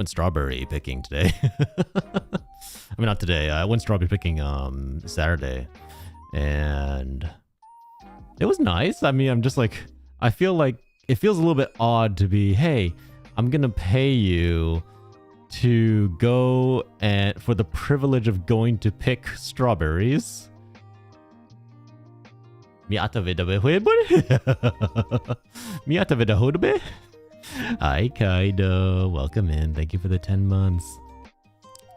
Went strawberry picking today. I mean, not today. I went strawberry picking Saturday, and it was nice. I mean, I'm just like, I feel like it feels a little bit odd to be, hey, I'm gonna pay you to go and for the privilege of going to pick strawberries. Miata Miata. Hi Kaido, welcome in. Thank you for the 10 months.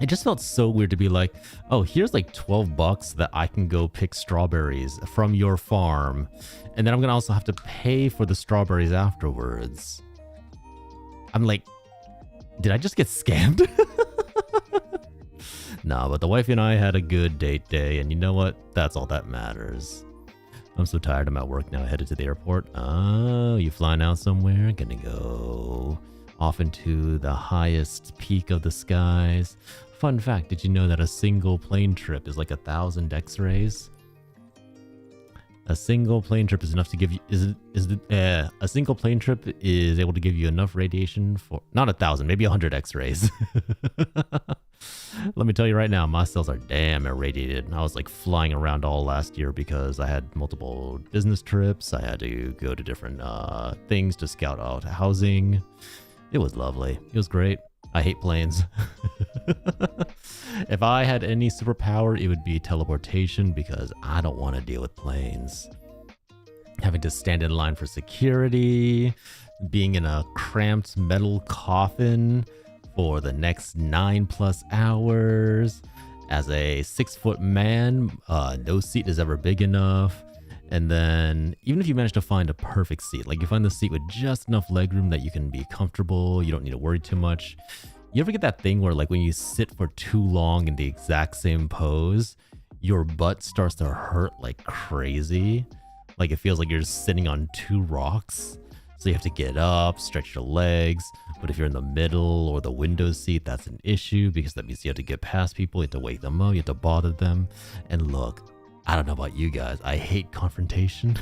It just felt so weird to be like, oh, here's like 12 bucks that I can go pick strawberries from your farm. And then I'm gonna also have to pay for the strawberries afterwards. I'm like, did I just get scammed? Nah, but the wifey and I had a good date day, and you know what? That's all that matters. I'm so tired. I'm at work now, headed to the airport. Oh, you flying out somewhere? Gonna go off into the highest peak of the skies. Fun fact, did you know that a single plane trip is like 1,000 X-rays? A single plane trip is enough to give you a single plane trip is able to give you enough radiation for not 1,000, maybe 100 X-rays. Let me tell you right now, my cells are damn irradiated. I was like flying around all last year because I had multiple business trips. I had to go to different things to scout out housing. It was lovely. It was great. I hate planes. If I had any superpower, it would be teleportation because I don't want to deal with planes. Having to stand in line for security, being in a cramped metal coffin for the next 9+ hours. As a 6-foot man, no seat is ever big enough. And then even if you manage to find a perfect seat, like you find the seat with just enough legroom that you can be comfortable, you don't need to worry too much. You ever get that thing where like when you sit for too long in the exact same pose, your butt starts to hurt like crazy? Like it feels like you're just sitting on 2 rocks. So you have to get up, stretch your legs. But if you're in the middle or the window seat, that's an issue because that means you have to get past people, you have to wake them up, you have to bother them. And look, I don't know about you guys, I hate confrontation.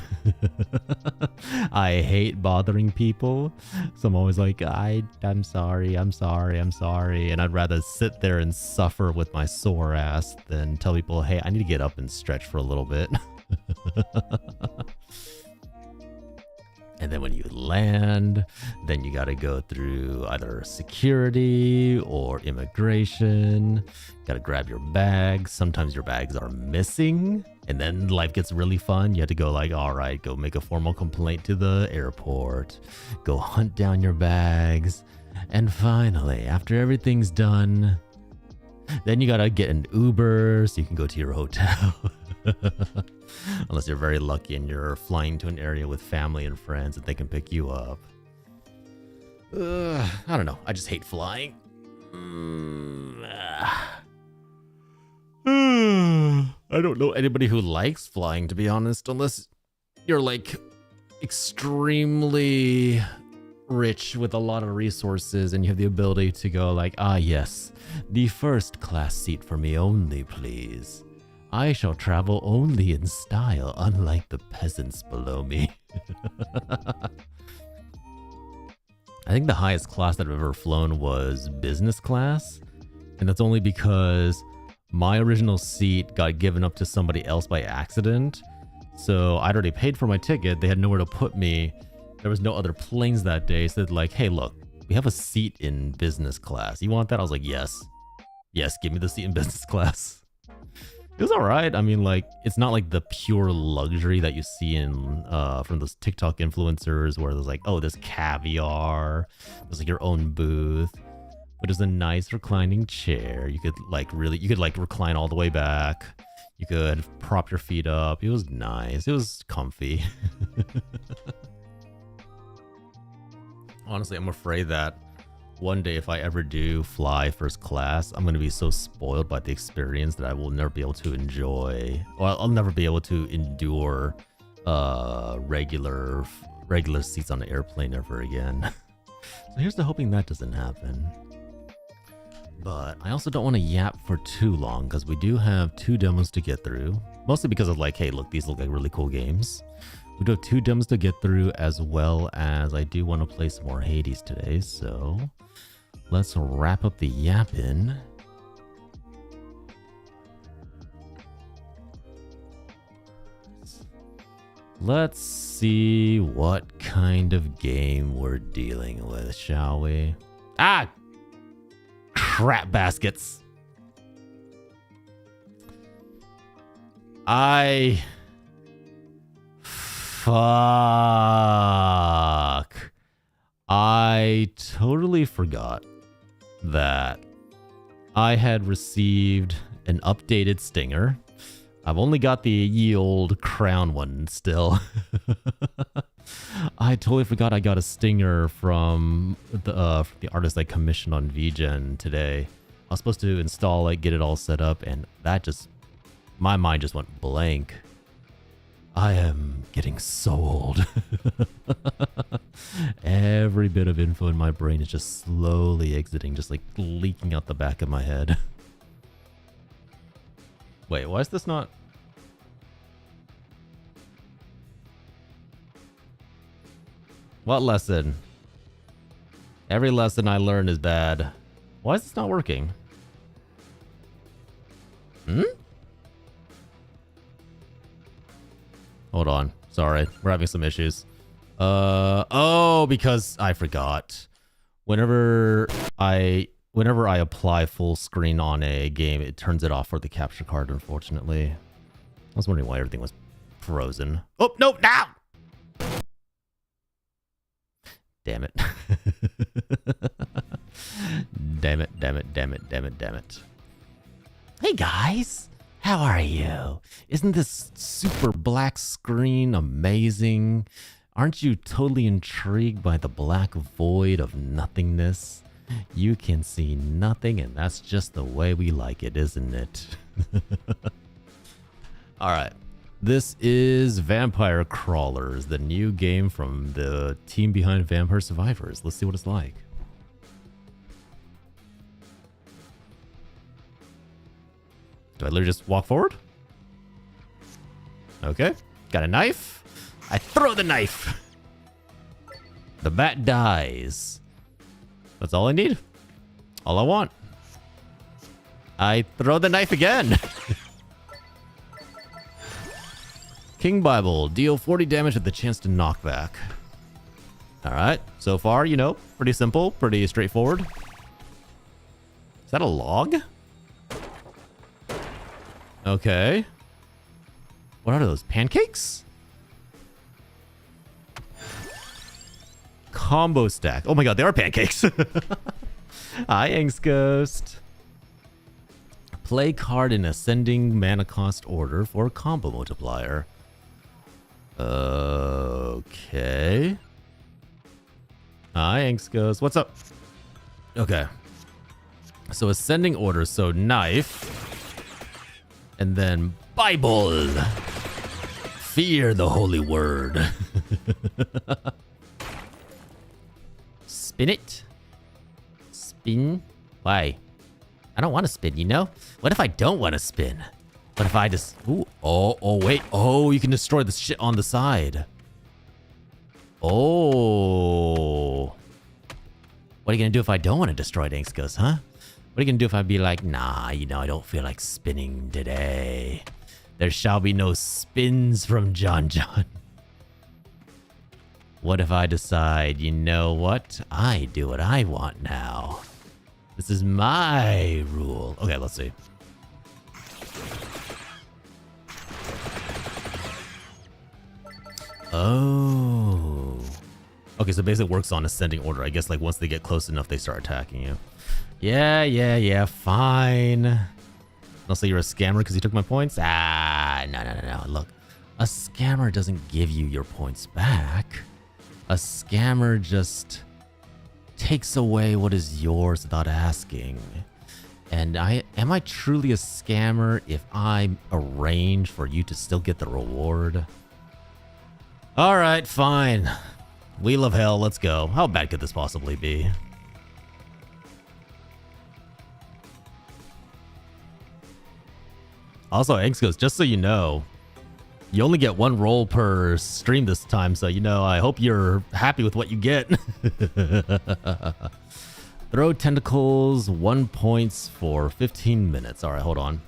I hate bothering people. So I'm always like, I'm sorry. And I'd rather sit there and suffer with my sore ass than tell people, hey, I need to get up and stretch for a little bit. And then when you land, then you gotta go through either security or immigration. Gotta grab your bags. Sometimes your bags are missing. And then life gets really fun. You have to go like, all right, go make a formal complaint to the airport. Go hunt down your bags. And finally, after everything's done, then you gotta get an Uber so you can go to your hotel. Unless you're very lucky and you're flying to an area with family and friends that they can pick you up. I don't know. I just hate flying. I don't know anybody who likes flying, to be honest, unless you're like extremely rich with a lot of resources and you have the ability to go like, ah yes, the first class seat for me only, please. I shall travel only in style, unlike the peasants below me. I think the highest class that I've ever flown was business class. And that's only because my original seat got given up to somebody else by accident. So I'd already paid for my ticket. They had nowhere to put me. There was no other planes that day. So they're like, hey, look, we have a seat in business class. You want that? I was like, yes. Yes, give me the seat in business class. It was all right. I mean, like, it's not like the pure luxury that you see in from those TikTok influencers where there's like, oh, there's caviar, there's like your own booth, but there's a nice reclining chair. You could like recline all the way back. You could prop your feet up. It was nice. It was comfy. Honestly, I'm afraid that one day if I ever do fly first class, I'm going to be so spoiled by the experience that I will never be able to enjoy, or I'll never be able to endure regular seats on the airplane ever again. So here's to hoping that doesn't happen. But I also don't want to yap for too long because we do have 2 demos to get through, mostly because of like, hey, look, these look like really cool games. We do have 2 demos to get through, as well as I do want to play some more Hades today, so let's wrap up the yapping. Let's see what kind of game we're dealing with, shall we? Ah! Crap baskets. Fuck. I totally forgot that I had received an updated stinger. I've only got the ye old crown one still. I totally forgot I got a stinger from the artist I commissioned on VGen today. I was supposed to install it, get it all set up, and that just... my mind just went blank. I am getting so old. Every bit of info in my brain is just slowly exiting, just like leaking out the back of my head. Wait, why is this not... What lesson? Every lesson I learn is bad. Why is this not working? Hold on. Sorry. We're having some issues. Oh, because I forgot. Whenever I apply full screen on a game, it turns it off for the capture card, unfortunately. I was wondering why everything was frozen. Oh, no, now! Damn it. Damn it, damn it, damn it, damn it, damn it. Hey guys, how are you? Isn't this super black screen amazing? Aren't you totally intrigued by the black void of nothingness? You can see nothing, and that's just the way we like it, isn't it? Alright. This is Vampire Crawlers, the new game from the team behind Vampire Survivors. Let's see what it's like. Do I literally just walk forward? Okay. Got a knife. I throw the knife. The bat dies. That's all I need. All I want. I throw the knife again. King Bible. Deal 40 damage with the chance to knock back. Alright. So far, you know, pretty simple. Pretty straightforward. Is that a log? Okay. What are those? Pancakes? Combo stack. Oh my god, they are pancakes. Hi, Angst Ghost. Play card in ascending mana cost order for combo multiplier. Okay. Hi, Angst Ghost. What's up? Okay. So ascending order, so knife. And then Bible. Fear the holy word. Spin it. Spin? Why? I don't want to spin, you know? What if I don't want to spin? What if I just... Ooh, oh, wait. Oh, you can destroy the shit on the side. Oh. What are you going to do if I don't want to destroy it, Angst Ghost, huh? What are you going to do if I be like, nah, you know, I don't feel like spinning today. There shall be no spins from John John. What if I decide, you know what? I do what I want now. This is my rule. Okay, let's see. Oh. Okay, so basically it works on ascending order. I guess like once they get close enough, they start attacking you. Yeah, fine. Also, you're a scammer because you took my points? Ah, no. Look, a scammer doesn't give you your points back. A scammer just takes away what is yours without asking. And am I truly a scammer if I arrange for you to still get the reward? All right, fine. Wheel of Hell, let's go. How bad could this possibly be? Also, Angst Ghost, just so you know, you only get one roll per stream this time, so, you know, I hope you're happy with what you get. Throw tentacles, 1 points for 15 minutes. All right, hold on.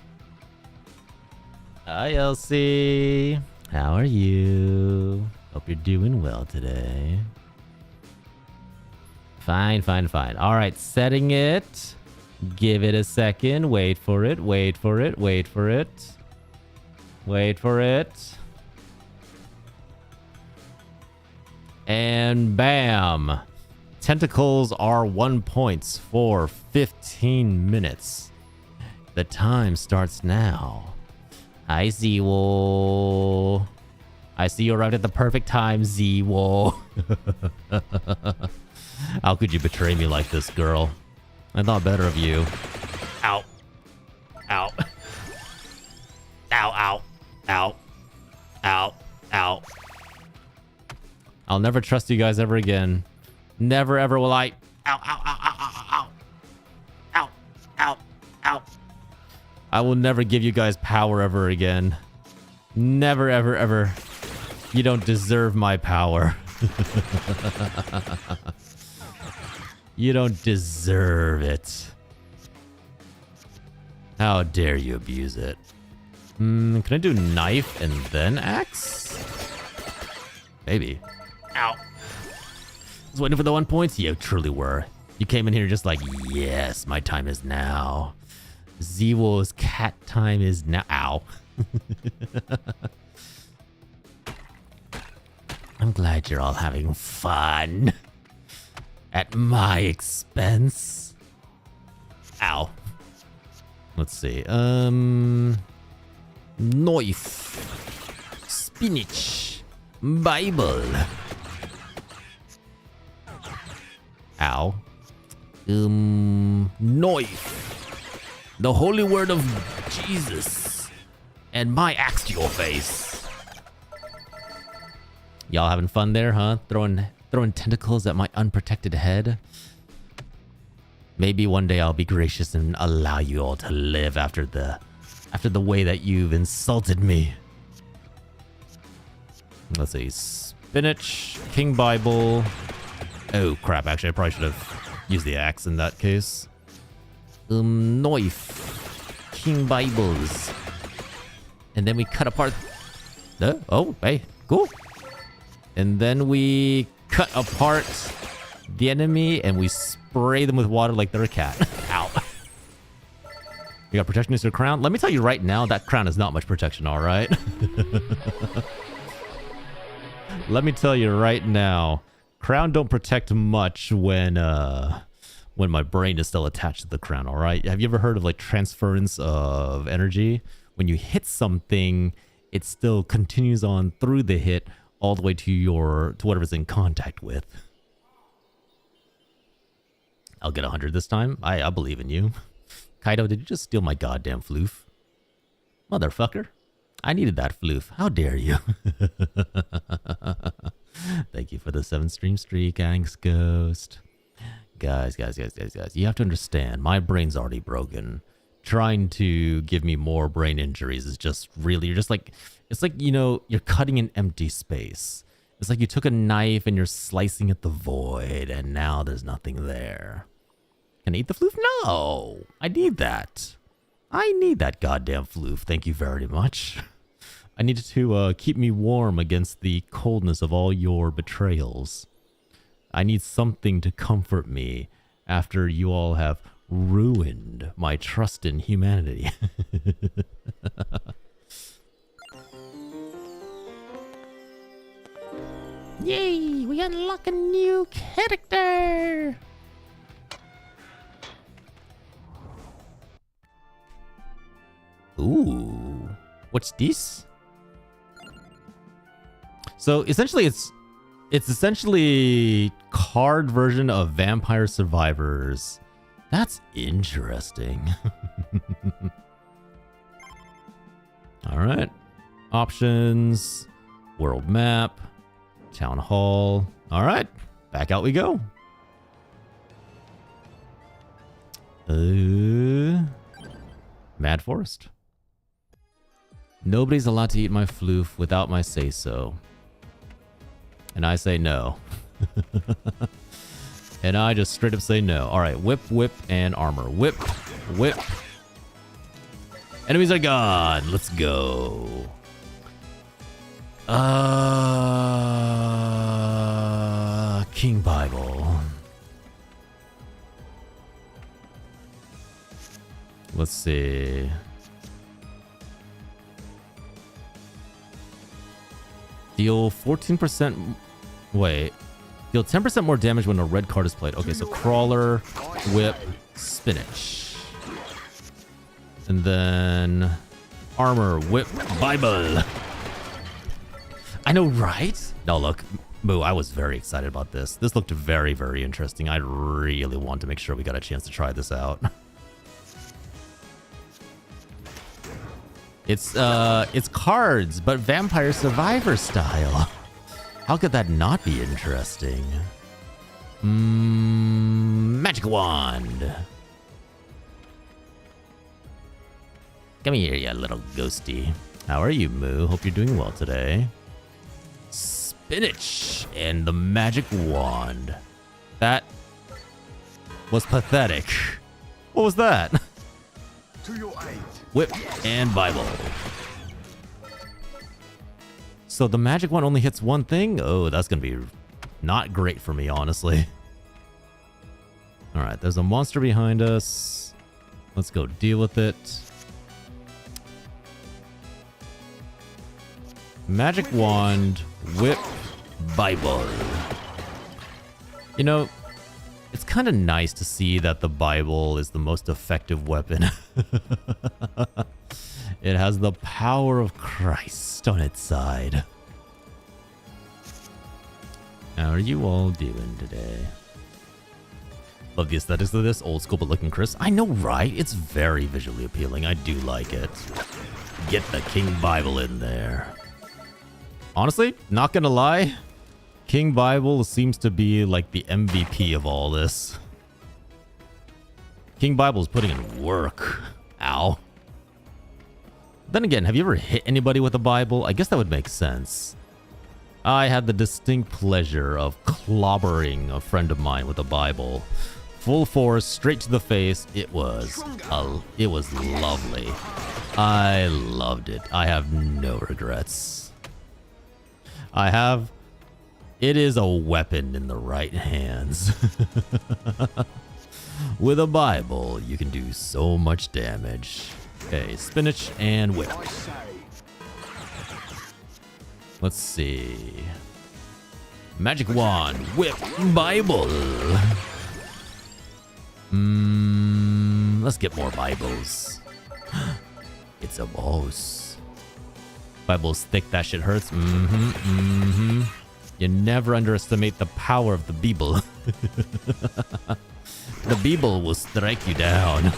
Hi, Elsie. How are you? Hope you're doing well today. Fine, fine, fine. All right, setting it. Give it a second. Wait for it. Wait for it. Wait for it. Wait for it. And bam. Tentacles are 1 point for 15 minutes. The time starts now. Hi, Zewo. I see you arrived at the perfect time, Zewo. How could you betray me like this, girl? I thought better of you. Ow. Ow. Ow, ow. Ow. Ow. Ow. I'll never trust you guys ever again. Never ever will I. Ow, ow, ow, ow, ow, ow. Ow, ow, ow. I will never give you guys power ever again. Never, ever, ever. You don't deserve my power. You don't deserve it. How dare you abuse it? Can I do knife and then axe? Maybe. Ow. I was waiting for the 1 point. You truly were. You came in here just like, yes, my time is now. Zewo's cat time is now. Ow. I'm glad you're all having fun. At my expense. Ow. Let's see. Knife. Spinach. Bible. Ow. Knife. The holy word of Jesus. And my axe to your face. Y'all having fun there, huh? Throwing tentacles at my unprotected head. Maybe one day I'll be gracious and allow you all to live after the way that you've insulted me. Let's see. Spinach, King Bible. Oh crap, actually I probably should have used the axe in that case. Knife. King Bibles. And then we cut apart oh, hey, cool. And then we cut apart the enemy and we spray them with water like they're a cat. Ow. You got protection against your crown? Let me tell you right now, that crown is not much protection, all right? Let me tell you right now, crown don't protect much when my brain is still attached to the crown, all right? Have you ever heard of like transference of energy? When you hit something, it still continues on through the hit all the way to whatever's in contact with. I'll get 100 this time. I believe in you. Kaido, did you just steal my goddamn floof? Motherfucker. I needed that floof. How dare you? Thank you for the 7-stream streak, Angst Ghost. Guys. You have to understand, my brain's already broken. Trying to give me more brain injuries is just really, it's like, you know, you're cutting an empty space. It's like you took a knife and you're slicing at the void and now there's nothing there. Can I eat the floof? No, I need that. I need that goddamn floof. Thank you very much. I need to keep me warm against the coldness of all your betrayals. I need something to comfort me after you all have ruined my trust in humanity. Yay, we unlock a new character! Ooh, what's this? So essentially it's essentially card version of Vampire Survivors. That's interesting. All right. Options, world map, town hall. All right, back out we go. Mad Forest. Nobody's allowed to eat my floof without my say-so. And I say no. And I just straight up say no. All right, whip, whip, and armor. Whip, whip. Enemies are gone. Let's go. King Bible. Let's see. Deal 14%. Wait. Deal 10% more damage when a red card is played. Okay, so crawler, whip, spinach. And then armor, whip, Bible. I know, right? No, look, Moo, I was very excited about this. This looked very, very interesting. I really want to make sure we got a chance to try this out. It's cards, but Vampire Survivor style. How could that not be interesting? Magic wand. Come here, you little ghosty. How are you, Moo? Hope you're doing well today. Spinach and the magic wand. That was pathetic. What was that? To your aid. Whip and Bible. So the magic one only hits one thing? Oh, that's gonna be not great for me, honestly. Alright, there's a monster behind us. Let's go deal with it. Magic wand, whip, Bible. You know, it's kind of nice to see that the Bible is the most effective weapon. It has the power of Christ on its side. How are you all doing today? Love the aesthetics of this, old school but looking crisp. I know, right? It's very visually appealing. I do like it. Get the King Bible in there. Honestly, not gonna lie, King Bible seems to be like the MVP of all this. King Bible is putting in work. Ow. Then again, have you ever hit anybody with a Bible? I guess that would make sense. I had the distinct pleasure of clobbering a friend of mine with a Bible. Full force, straight to the face. It was lovely. I loved it. I have no regrets. It is a weapon in the right hands. With a Bible, you can do so much damage. Okay, spinach and whip. Let's see. Magic wand, whip, Bible. Let's get more Bibles. It's a boss. Bible's thick, that shit hurts. You never underestimate the power of the Bible. The Bible will strike you down.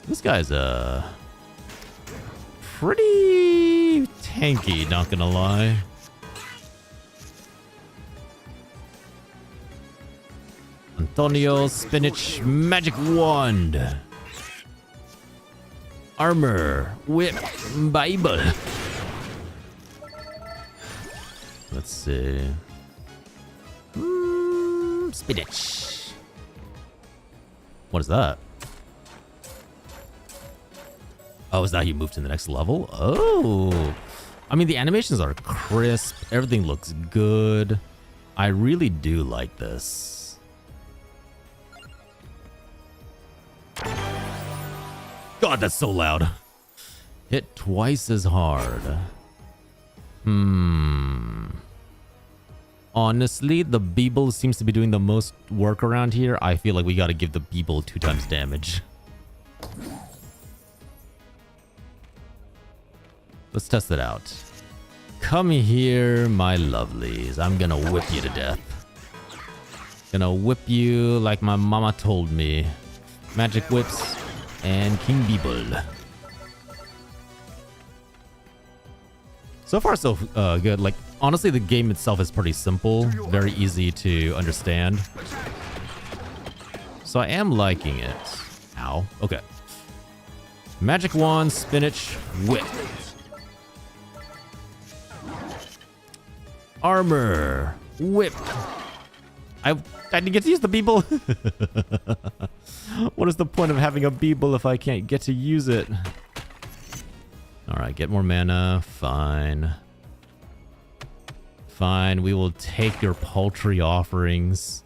This guy's pretty tanky, not gonna lie. Antonio, spinach, magic wand. Armor, whip, Bible. Let's see. Spinach. What is that? Oh, is that how you move to the next level? Oh. I mean, the animations are crisp. Everything looks good. I really do like this. God, that's so loud. Hit twice as hard. Honestly, the Beeble seems to be doing the most work around here. I feel like we gotta give the Beeble 2 times damage. Let's test it out. Come here, my lovelies. I'm gonna whip you to death. Gonna whip you like my mama told me. Magic whips and King Beeble. So far, so good. Like, honestly, the game itself is pretty simple. Very easy to understand. So I am liking it. Ow. Okay. Magic wand, spinach, whip. Armor, whip, I didn't get to use the Beeble. What is the point of having a Beeble if I can't get to use it? Alright, get more mana. Fine. Fine, we will take your paltry offerings.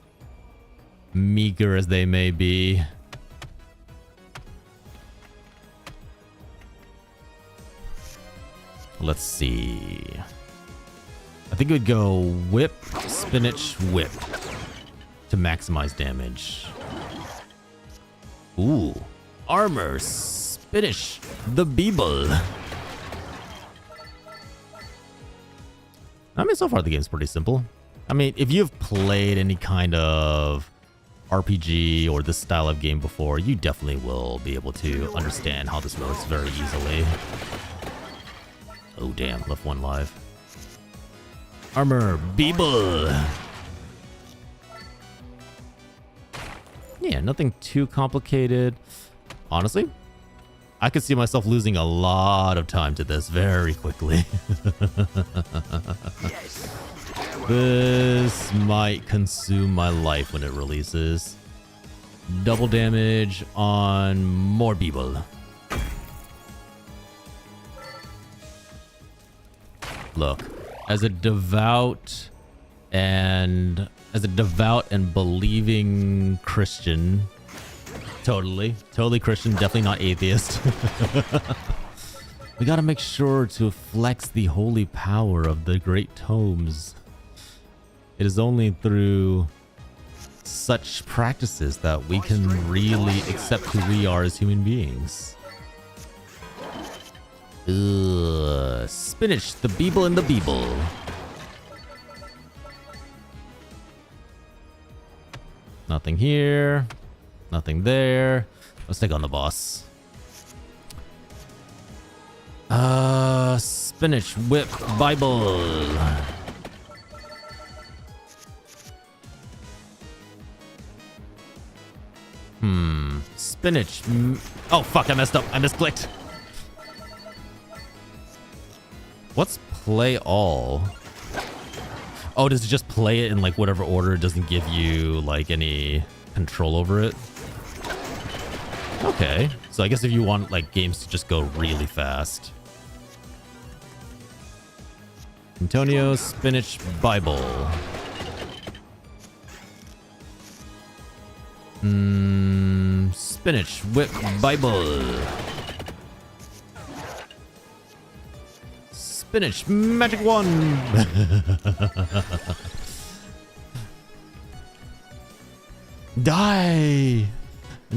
Meager as they may be. Let's see. I think it would go whip, spinach, whip to maximize damage. Ooh. Armor, spinach, the Beeble. I mean, so far the game's pretty simple. I mean, if you've played any kind of RPG or this style of game before, you definitely will be able to understand how this works very easily. Oh, damn. Left one live. Armor, Beeble. Yeah, nothing too complicated. Honestly, I could see myself losing a lot of time to this very quickly. This might consume my life when it releases. Double damage on more Beeble. Look, as a devout and believing Christian, totally Christian, definitely not atheist. We gotta make sure to flex the holy power of the great tomes. It is only through such practices that we can really accept who we are as human beings. Spinach, the Beeble and the Beeble. Nothing here. Nothing there. Let's take on the boss. Spinach, whip, Bible. Spinach. Oh, fuck, I messed up. I misclicked. What's play all? Oh, does it just play it in like whatever order? It doesn't give you like any control over it? Okay. So I guess if you want like games to just go really fast. Antonio, Spinach, Bible. Spinach, whip, Bible. Spinach, magic wand. Die.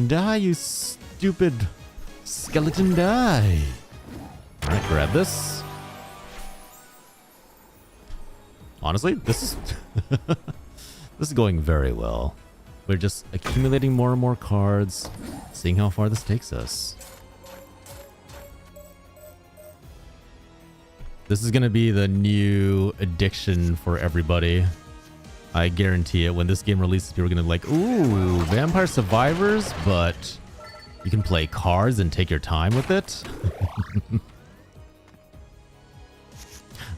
Die, you stupid skeleton, die. Alright, grab this. Honestly, this is this is going very well. We're just accumulating more and more cards, seeing how far this takes us. This is going to be the new addiction for everybody. I guarantee it. When this game releases, people are going to be like, ooh, Vampire Survivors, but you can play cards and take your time with it.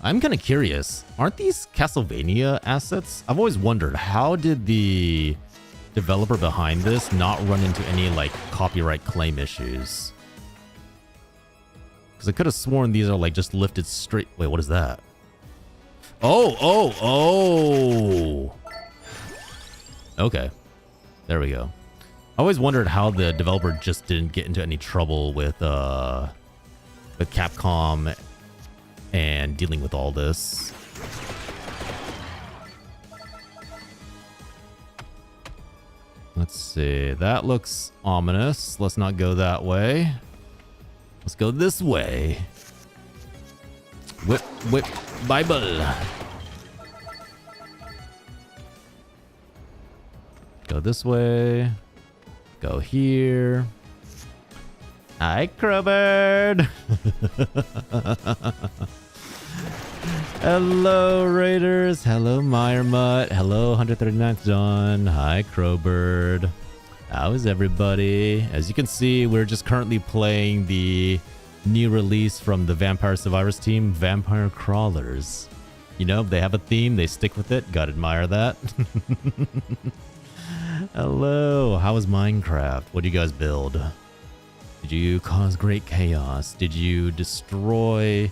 I'm kind of curious. Aren't these Castlevania assets? I've always wondered, how did the developer behind this not run into any like copyright claim issues? Because I could have sworn these are like just lifted straight. Wait, what is that? Oh. Okay. There we go. I always wondered how the developer just didn't get into any trouble with Capcom and dealing with all this. Let's see. That looks ominous. Let's not go that way. Let's go this way. Whip, whip, Bible. Go this way. Go here. Hi, Crowbird. Hello, Raiders. Hello, Meyermutt. Hello, 139th Dawn. Hi, Crowbird. How is everybody? As you can see, we're just currently playing the new release from the Vampire Survivors team, Vampire Crawlers. You know, they have a theme. They stick with it. Gotta admire that. Hello. How was Minecraft? What do you guys build? Did you cause great chaos? Did you destroy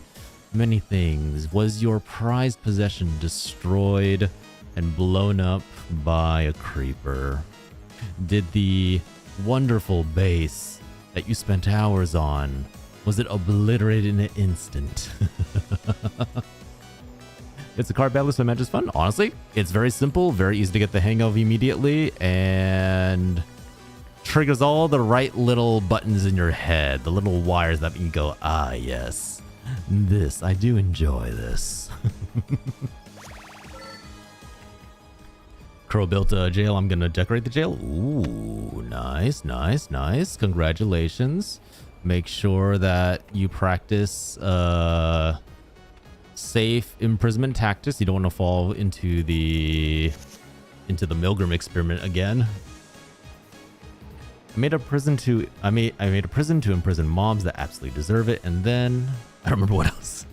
many things? Was your prized possession destroyed and blown up by a creeper? Did the wonderful base that you spent hours on, was it obliterated in an instant? It's a card battle, so match is fun. Honestly, it's very simple, very easy to get the hang of immediately, and triggers all the right little buttons in your head, the little wires that you go, ah, yes, this, I do enjoy this. Crow built a jail. I'm gonna decorate the jail. Ooh, nice, nice, nice. Congratulations. Make sure that you practice safe imprisonment tactics. You don't want to fall into the Milgram experiment again. I made a prison to imprison mobs that absolutely deserve it, and then I don't remember what else.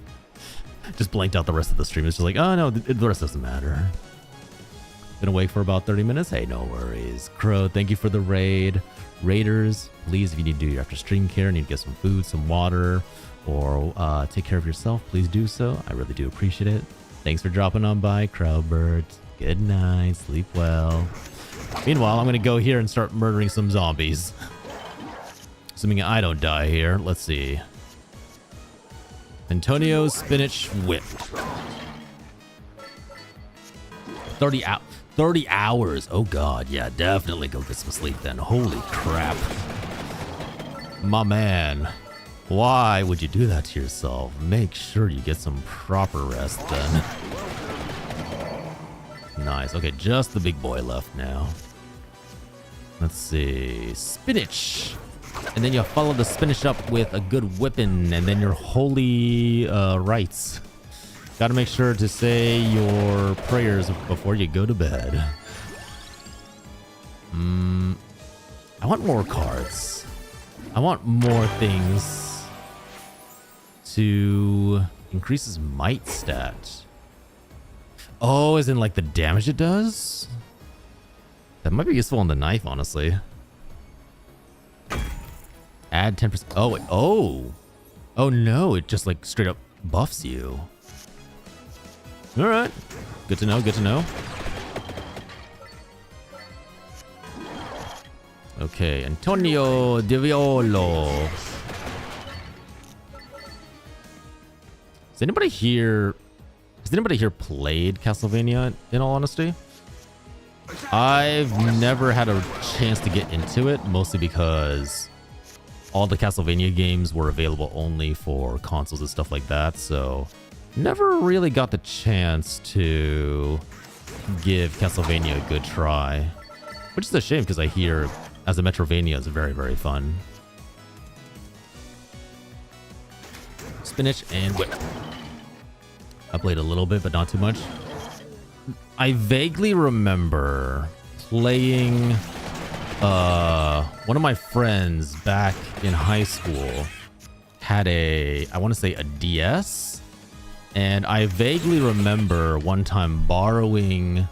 Just blanked out the rest of the stream. It's just like, oh no, the rest doesn't matter. Been awake for about 30 minutes. Hey, no worries. Crow, thank you for the raid. Raiders, please, if you need to do your after stream care, need to get some food, some water, or take care of yourself, please do so. I really do appreciate it. Thanks for dropping on by, Crowbert. Good night. Sleep well. Meanwhile, I'm going to go here and start murdering some zombies. Assuming I don't die here. Let's see. Antonio's Spinach Whip. 30 hours. Oh god, yeah, definitely go get some sleep then. Holy crap. My man, why would you do that to yourself? Make sure you get some proper rest then. Nice. Okay, just the big boy left now. Let's see. Spinach. And then you follow the spinach up with a good whipping, and then your holy rites. Gotta make sure to say your prayers before you go to bed. I want more cards. I want more things to increase his might stat. Oh, as in like the damage it does? That might be useful on the knife, honestly. Add 10%. Oh, oh. Oh no, it just like straight up buffs you. All right. Good to know. Good to know. Okay. Antonio Di Violo. Has anybody here played Castlevania, in all honesty? I've never had a chance to get into it, mostly because all the Castlevania games were available only for consoles and stuff like that, so never really got the chance to give Castlevania a good try. Which is a shame, because I hear as a Metrovania is very, very fun. Spinach and whip. I played a little bit, but not too much. I vaguely remember playing one of my friends back in high school had I want to say a DS, and I vaguely remember one time borrowing,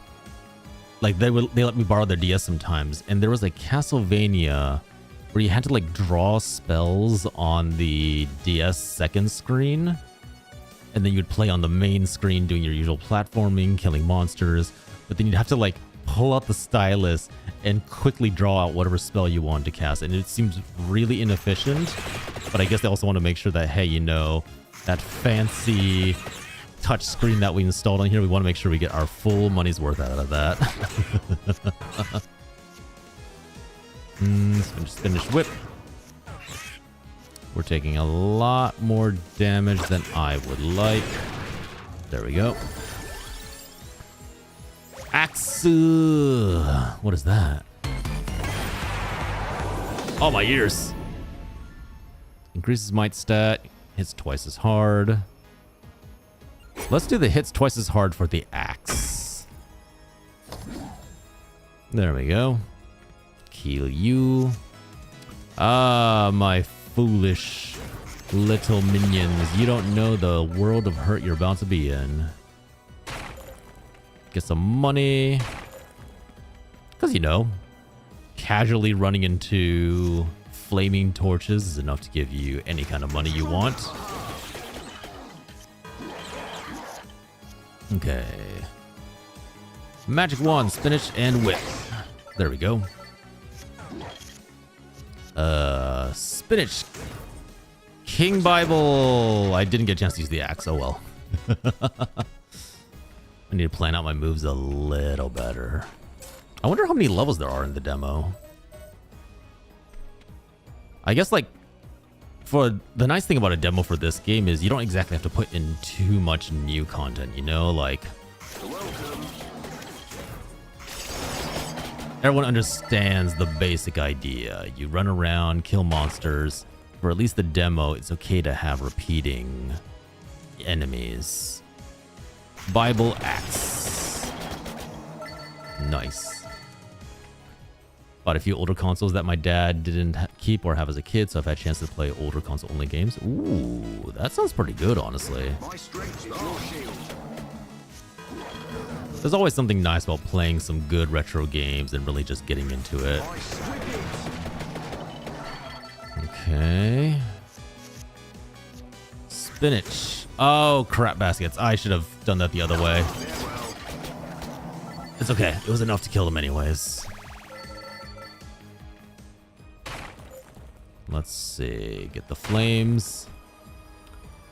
like they let me borrow their DS sometimes, and there was a Castlevania where you had to like draw spells on the DS second screen, and then you'd play on the main screen doing your usual platforming, killing monsters, but then you'd have to like pull out the stylus and quickly draw out whatever spell you wanted to cast. And it seems really inefficient, but I guess they also want to make sure that, hey, you know, that fancy touch screen that we installed on here, we want to make sure we get our full money's worth out of that. Spinach whip. We're taking a lot more damage than I would like. There we go. Axe. What is that? Oh, my ears. Increases might stat. Hits twice as hard. Let's do the hits twice as hard for the axe. There we go. Kill you. Ah, my foolish little minions. You don't know the world of hurt you're about to be in. get some money. Because, you know, casually running into flaming torches is enough to give you any kind of money you want. Okay. Magic wand, spinach, and whip. There we go. Spinach. King Bible. I didn't get a chance to use the axe. Oh well. I need to plan out my moves a little better. I wonder how many levels there are in the demo. I guess, like, for the nice thing about a demo for this game is you don't exactly have to put in too much new content, you know? Like, everyone understands the basic idea. You run around, kill monsters. For at least the demo, it's okay to have repeating enemies. Bible axe. Nice. Bought a few older consoles that my dad didn't keep or have as a kid, so I've had a chance to play older console-only games. Ooh, that sounds pretty good, honestly. There's always something nice about playing some good retro games and really just getting into it. Okay. Spinach. Oh, crap baskets. I should have done that the other way. It's okay. It was enough to kill them anyways. Let's see. Get the flames.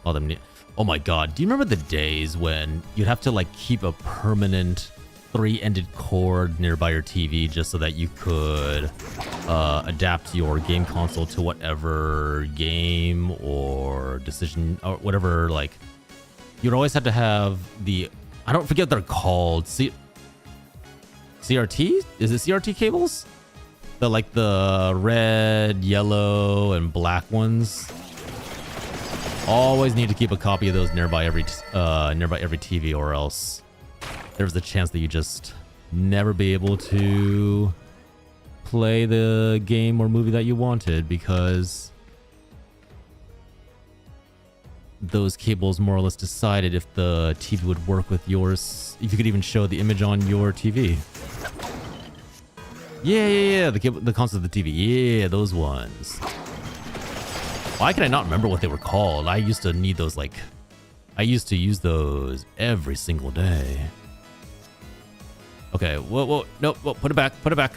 Oh my god. Do you remember the days when you'd have to like keep a permanent 3-ended cord nearby your TV just so that you could adapt your game console to whatever game or decision or whatever? Like, you'd always have to have the, I don't forget what they're called. CRT? Is it CRT cables? The like the red, yellow, and black ones. Always need to keep a copy of those nearby every TV, or else there's the chance that you just never be able to play the game or movie that you wanted because those cables more or less decided if the TV would work with yours, if you could even show the image on your TV. Yeah, the console of the TV. Yeah, those ones. Why can I not remember what they were called? I used to need those, like, I used to use those every single day. Okay, whoa, nope, put it back.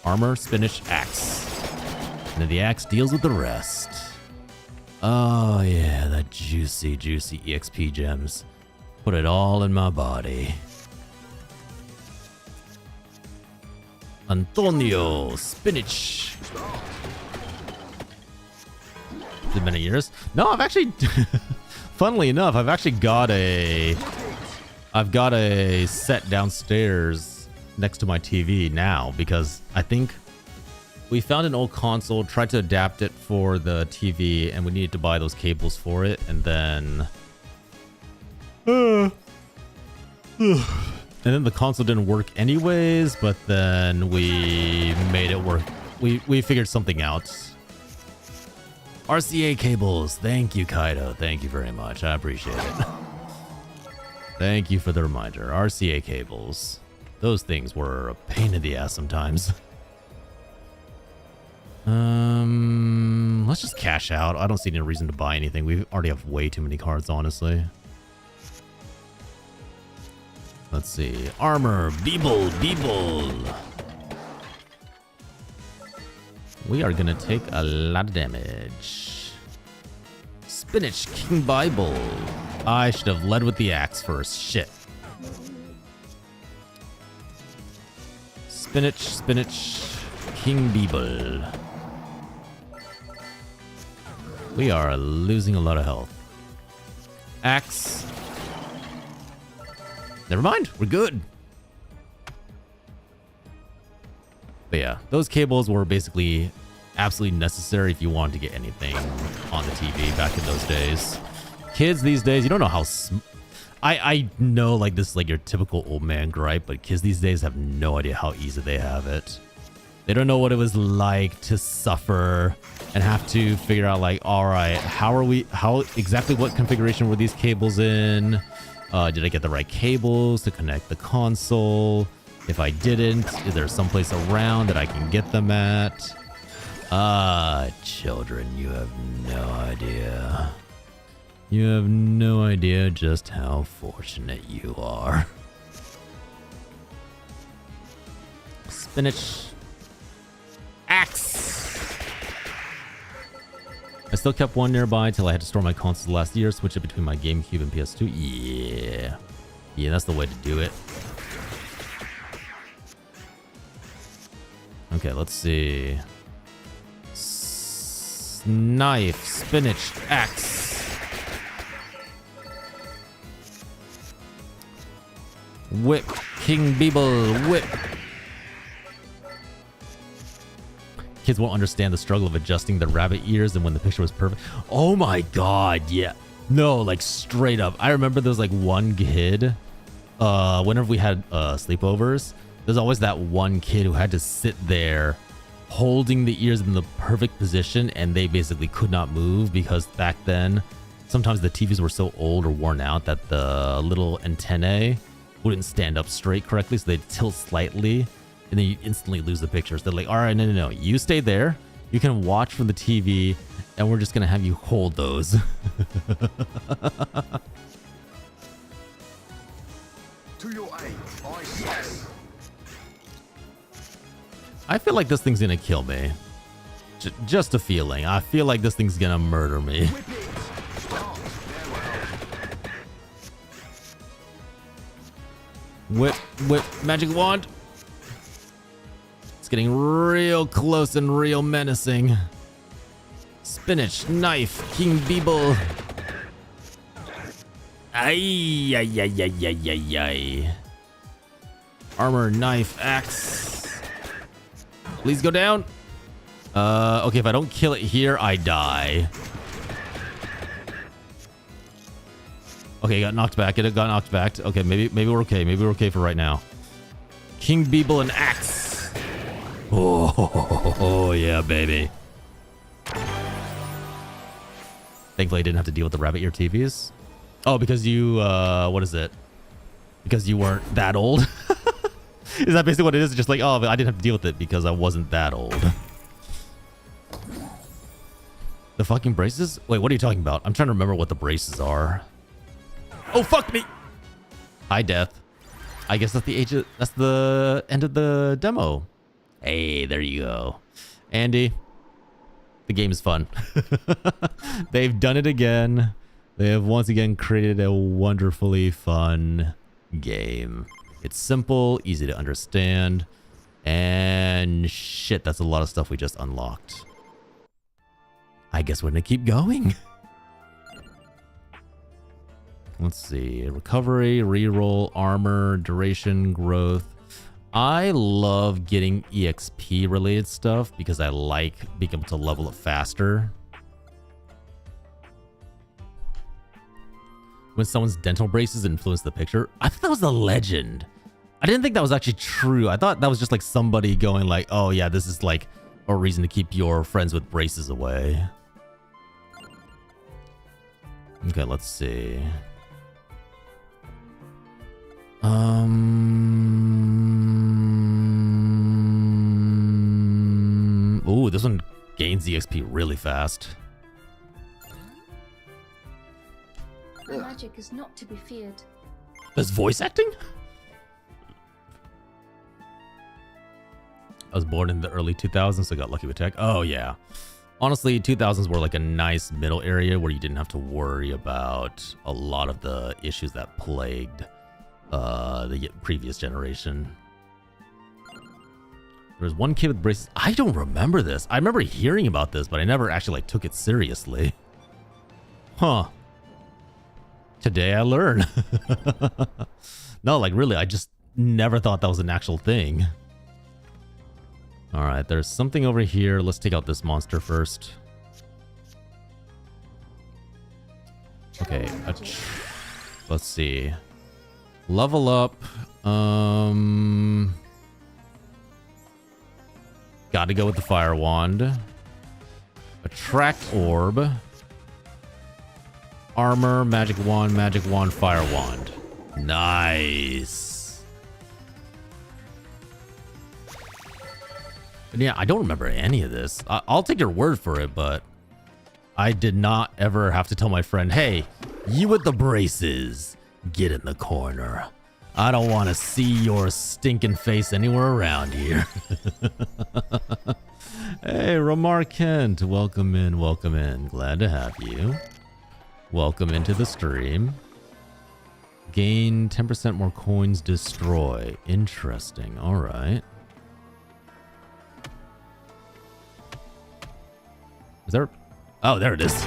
Armor, spinach, axe. And then the axe deals with the rest. Oh yeah, that juicy EXP gems. Put it all in my body. Antonio, spinach. It's been many years. No, I've actually, funnily enough, I've got a set downstairs next to my TV now because I think we found an old console, tried to adapt it for the TV, and we needed to buy those cables for it, and then and then the console didn't work anyways, but then we made it work. We figured something out. RCA cables. Thank you, Kaido. Thank you very much. I appreciate it. Thank you for the reminder. RCA cables. Those things were a pain in the ass sometimes. Let's just cash out. I don't see any reason to buy anything. We already have way too many cards, honestly. Let's see. Armor. Beeble. We are gonna take a lot of damage. Spinach. King Bible. I should have led with the axe first. Shit. Spinach. King Bible. We are losing a lot of health. Axe. Never mind, we're good. But yeah, those cables were basically absolutely necessary if you wanted to get anything on the TV back in those days. Kids these days, you don't know how... I know, like, this is like your typical old man gripe, but kids these days have no idea how easy they have it. They don't know what it was like to suffer and have to figure out, like, all right, how exactly what configuration were these cables in? Did I get the right cables to connect the console? If I didn't, is there someplace around that I can get them at? Children, you have no idea. You have no idea just how fortunate you are. Spinach. Axe. I still kept one nearby till I had to store my console last year, switch it between my GameCube and PS2. Yeah. Yeah, that's the way to do it. Okay, let's see. Knife, spinach, axe. Whip, King Beeble, whip. Kids won't understand the struggle of adjusting the rabbit ears and when the picture was perfect. Oh my god, yeah. No, like straight up. I remember there was like one kid, whenever we had sleepovers, there's always that one kid who had to sit there holding the ears in the perfect position, and they basically could not move because back then, sometimes the TVs were so old or worn out that the little antennae wouldn't stand up straight correctly, so they'd tilt slightly, and then you instantly lose the pictures. They're like, all right, no. You stay there. You can watch from the TV, and we're just going to have you hold those. To your aid, I say. I feel like this thing's going to kill me. Just a feeling. I feel like this thing's going to murder me. Whip it. Start. Whip, magic wand. It's getting real close and real menacing. Spinach, knife, King Beeble. Ay. Armor, knife, axe. Please go down. Okay, if I don't kill it here, I die. Okay, it got knocked back. It got knocked back. Okay, maybe we're okay. Maybe we're okay for right now. King Beeble and axe. Oh, yeah, baby. Thankfully, I didn't have to deal with the rabbit ear TVs. Oh, because you, what is it? Because you weren't that old? Is that basically what it is? It's just like, oh, I didn't have to deal with it because I wasn't that old. The fucking braces? Wait, what are you talking about? I'm trying to remember what the braces are. Oh, fuck me! Hi, death. I guess that's the end of the demo. Hey, there you go. Andy, the game is fun. They've done it again. They have once again created a wonderfully fun game. It's simple, easy to understand, and shit, that's a lot of stuff we just unlocked. I guess we're gonna keep going. Let's see. Recovery, reroll, armor, duration, growth. I love getting EXP related stuff because I like being able to level up faster. When someone's dental braces influence the picture. I thought that was a legend. I didn't think that was actually true. I thought that was just like somebody going like, oh yeah, this is like a reason to keep your friends with braces away. Okay, let's see. Ooh, this one gains EXP really fast. The magic is not to be feared. That's voice acting? I was born in the early 2000s, so I got lucky with tech. Oh, yeah. Honestly, 2000s were like a nice middle area where you didn't have to worry about a lot of the issues that plagued the previous generation. There was one kid with braces. I don't remember this. I remember hearing about this, but I never actually like took it seriously. Huh. Today I learn. No, like really, I just never thought that was an actual thing. All right, there's something over here. Let's take out this monster first. Okay, let's see. Level up. Gotta go with the fire wand. Attract orb. Armor, magic wand, fire wand. Nice. And yeah, I don't remember any of this. I'll take your word for it, but I did not ever have to tell my friend, hey, you with the braces, get in the corner. I don't want to see your stinking face anywhere around here. Hey, Ramar Kent, welcome in, welcome in. Glad to have you. Welcome into the stream. Gain 10% more coins, destroy. Interesting, all right. Is there... Oh, there it is.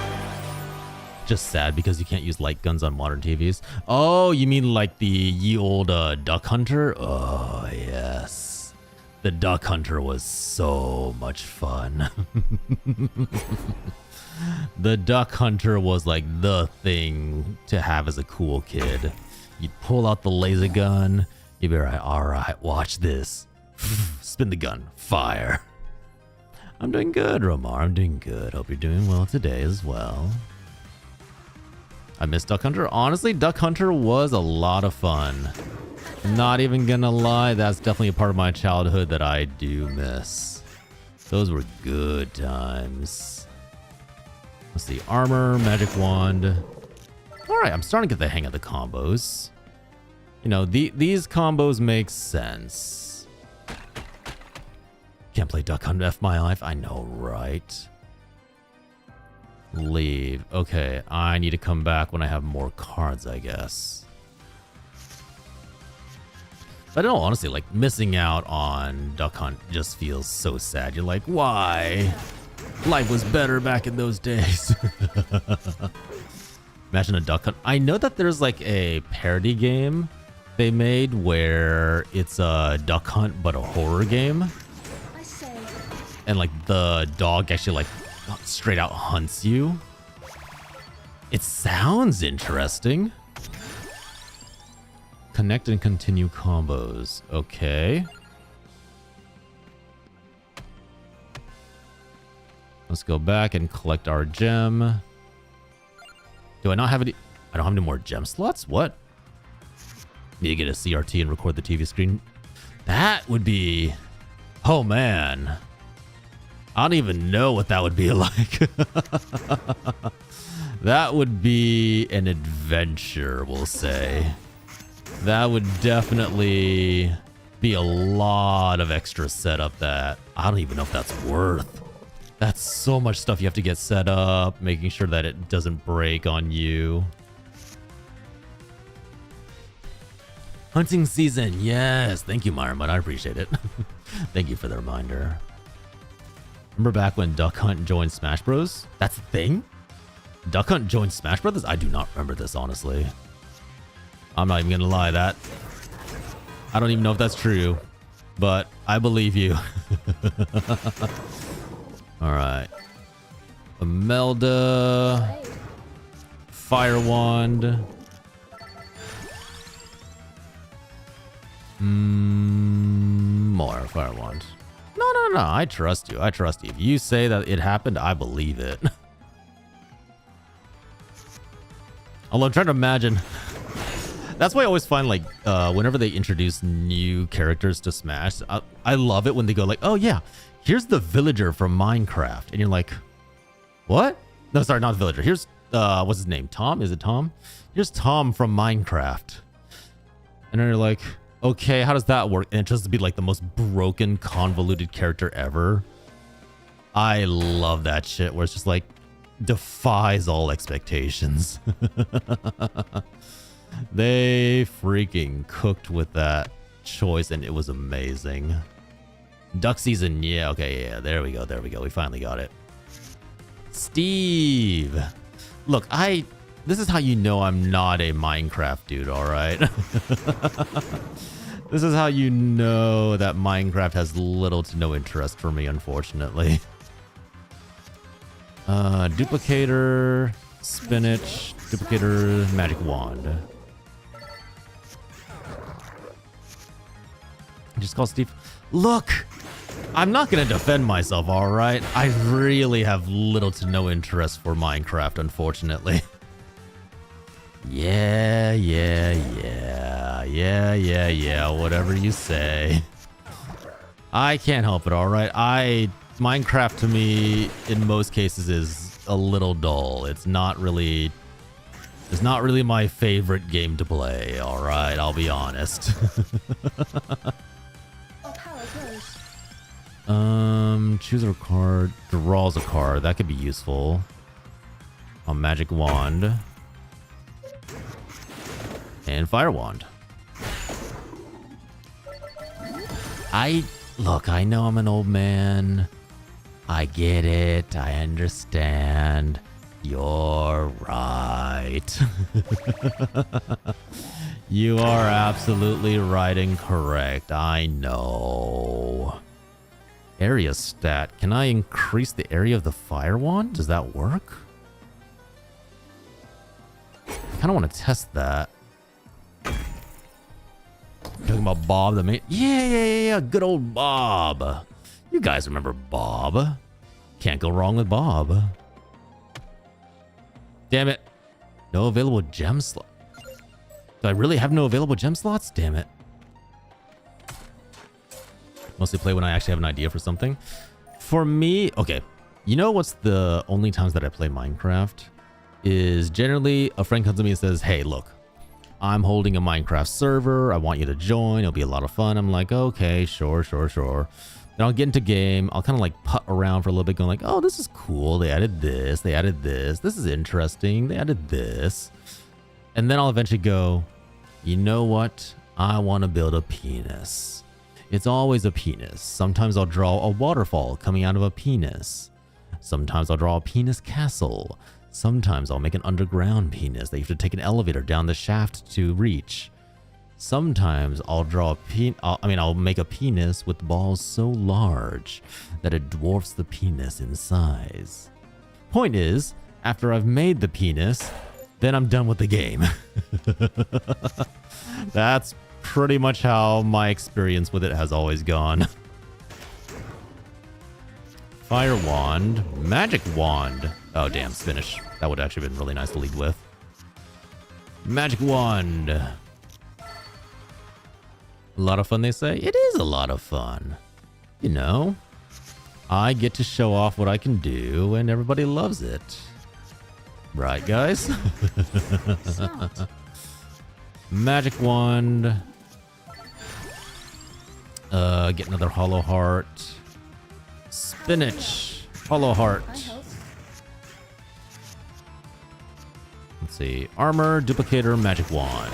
Just sad because you can't use light guns on modern TVs. Oh, you mean like the ye old Duck Hunter? Oh, yes. The Duck Hunter was so much fun. The Duck Hunter was like the thing to have as a cool kid. You'd pull out the laser gun. You'd be like, all right, watch this. Spin the gun, fire. I'm doing good, Romar. I'm doing good. Hope you're doing well today as well. I miss Duck Hunter. Honestly, Duck Hunter was a lot of fun. Not even gonna lie, that's definitely a part of my childhood that I do miss. Those were good times. Let's see, armor, magic wand. All right, I'm starting to get the hang of the combos. You know, these combos make sense. Can't play Duck Hunt F my life. I know, right? Leave. Okay, I need to come back when I have more cards, I guess. But no, honestly, like missing out on Duck Hunt just feels so sad. You're like, why? Life was better back in those days. Imagine a Duck Hunt. I know that there's like a parody game they made where it's a Duck Hunt but a horror game. I say. And like the dog actually like straight out hunts you. It sounds interesting. Connect and continue combos. Okay. Let's go back and collect our gem. Do I not have any? I don't have any more gem slots? What? Need to get a CRT and record the TV screen. That would be... Oh, man. I don't even know what that would be like. That would be an adventure, we'll say. That would definitely be a lot of extra setup that I don't even know if that's worth. That's so much stuff you have to get set up, making sure that it doesn't break on you. Hunting season, yes. Thank you, Myron, I appreciate it. Thank you for the reminder. Remember back when Duck Hunt joined Smash Bros? That's the thing? Duck Hunt joined Smash Brothers? I do not remember this, honestly. I'm not even gonna lie, that I don't even know if that's true, but I believe you. All right, Imelda, Fire Wand, more Fire Wand. No, I trust you. I trust you. If you say that it happened, I believe it. Although I'm trying to imagine. That's why I always find, like, whenever they introduce new characters to Smash, I love it when they go like, oh yeah, here's the villager from Minecraft. And you're like, what? No, sorry, not villager. Here's, what's his name? Tom? Is it Tom? Here's Tom from Minecraft. And then you're like, okay, how does that work? And it just to be like the most broken, convoluted character ever. I love that shit where it's just like, defies all expectations. They freaking cooked with that choice and it was amazing. Duck season, yeah, okay, yeah, there we go, we finally got it. Steve, look, this is how you know I'm not a Minecraft dude, all right? This is how you know that Minecraft has little to no interest for me, unfortunately. Duplicator, spinach, duplicator, magic wand. Just call Steve. Look, I'm not going to defend myself, all right? I really have little to no interest for Minecraft, unfortunately. Yeah. Yeah. Whatever you say. I can't help it, alright? Minecraft to me, in most cases, is a little dull. It's not really my favorite game to play, alright? I'll be honest. Our power grows. Choose a card, draws a card. That could be useful. A magic wand. And fire wand. Look, I know I'm an old man. I get it. I understand. You're right. You are absolutely right and correct. I know. Area stat. Can I increase the area of the fire wand? Does that work? I kind of want to test that. Talking about Bob the main. Yeah. Good old Bob. You guys remember Bob. Can't go wrong with Bob. Damn it. No available gem slot. Do I really have no available gem slots? Damn it. Mostly play when I actually have an idea for something. For me, okay. You know what's the only times that I play Minecraft? Is generally a friend comes to me and says, hey, look. I'm holding a Minecraft server. I want you to join. It'll be a lot of fun. I'm like, okay, sure. Then I'll get into game. I'll kind of like putt around for a little bit going like, oh, this is cool. They added this. They added this. This is interesting. They added this. And then I'll eventually go, you know what? I want to build a penis. It's always a penis. Sometimes I'll draw a waterfall coming out of a penis. Sometimes I'll draw a penis castle. Sometimes I'll make an underground penis that you have to take an elevator down the shaft to reach. Sometimes I'll draw I'll make a penis with balls so large that it dwarfs the penis in size. Point is, after I've made the penis, then I'm done with the game. That's pretty much how my experience with it has always gone. Fire wand, magic wand. Oh damn, spinach. That would actually been really nice to lead with. Magic wand. A lot of fun, they say. It is a lot of fun. You know, I get to show off what I can do and everybody loves it. Right, guys? Magic wand. Get another hollow heart. Spinach. Hollow heart. Let's see. Armor, duplicator, magic wand.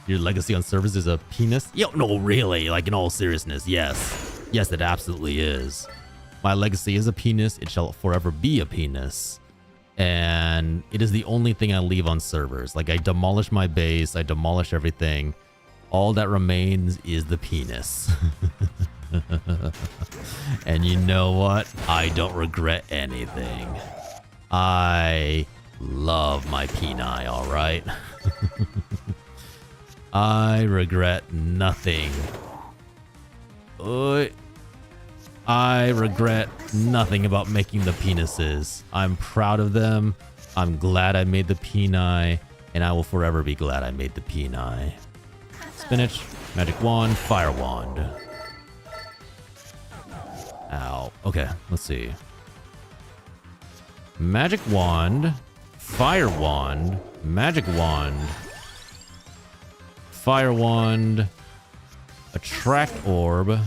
Your legacy on servers is a penis? Yo, no, really. Like, in all seriousness, yes. Yes, it absolutely is. My legacy is a penis. It shall forever be a penis. And it is the only thing I leave on servers. Like, I demolish my base. I demolish everything. All that remains is the penis. And you know what? I don't regret anything. I love my peni, alright? I regret nothing. I regret nothing about making the penises. I'm proud of them. I'm glad I made the peni, and I will forever be glad I made the peni. Spinach, magic wand, fire wand. Ow. Okay, let's see. Magic wand, fire wand, magic wand, fire wand, attract orb,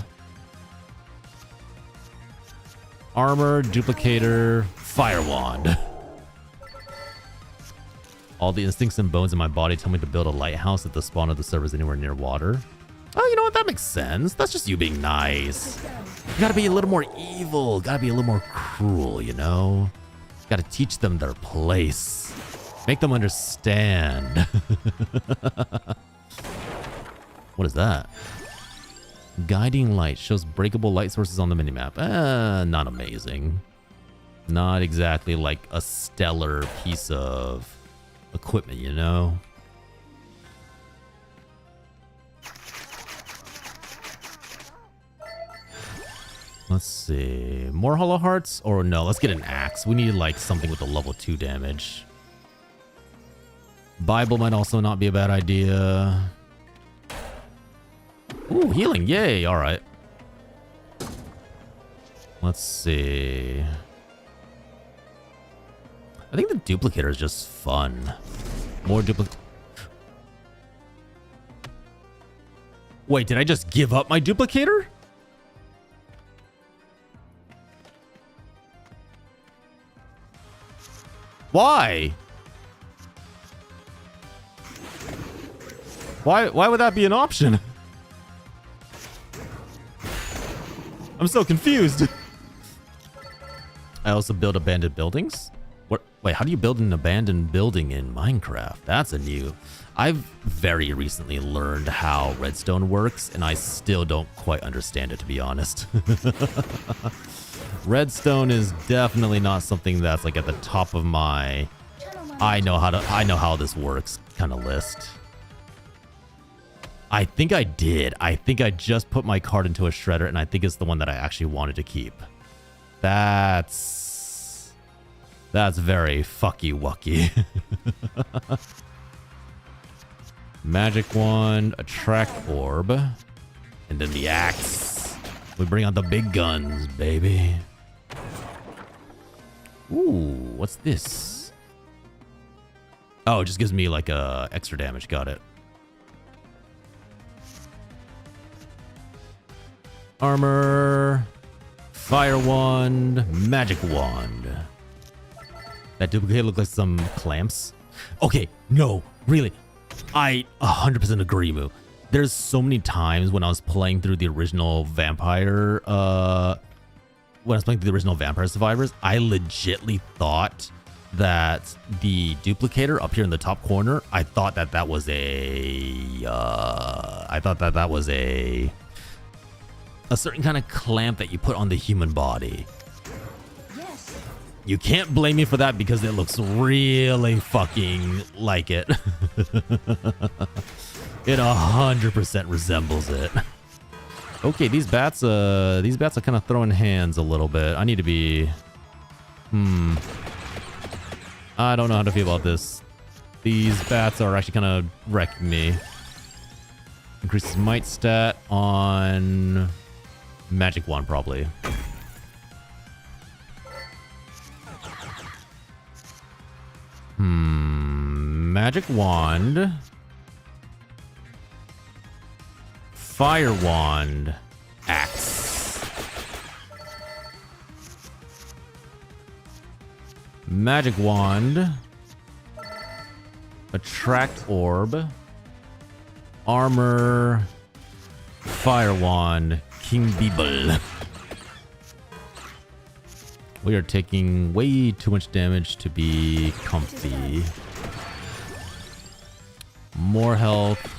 armor, duplicator, fire wand. All the instincts and bones in my body tell me to build a lighthouse at the spawn of the server is anywhere near water. Oh, you know what? That makes sense. That's just you being nice. You gotta be a little more evil. Gotta be a little more cruel, you know? Gotta teach them their place. Make them understand. What is that? Guiding light shows breakable light sources on the minimap. Not amazing. Not exactly like a stellar piece of equipment, you know? Let's see. More hollow hearts? Or no, let's get an axe. We need like something with a level 2 damage. Bible might also not be a bad idea. Ooh, healing. Yay. All right. Let's see. I think the duplicator is just fun. More duplicate. Wait, did I just give up my duplicator? Why? Why would that be an option? I'm so confused. I also build abandoned buildings. What? Wait, how do you build an abandoned building in Minecraft? That's a new. I've very recently learned how redstone works, and I still don't quite understand it, to be honest. Redstone is definitely not something that's like at the top of my I know how this works kind of list. I think I did. I think I just put my card into a shredder, and I think it's the one that I actually wanted to keep. That's very fucky wucky. Magic wand, attract orb, and then the axe. We bring out the big guns, baby. Ooh, what's this? Oh, it just gives me like extra damage. Got it. Armor, fire wand, magic wand. That duplicate looked like some clamps. Okay, no, really. I 100% agree, Moo. There's so many times when I was playing through the original Vampire, Survivors, I legitly thought that the duplicator up here in the top corner, I thought that was a certain kind of clamp that you put on the human body. Yes. You can't blame me for that because it looks really fucking like it. It 100% resembles it. Okay, these bats are kind of throwing hands a little bit. I need to be... I don't know how to feel about this. These bats are actually kind of wrecking me. Increases might stat on... Magic wand, probably. Magic wand. Fire wand. Axe. Magic wand. Attract orb. Armor. Fire wand. King Beeble. We are taking way too much damage to be comfy. More health.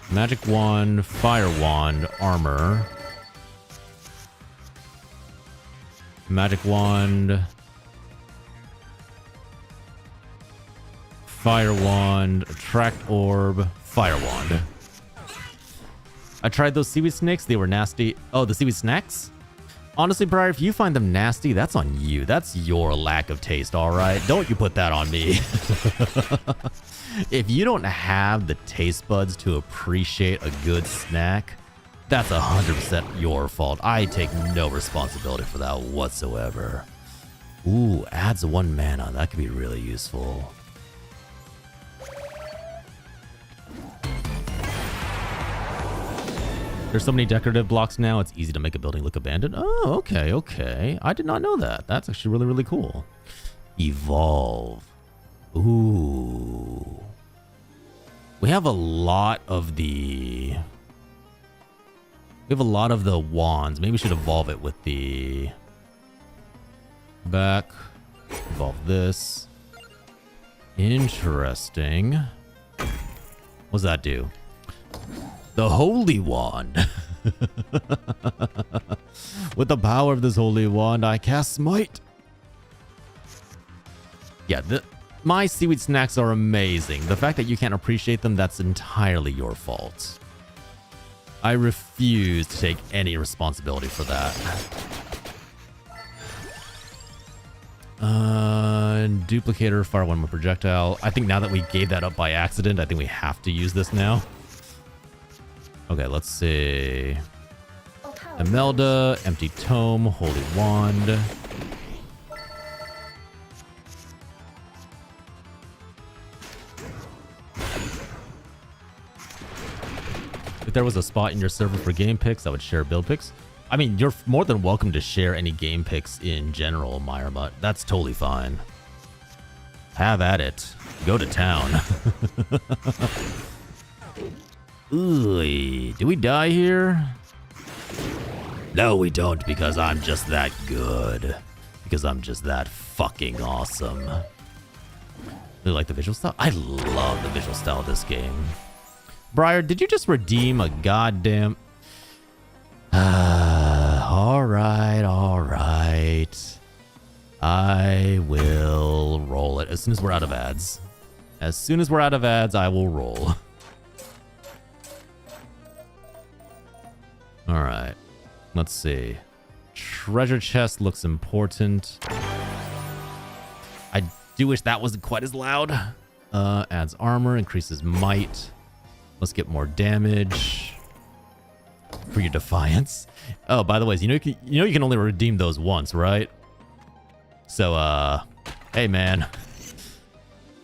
Magic wand, fire wand, armor. Magic wand. Fire wand, attract orb, fire wand. I tried those seaweed snakes. They were nasty. Oh, the seaweed snacks? Honestly, Briar, if you find them nasty, that's on you. That's your lack of taste, all right? Don't you put that on me. If you don't have the taste buds to appreciate a good snack, that's 100% your fault. I take no responsibility for that whatsoever. Ooh, adds 1 mana. That could be really useful. There's so many decorative blocks now, it's easy to make a building look abandoned. Oh, okay, okay. I did not know that. That's actually really, really cool. Evolve. Ooh. We have a lot of the... We have a lot of the wands. Maybe we should evolve it with the... Back. Evolve this. Interesting. What does that do? The Holy Wand. With the power of this Holy Wand, I cast Smite. Yeah, my seaweed snacks are amazing. The fact that you can't appreciate them, that's entirely your fault. I refuse to take any responsibility for that. Duplicator, fire one more projectile. I think now that we gave that up by accident, I think we have to use this now. Okay, let's see. Imelda, empty tome, holy wand. If there was a spot in your server for game picks, I would share build picks. I mean, you're more than welcome to share any game picks in general, Myramut. That's totally fine. Have at it. Go to town. Ooh, do we die here? No, we don't, because I'm just that good. Because I'm just that fucking awesome. You like the visual style? I love the visual style of this game. Briar, did you just redeem a goddamn... Alright, alright. I will roll it as soon as we're out of ads. As soon as we're out of ads, I will roll. Alright. Let's see. Treasure chest looks important. I do wish that wasn't quite as loud. Adds armor, increases might. Let's get more damage for your defiance. Oh, by the way, you can only redeem those once, right? So, hey man,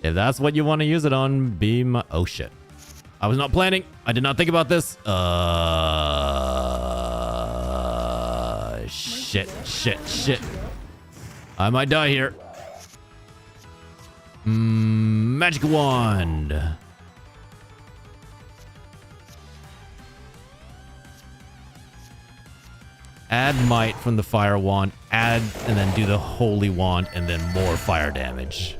if that's what you want to use it on, be my... Oh shit, I was not planning. I did not think about this. Shit. I might die here. Magic wand. Add might from the fire wand, add and then do the holy wand and then more fire damage.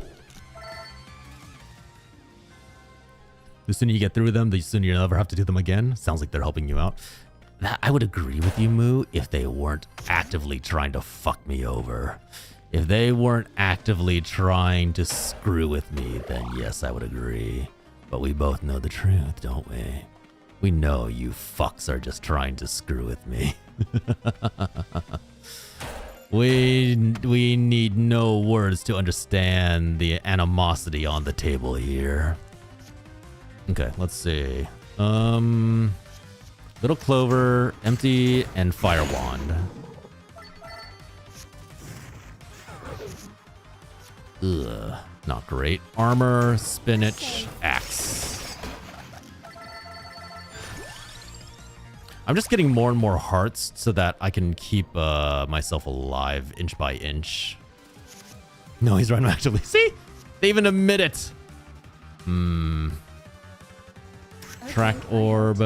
The sooner you get through them, the sooner you never have to do them again. Sounds like they're helping you out. That, I would agree with you, Moo, if they weren't actively trying to fuck me over. If they weren't actively trying to screw with me, then yes, I would agree. But we both know the truth, don't we? We know you fucks are just trying to screw with me. We need no words to understand the animosity on the table here. Okay, let's see. Little clover, empty, and fire wand. Ugh, not great. Armor, spinach, axe. I'm just getting more and more hearts so that I can keep myself alive inch by inch. No, he's running actively. See? They even admit it. Tract orb.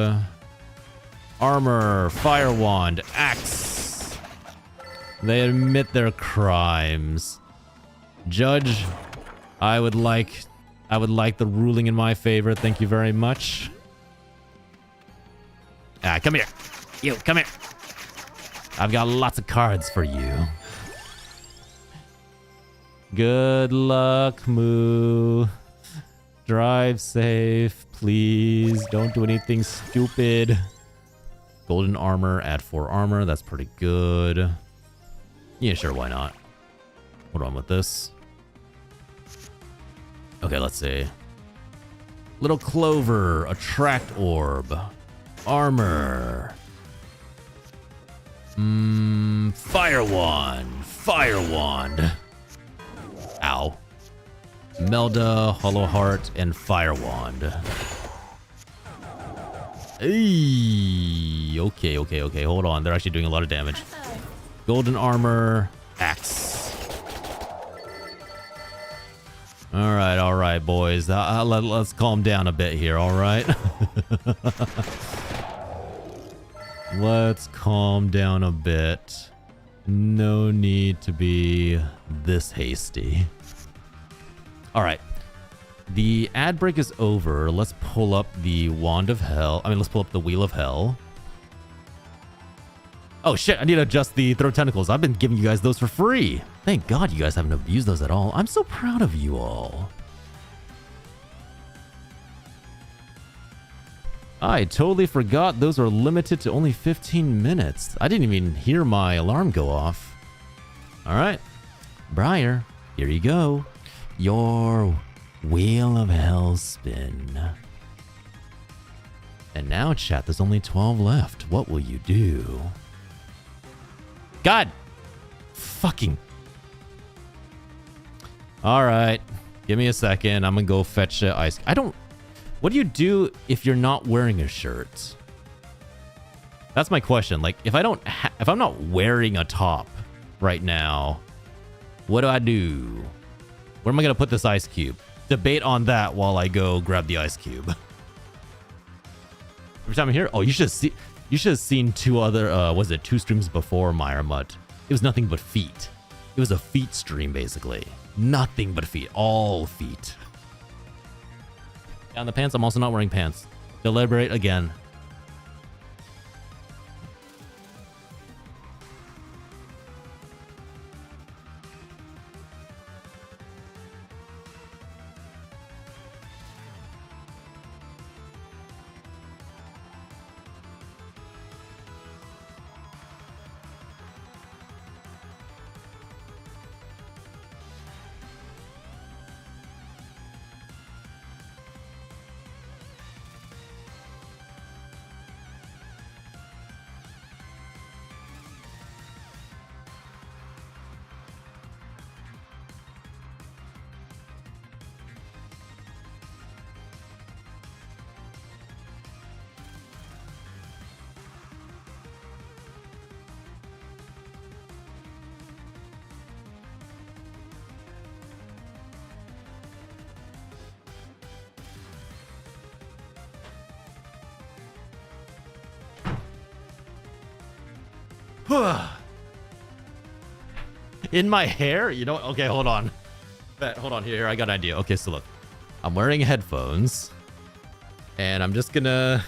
Armor, fire wand, axe. They admit their crimes. Judge, I would like the ruling in my favor. Thank you very much. Ah, come here. You, come here. I've got lots of cards for you. Good luck, Moo. Drive safe, please. Don't do anything stupid. Golden armor, add 4 armor. That's pretty good. Yeah, sure, why not? Hold on with this. Okay, let's see. Little clover, attract orb. Armor. Fire wand. Fire wand. Ow. Melda, hollow heart, and fire wand. Hey. Okay. Hold on. They're actually doing a lot of damage. Golden armor, axe. All right, boys. Let's calm down a bit here. All right. Let's calm down a bit. No need to be this hasty. All right. The ad break is over. Let's pull up the Wand of Hell. Let's pull up the Wheel of Hell. Oh shit, I need to adjust the throw tentacles. I've been giving you guys those for free. Thank God you guys haven't abused those at all. I'm so proud of you all. I totally forgot those are limited to only 15 minutes. I didn't even hear my alarm go off. All right. Briar, Here you go. Your wheel of hell spin. And now, chat, there's only 12 left. What will you do? God! Fucking. Alright. Give me a second. I'm gonna go fetch ice. What do you do if you're not wearing a shirt? That's my question. Like, if I'm not wearing a top right now, what do I do? Where am I gonna put this ice cube? Debate on that while I go grab the ice cube. Every time I'm here, oh, you should have seen two streams before Myra Mutt. It was nothing but feet. It was a feet stream, basically. Nothing but feet. All feet. Down the pants, I'm also not wearing pants. Deliberate again. In my hair? You know, okay, hold on. Hold on, here, I got an idea. Okay, so look. I'm wearing headphones. And I'm just gonna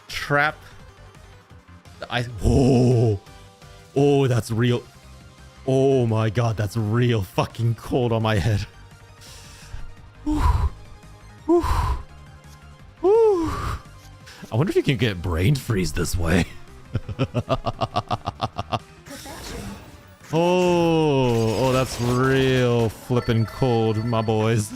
trap the ice. Whoa! Oh, that's real. Oh my god, that's real fucking cold on my head. Whew. Whew. Whew. I wonder if you can get brain freeze this way. Oh, that's real flippin' cold, my boys.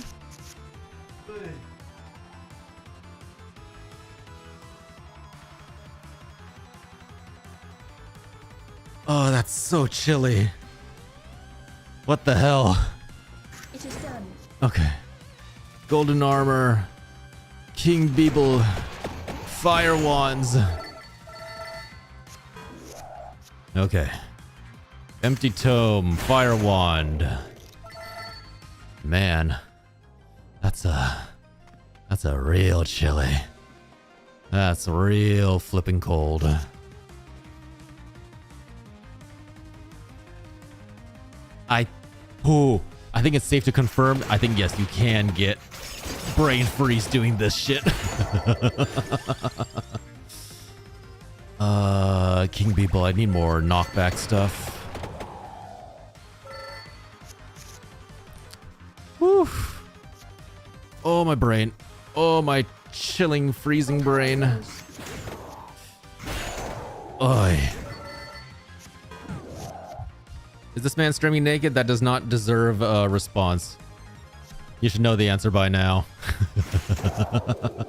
Oh, that's so chilly. What the hell? It is done. Okay. Golden armor. King Beeble. Fire wands. Okay. Empty tome. Fire wand. Man. That's a real chilly. That's real flipping cold. I think it's safe to confirm. I think, yes, you can get brain freeze doing this shit. King Beeple, I need more knockback stuff. Whew. Oh, my brain. Oh, my chilling, freezing brain. Oi. Is this man streaming naked? That does not deserve a response. You should know the answer by now. If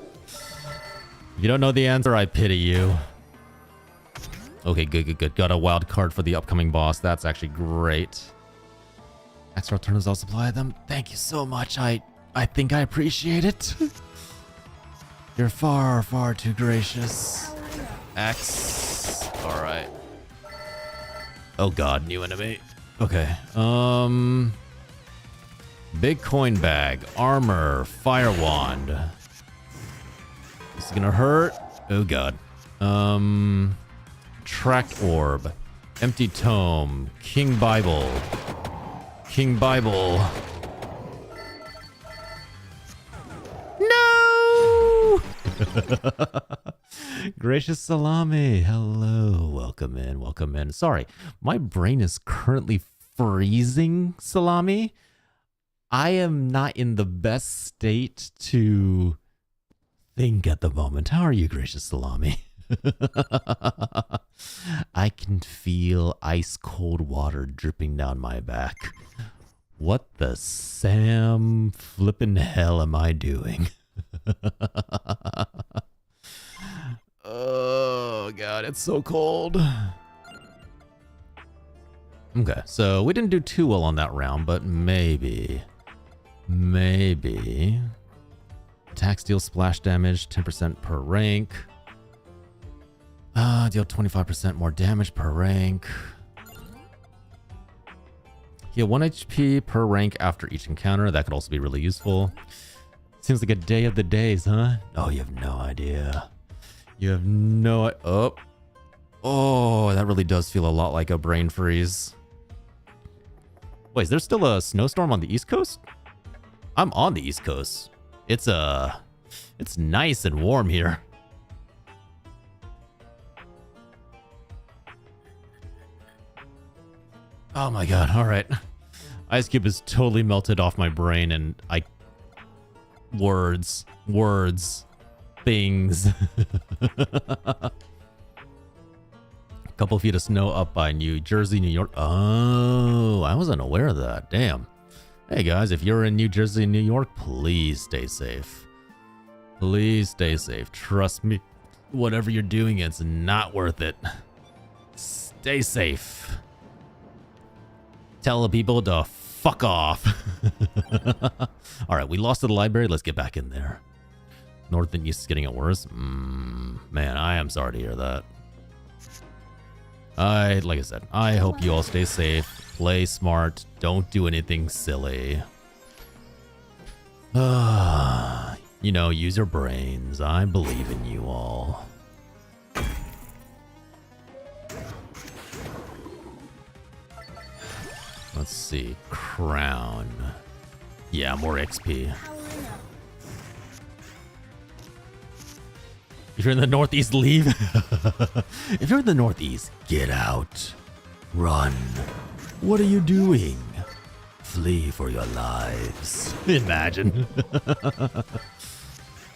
you don't know the answer, I pity you. Okay, good. Got a wild card for the upcoming boss. That's actually great. Extra alternatives, I'll supply them. Thank you so much. I think I appreciate it. You're far, far too gracious. X. Alright. Oh god, new enemy. Okay. Big coin bag. Armor. Fire wand. This is gonna hurt. Oh god. Tract orb. Empty tome. King Bible. King Bible. No! Gracious Salami. Hello. Welcome in. Welcome in. Sorry. My brain is currently freezing, Salami. I am not in the best state to think at the moment. How are you, Gracious Salami? I can feel ice cold water dripping down my back. What the Sam flippin' hell am I doing? Oh god, it's so cold. Okay, so we didn't do too well on that round, but maybe. Attack, deal splash damage, 10% per rank. Deal 25% more damage per rank. Heal 1 HP per rank after each encounter. That could also be really useful. Seems like a day of the days, huh? Oh, you have no idea. You have no... Oh, that really does feel a lot like a brain freeze. Wait, is there still a snowstorm on the East Coast? I'm on the East Coast. It's nice and warm here. Oh my god, alright. Ice Cube is totally melted off my brain and words, things. Couple feet of snow up by New Jersey, New York. Oh, I wasn't aware of that. Damn. Hey guys, if you're in New Jersey, New York, please stay safe. Please stay safe. Trust me, whatever you're doing, it's not worth it. Stay safe. Tell the people to fuck off. All right, we lost to the library. Let's get back in there. North and East is getting it worse. Man, I am sorry to hear that. Like I said, I hope you all stay safe. Play smart. Don't do anything silly. You know, use your brains. I believe in you all. Let's see. Crown. Yeah, more XP. If you're in the Northeast, leave. If you're in the Northeast, get out. Run. What are you doing? Flee for your lives. Imagine.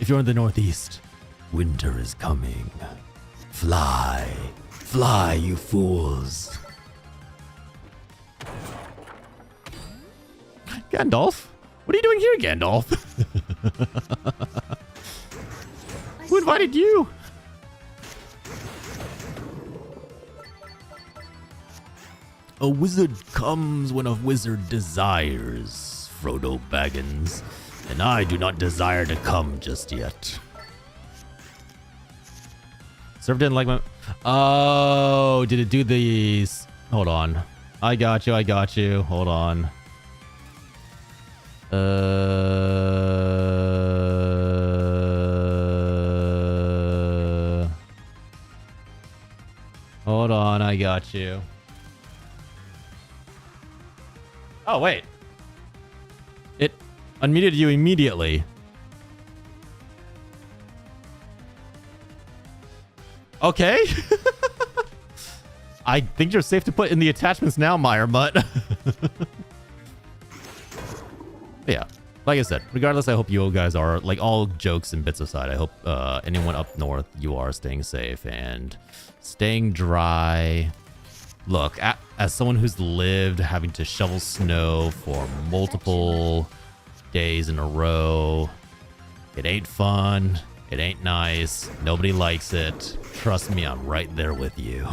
If you're in the Northeast, winter is coming. Fly. Fly, you fools. Gandalf? What are you doing here, Gandalf? Who invited you? A wizard comes when a wizard desires, Frodo Baggins, and I do not desire to come just yet. Server didn't like my... Oh, did it do these? Hold on. I got you. Hold on. Hold on, I got you. Oh, wait. It unmuted you immediately. Okay. I think you're safe to put in the attachments now, Meyer Mutt. Yeah, like I said, regardless, I hope you guys are, like, all jokes and bits aside, I hope anyone up north, you are staying safe and staying dry. Look, as someone who's lived having to shovel snow for multiple days in a row, it ain't fun. It ain't nice. Nobody likes it. Trust me, I'm right there with you.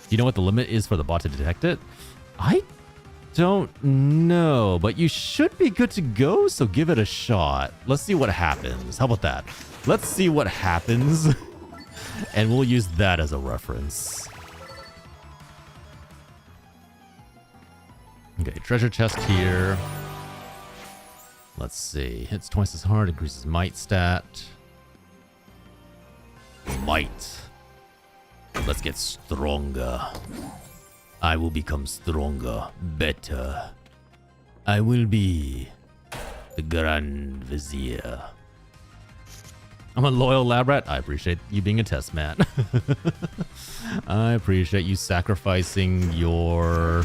Do you know what the limit is for the bot to detect it? I don't know, but you should be good to go, so give it a shot. Let's see what happens. How about that? Let's see what happens, and we'll use that as a reference. Okay, treasure chest here. Let's see. Hits twice as hard, increases might stat. Might. Let's get stronger. I will become stronger, better. I will be the Grand Vizier. I'm a loyal lab rat. I appreciate you being a test mat. I appreciate you sacrificing your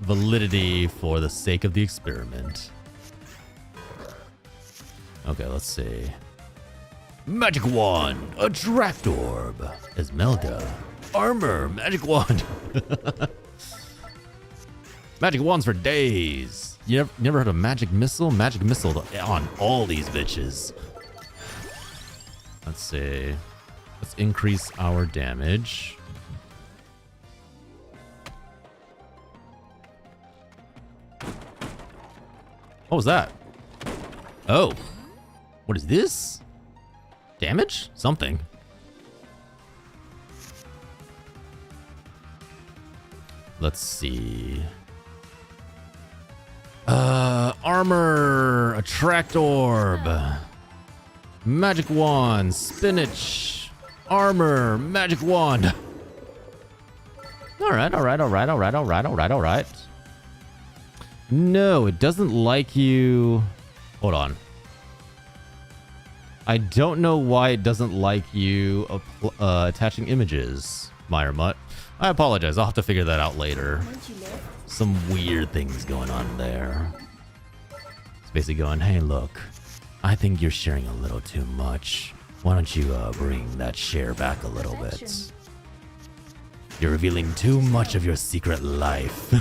validity for the sake of the experiment. Okay, let's see. Magic wand, attract orb, Esmelda, armor, magic wand. Magic wands for days. You never heard of magic missile? Magic missile on all these bitches. Let's see. Let's increase our damage. What was that? Oh. What is this? Damage? Something. Let's see. Armor, attract orb, magic wand, spinach, armor, magic wand. All right. No, it doesn't like you. Hold on. I don't know why it doesn't like you attaching images, Meyer Mutt. I apologize. I'll have to figure that out later. Some weird things going on there. It's basically going, hey, look, I think you're sharing a little too much. Why don't you bring that share back a little bit? You're revealing too much of your secret life.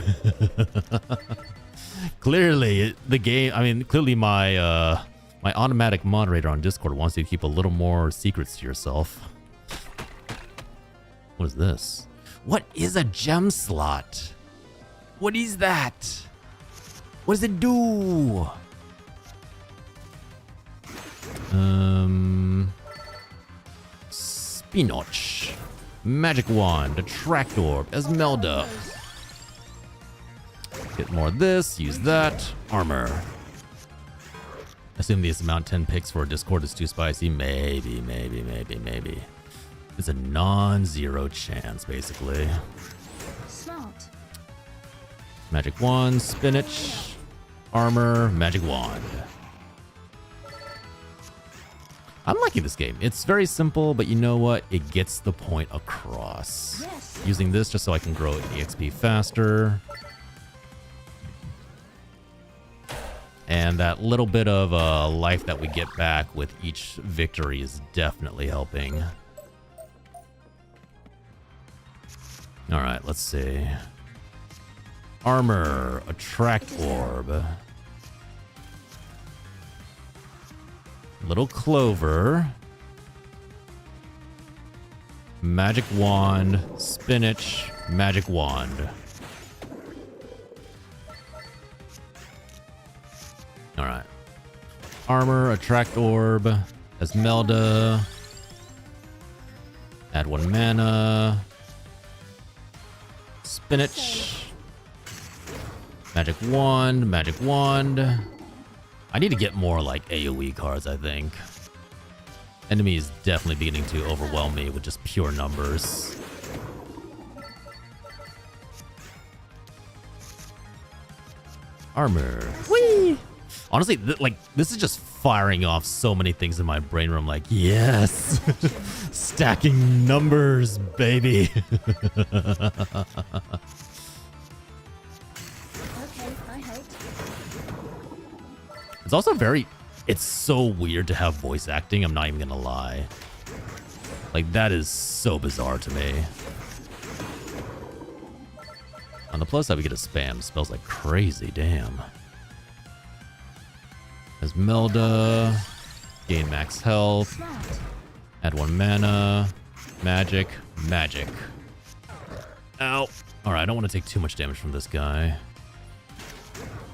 Clearly, the game, I mean, clearly my my automatic moderator on Discord wants you to keep a little more secrets to yourself. What is this? What is a gem slot? What is that? What does it do? Spinach. Magic wand. Attract orb. Esmelda. Get more of this. Use that. Armor. Assume this amount 10 picks for Discord is too spicy. Maybe. It's a non-zero chance, basically. Smart. Magic wand, spinach, armor, magic wand. I'm liking this game. It's very simple, but you know what? It gets the point across. Yes. Using this just so I can grow EXP faster. And that little bit of life that we get back with each victory is definitely helping. All right, let's see. Armor, attract orb. Little clover. Magic wand, spinach, magic wand. All right. Armor, attract orb, Esmelda. Add 1 mana. Spinach. Magic wand, magic wand. I need to get more like AoE cards, I think. Enemy is definitely beginning to overwhelm me with just pure numbers. Armor. Whee! Honestly, this is just firing off so many things in my brain where I'm like, yes! Stacking numbers, baby! Okay, I helped. It's also it's so weird to have voice acting, I'm not even gonna lie. Like, that is so bizarre to me. On the plus side, we get a spam. Spells like crazy, damn. Esmelda. Gain max health. Smart. Add 1 mana. Magic. Magic. Ow. Alright, I don't want to take too much damage from this guy.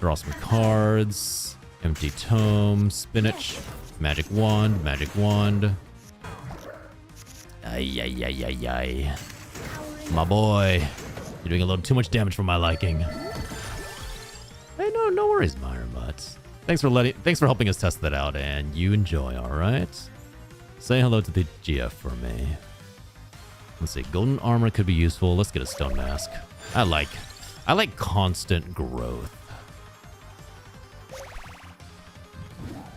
Draw some cards. Empty tome. Spinach. Magic wand. Magic wand. Ay. My boy. You're doing a little too much damage for my liking. Hey, no worries, Myra Mutt. Thanks for helping us test that out, and you enjoy, alright? Say hello to the GF for me. Let's see, golden armor could be useful. Let's get a stone mask. I like constant growth.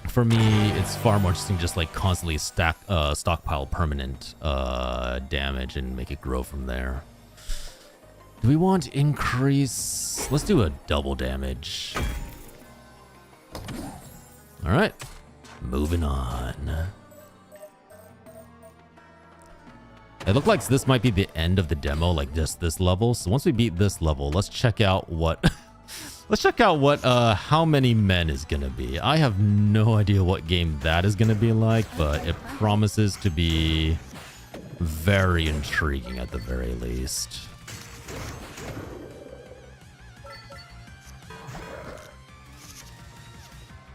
For me, it's far more interesting just like constantly stockpile permanent damage and make it grow from there. Do we want increase? Let's do a double damage. All right, moving on. It looks like this might be the end of the demo, like just this level. So once we beat this level, let's check out what Let's check out what how many men is gonna be. I have no idea what game that is gonna be like, but it promises to be very intriguing at the very least.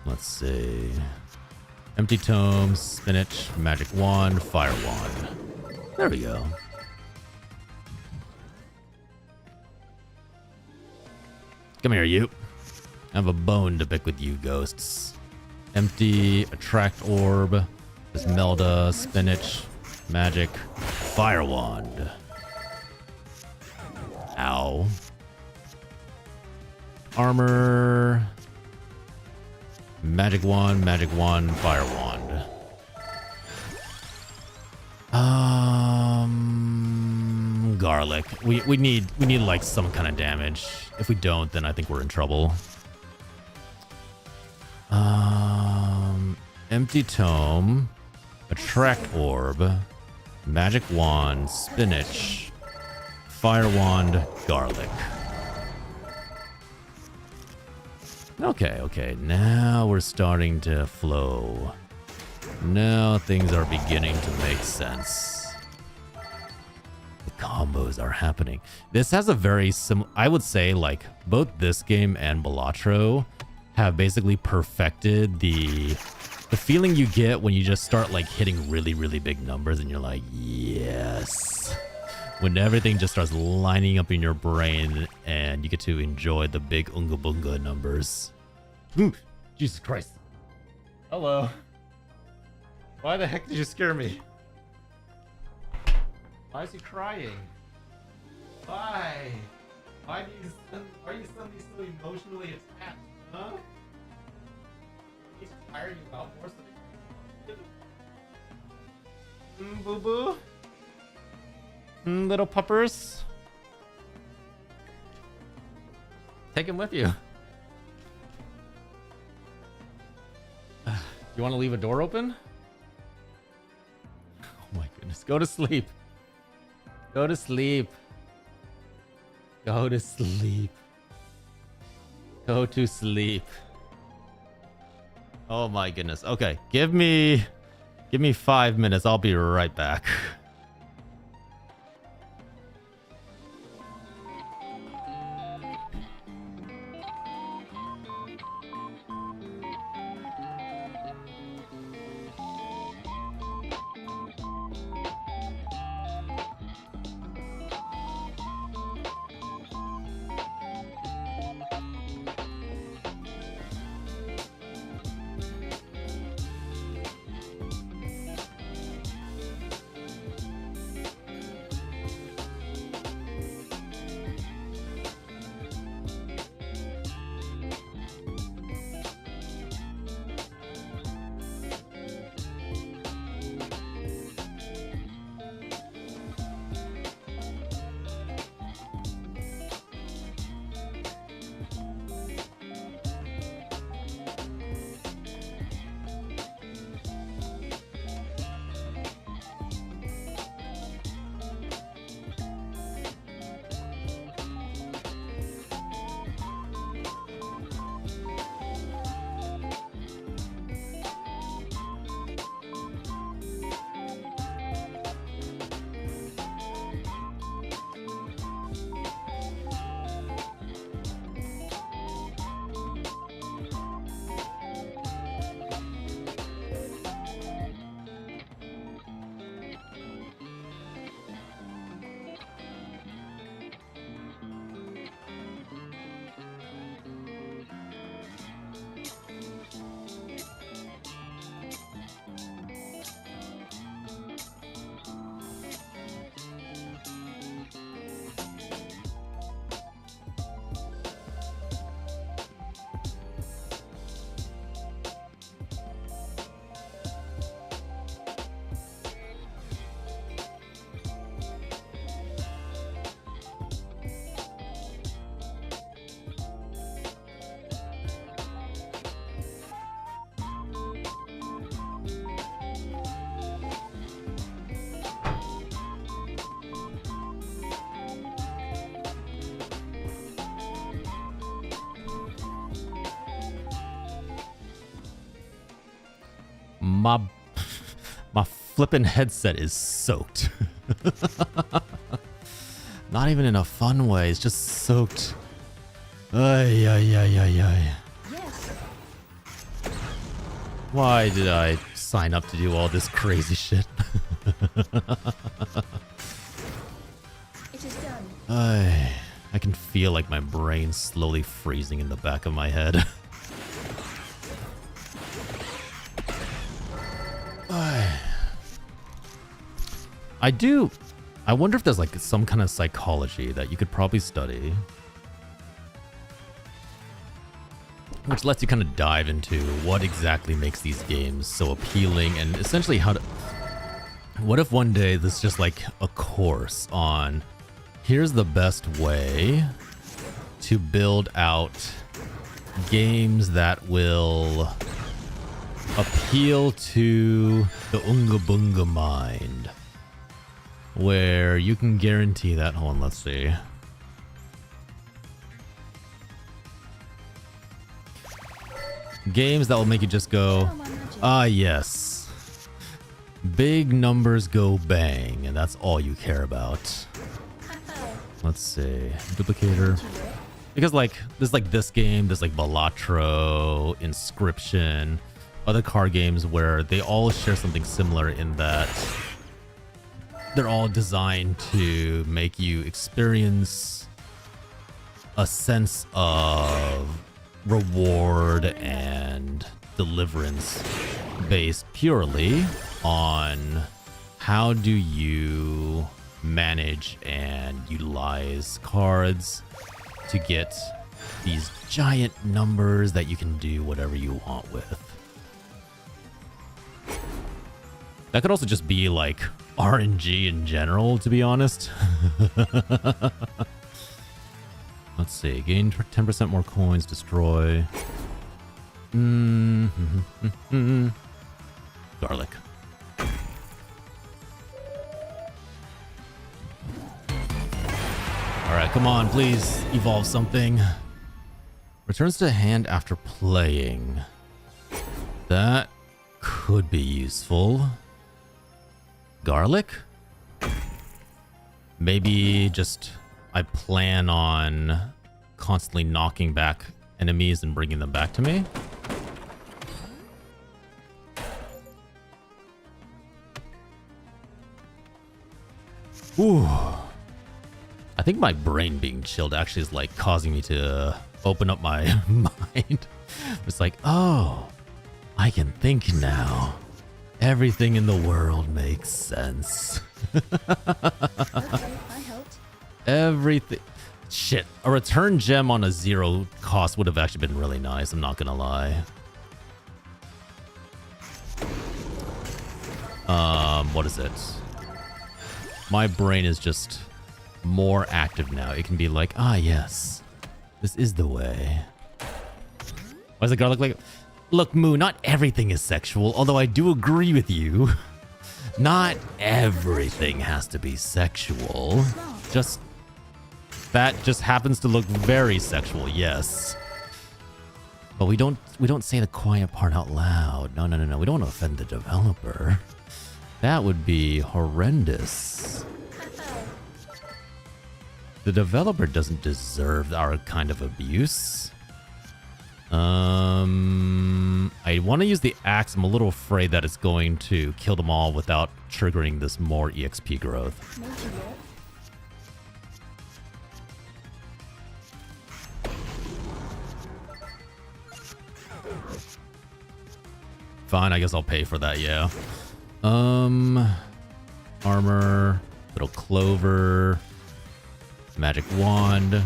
Let's see. Empty tome, spinach, magic wand, fire wand. There we go. Come here, you. I have a bone to pick with you, ghosts. Empty, attract orb, Esmelda, spinach, magic, fire wand. Ow. Armor, magic wand, fire wand. Garlic. We need like some kind of damage. If we don't, then I think we're in trouble. Empty tome, attract orb, magic wand, spinach, fire wand, garlic. Okay, now we're starting to flow. Now things are beginning to make sense. The combos are happening. This has a very I would say, like, both this game and Balatro have basically perfected the feeling you get when you just start like hitting really, really big numbers and you're like, yes. When everything just starts lining up in your brain and you get to enjoy the big unga bunga numbers. Ooh, Jesus Christ. Hello. Why the heck did you scare me? Why is he crying? Why? Why are you suddenly so emotionally attached, huh? He's tired you out more so boo boo? Little puppers? Take him with you. You want to leave a door open? Oh my goodness. Go to sleep. Go to sleep. Go to sleep. Go to sleep. Oh my goodness. Okay. Give me 5 minutes. I'll be right back. my my flippin' headset is soaked. Not even in a fun way, it's just soaked. Ay, ay, ay, ay, ay. Yes. Why did I sign up to do all this crazy shit? It is done. I can feel like my brain slowly freezing in the back of my head. I wonder if there's like some kind of psychology that you could probably study, which lets you kind of dive into what exactly makes these games so appealing, and essentially what if one day this is just like a course on here's the best way to build out games that will appeal to the Unga Bunga mind, where you can guarantee that. Hold on, let's see. Games that will make you just go, ah, yes. Big numbers go bang, and that's all you care about. Let's see. Duplicator. Because, like, there's like this game, there's like Balatro, Inscription, other card games where they all share something similar in that they're all designed to make you experience a sense of reward and deliverance based purely on how do you manage and utilize cards to get these giant numbers that you can do whatever you want with. That could also just be like RNG in general, to be honest. Let's see. Gain 10% more coins, destroy. Garlic. Alright, come on, please evolve something. Returns to hand after playing. That could be useful. Garlic? Maybe just I plan on constantly knocking back enemies and bringing them back to me. Ooh. I think my brain being chilled actually is like causing me to open up my mind. It's like, oh, I can think now. Everything in the world makes sense. Okay, I helped. Everything. Shit. A return gem on a 0 cost would have actually been really nice. I'm not gonna lie. What is it? My brain is just more active now. It can be like, ah, yes, this is the way. Why does the garlic like? Look, Moo, not everything is sexual, although I do agree with you. Not everything has to be sexual. Just that just happens to look very sexual, yes. But we don't say the quiet part out loud. No. We don't want to offend the developer. That would be horrendous. The developer doesn't deserve our kind of abuse. I want to use the axe. I'm a little afraid that it's going to kill them all without triggering this more EXP growth. Fine, I guess I'll pay for that, yeah. Armor, little clover, magic wand.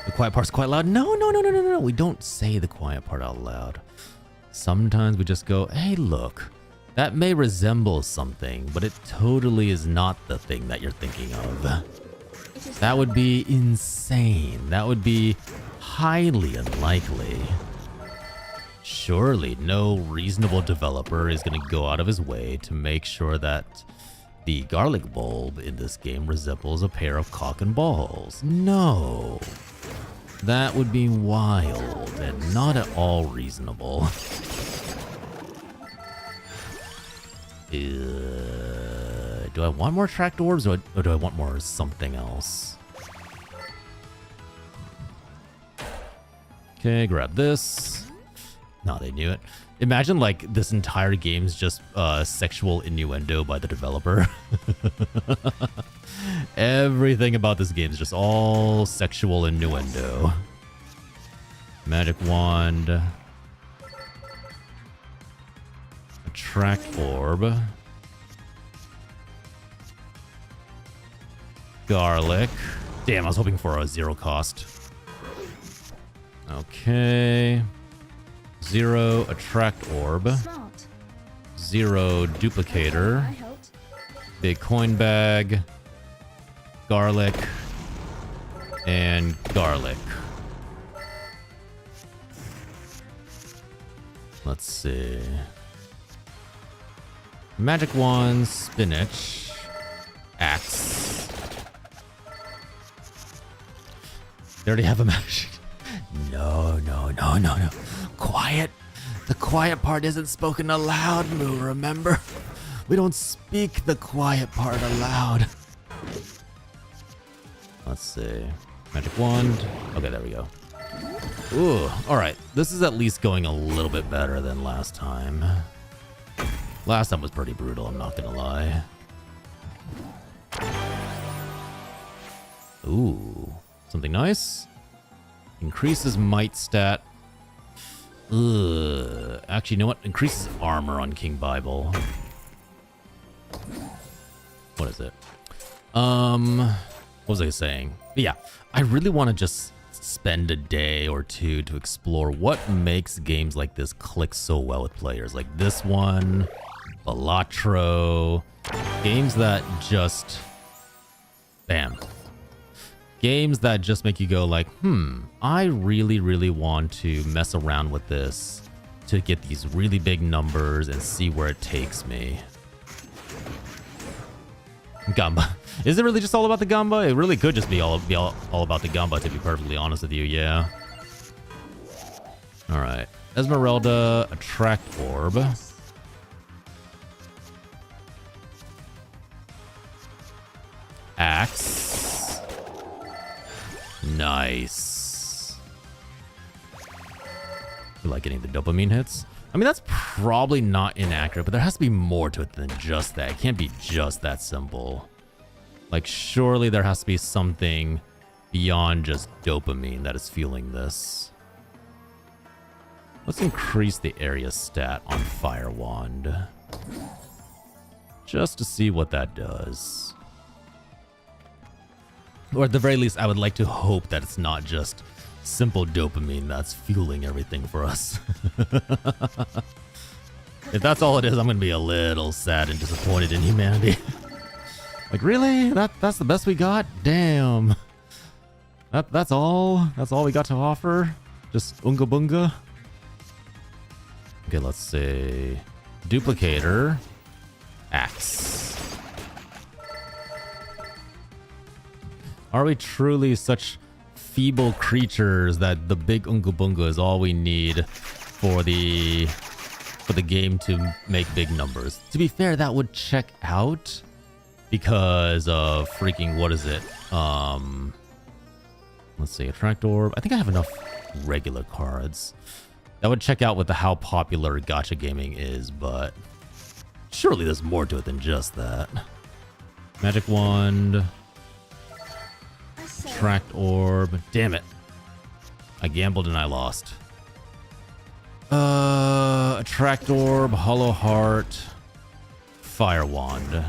The quiet part's quite loud. No. We don't say the quiet part out loud. Sometimes we just go, hey, look, that may resemble something, but it totally is not the thing that you're thinking of. That would be insane. That would be highly unlikely. Surely no reasonable developer is going to go out of his way to make sure that the garlic bulb in this game resembles a pair of cock and balls. No. That would be wild and not at all reasonable. Do I want more tracked orbs or do I want more something else? Okay, grab this. No, they knew it. Imagine like this entire game's just sexual innuendo by the developer. Everything about this game is just all sexual innuendo. Magic wand. Attract orb. Garlic. Damn, I was hoping for a 0 cost. Okay. 0 attract orb. Smart. 0 duplicator. I helped. Big coin bag. Garlic. And garlic. Let's see. Magic wand, spinach, axe. They already have a magic. No. Quiet. The quiet part isn't spoken aloud, Moo, remember? We don't speak the quiet part aloud. Let's see. Magic wand. Okay, there we go. Ooh, alright. This is at least going a little bit better than last time. Last time was pretty brutal, I'm not gonna lie. Ooh, something nice. Increases might stat. Ugh. Actually, you know what? Increases armor on King Bible. What is it? What was I saying? But yeah, I really want to just spend a day or two to explore what makes games like this click so well with players. Like this one, Balatro, games that just, bam. Games that just make you go like, I really want to mess around with this to get these really big numbers and see where it takes me. Gamba. Is it really just all about the Gamba? It really could just be all about the Gamba, to be perfectly honest with you, yeah. Alright. Esmeralda, attract orb. Axe. Nice. You like getting the dopamine hits? I mean, that's probably not inaccurate, but there has to be more to it than just that. It can't be just that simple. Like, surely there has to be something beyond just dopamine that is fueling this. Let's increase the area stat on Fire Wand. Just to see what that does. Or at the very least, I would like to hope that it's not just simple dopamine that's fueling everything for us. If that's all it is, I'm going to be a little sad and disappointed in humanity. Like, really? That's the best we got? Damn. That's all? That's all we got to offer? Just unga bunga? Okay, let's see. Duplicator. Axe. Are we truly such feeble creatures that the big unga bunga is all we need for the game to make big numbers? To be fair, that would check out. Because of freaking, what is it? Let's see, attract orb. I think I have enough regular cards. That would check out with how popular gacha gaming is, but surely there's more to it than just that. Magic wand. Attract orb. Damn it. I gambled and I lost. Attract orb, hollow heart, fire wand.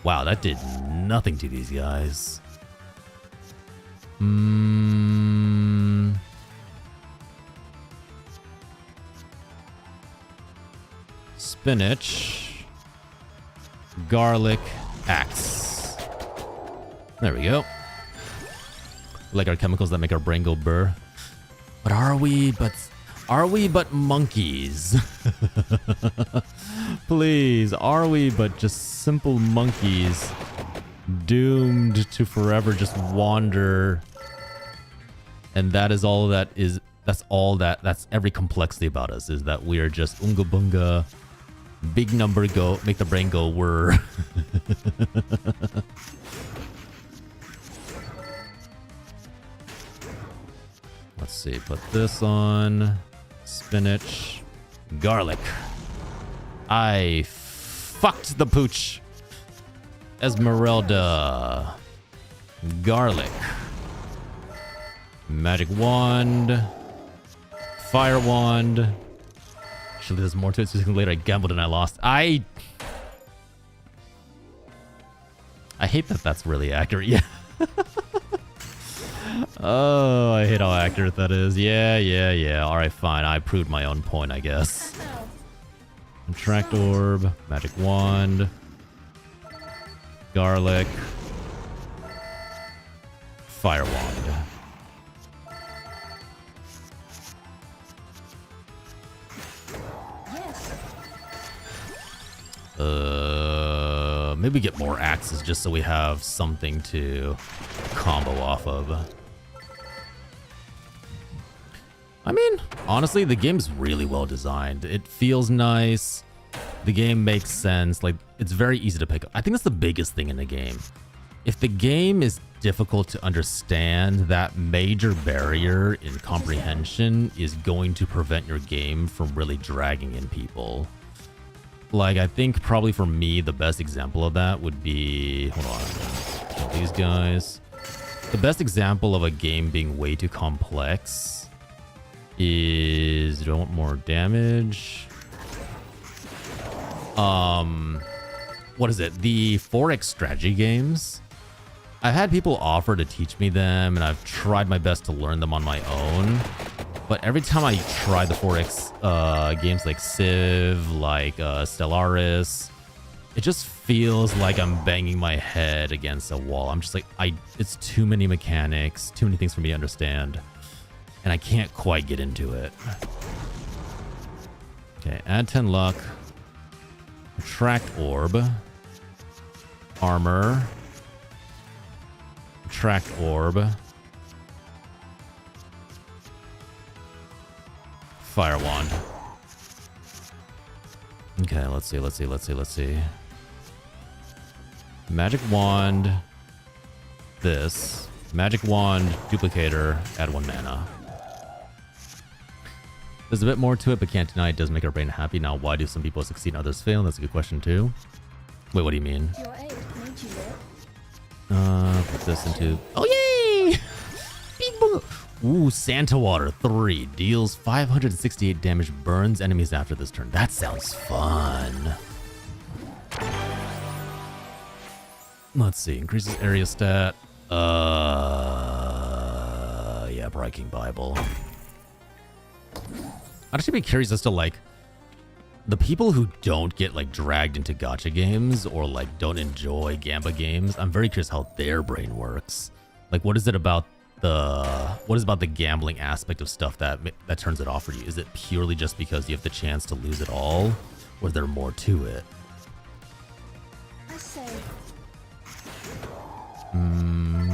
Wow, that did nothing to these guys. Spinach. Garlic. Axe. There we go. Like our chemicals that make our brain go burr. But are we but monkeys? Please, are we but just simple monkeys doomed to forever just wander? And that is all that is, that's every complexity about us, is that we are just unga bunga Big number go, make the brain go whir. Let's see, put this on. Spinach. Garlic. I fucked the pooch. Esmeralda. Garlic. Magic wand. Fire wand. Actually, there's more to it. 2 seconds later, I gambled and I lost. I hate that that's really accurate. Yeah. Oh, I hate how accurate that is. Yeah. All right, fine. I proved my own point, I guess. Contract orb. Magic wand. Garlic. Fire wand. Maybe get more axes just so we have something to combo off of. I mean, honestly, the game's really well designed. It feels nice. The game makes sense. Like, it's very easy to pick up. I think that's the biggest thing in the game. If the game is difficult to understand, that major barrier in comprehension is going to prevent your game from really dragging in people. Like, I think probably for me, the best example of that would be... Hold on. Kill these guys. The best example of a game being way too complex is... Do I want more damage? What is it? The Forex strategy games. I've had people offer to teach me them, and I've tried my best to learn them on my own. But every time I try the Forex games like Civ, like Stellaris, it just feels like I'm banging my head against a wall. I'm just like, it's too many mechanics, too many things for me to understand, and I can't quite get into it. Okay, add 10 luck. Attract orb. Armor. Attract orb. Fire wand. Okay, let's see. Magic wand. This. Magic wand, duplicator, add 1 mana. There's a bit more to it, but can't deny it does make our brain happy. Now, why do some people succeed and others fail? That's a good question, too. Wait, what do you mean? Your aid made you live. Put this into... Oh, yay! Big boom! Ooh, Santa Water 3. Deals 568 damage, burns enemies after this turn. That sounds fun. Let's see. Increases area stat. Yeah, Breaking Bible. I'd actually be curious as to, like, the people who don't get, like, dragged into gacha games or, like, don't enjoy Gamba games. I'm very curious how their brain works. Like, what is it about the gambling aspect of stuff that turns it off for you? Is it purely just because you have the chance to lose it all, or is there more to it? I say.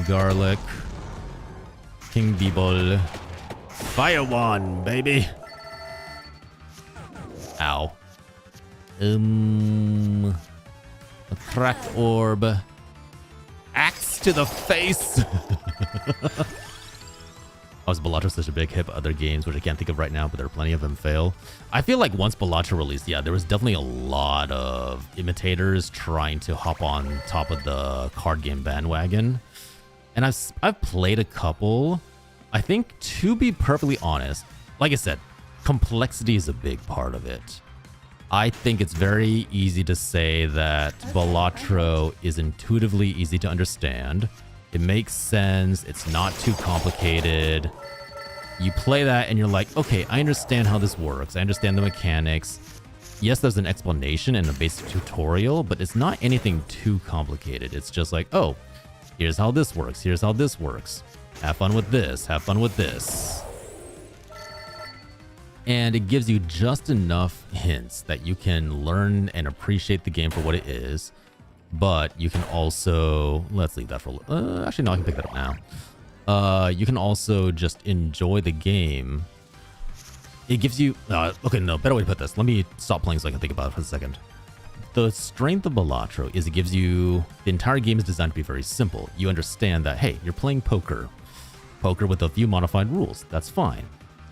Garlic. King Beeble. Fire wand, baby. Ow. Attract orb. Axe to the face. Was Balatro such a big hit? Other games, which I can't think of right now, but there are plenty of them, fail. I feel like once Balatro released, yeah, there was definitely a lot of imitators trying to hop on top of the card game bandwagon. And I've played a couple. I think, to be perfectly honest, like I said, complexity is a big part of it. I think it's very easy to say that Balatro is intuitively easy to understand. It makes sense. It's not too complicated. You play that and you're like, okay, I understand how this works. I understand the mechanics. Yes, there's an explanation and a basic tutorial, but it's not anything too complicated. It's just like, oh, here's how this works. Here's how this works. Have fun with this. Have fun with this. And it gives you just enough hints that you can learn and appreciate the game for what it is. But you can also... Let's leave that for... actually, no, I can pick that up now. You can also just enjoy the game it gives you, okay, no, better way to put this. Let me stop playing so I can think about it for a second. The strength of Balatro is it gives you, the entire game is designed to be very simple. You understand that, hey, you're playing poker. Poker with a few modified rules. That's fine.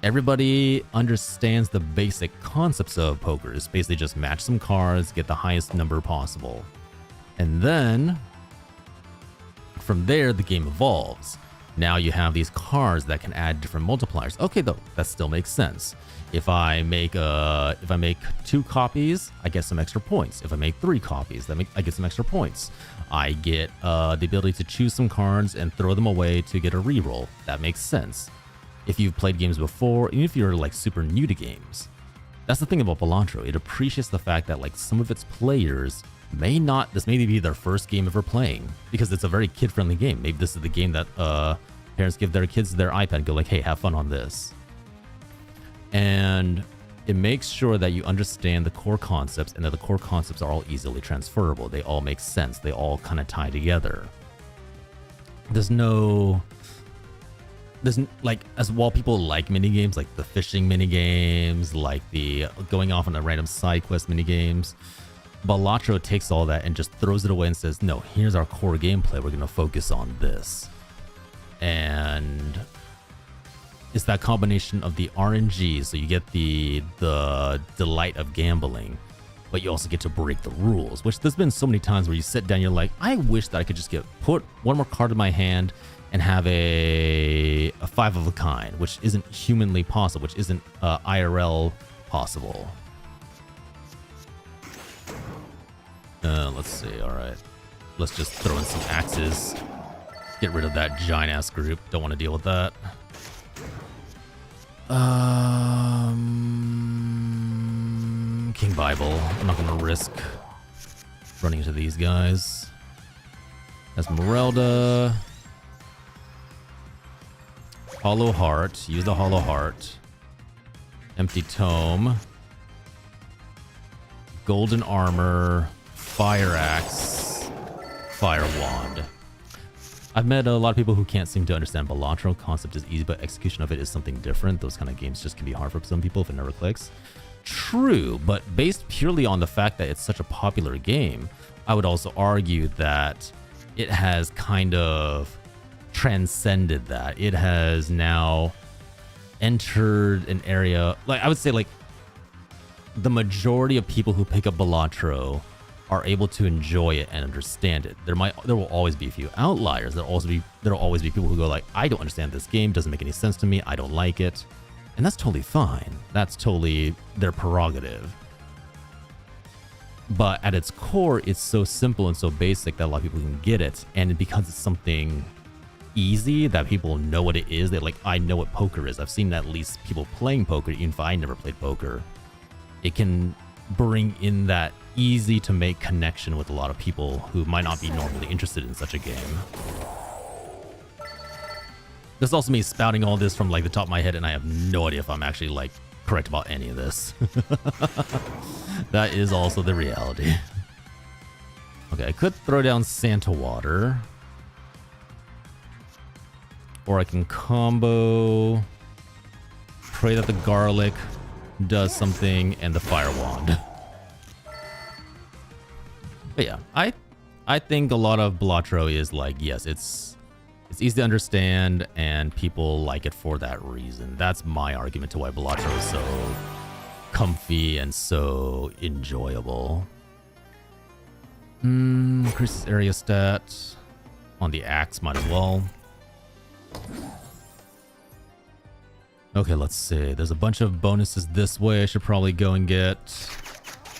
Everybody understands the basic concepts of poker. It's basically just match some cards, get the highest number possible. And then from there, the game evolves. Now you have these cards that can add different multipliers. Okay, though, that still makes sense. If I make 2 copies, I get some extra points. If I make 3 copies, I get some extra points. I get the ability to choose some cards and throw them away to get a reroll. That makes sense. If you've played games before, even if you're like super new to games, that's the thing about Balatro. It appreciates the fact that like some of its players this may be their first game ever playing because it's a very kid-friendly game. Maybe this is the game that parents give their kids their iPad and go like, hey, have fun on this. And it makes sure that you understand the core concepts and that the core concepts are all easily transferable. They all make sense. They all kind of tie together. While people like minigames, like the fishing minigames, like the going off on a random side quest minigames, Balatro takes all that and just throws it away and says, no, here's our core gameplay. We're going to focus on this. And it's that combination of the RNG, so you get the delight of gambling, but you also get to break the rules, which there's been so many times where you sit down, you're like, I wish that I could just put one more card in my hand and have a 5 of a kind, which isn't humanly possible, which isn't IRL possible. Let's see. All right, let's just throw in some axes. Get rid of that giant ass group. Don't want to deal with that. King Bible. I'm not going to risk running into these guys. Esmeralda. Hollow Heart. Use the Hollow Heart. Empty Tome. Golden Armor. Fire Axe. Fire Wand. I've met a lot of people who can't seem to understand Balatro. Concept is easy, but execution of it is something different. Those kind of games just can be hard for some people if it never clicks. True, but based purely on the fact that it's such a popular game, I would also argue that it has kind of transcended that. It has now entered an area, like I would say, like the majority of people who pick up Balatro are able to enjoy it and understand it. There will always be a few outliers. There will always be people who go like, I don't understand this game, doesn't make any sense to me, I don't like it. And that's totally fine. That's totally their prerogative. But at its core, it's so simple and so basic that a lot of people can get it. And because it's something easy that people know what it is, they're like, I know what poker is. I've seen at least people playing poker, even if I never played poker. It can bring in that easy to make connection with a lot of people who might not be normally interested in such a game. There's also me spouting all this from like the top of my head, and I have no idea if I'm actually like correct about any of this. That is also the reality. Okay, I could throw down Santa Water, or I can combo, pray that the garlic does something, and the fire wand. But yeah, I think a lot of Balatro is like, yes, it's easy to understand and people like it for that reason. That's my argument to why Balatro is so comfy and so enjoyable. Increases area stat on the axe, might as well. Okay, let's see. There's a bunch of bonuses this way. I should probably go and get.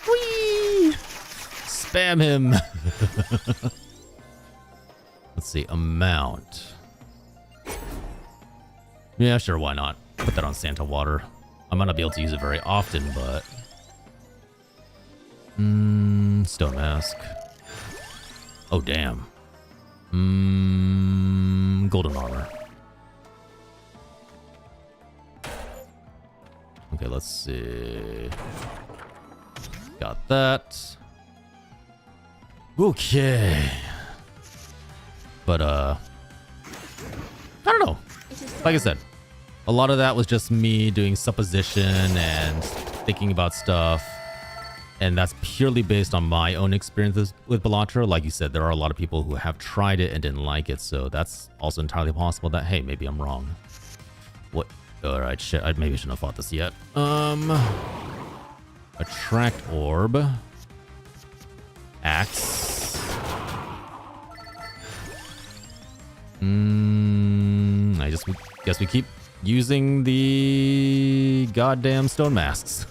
Whee! Spam him. Let's see. Amount. Yeah, sure. Why not? Put that on Santa Water. I might not be able to use it very often, but. Stone Mask. Oh, damn. Golden Armor. Okay, let's see. Got that. Okay. But, I don't know. Like I said, A lot of that was just me doing supposition and thinking about stuff. And that's purely based on my own experiences with Balatro. Like you said, there are a lot of people who have tried it and didn't like it. So that's also entirely possible that, hey, maybe I'm wrong. What? All right, shit. Maybe I shouldn't have fought this yet. Attract orb. Axe. I just guess we keep using the goddamn stone masks.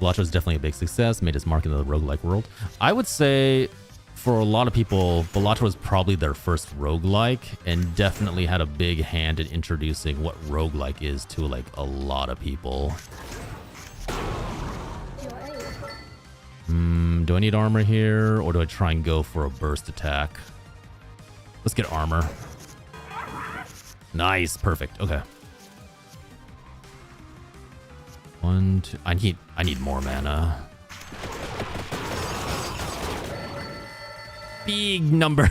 Balatro is definitely a big success, made its mark in the roguelike world. I would say for a lot of people, Balatro was probably their first roguelike and definitely had a big hand in introducing what roguelike is to like a lot of people. Do I need armor here or do I try and go for a burst attack? Let's get armor. Nice, perfect. Okay. 1, 2. I need more mana. Big number.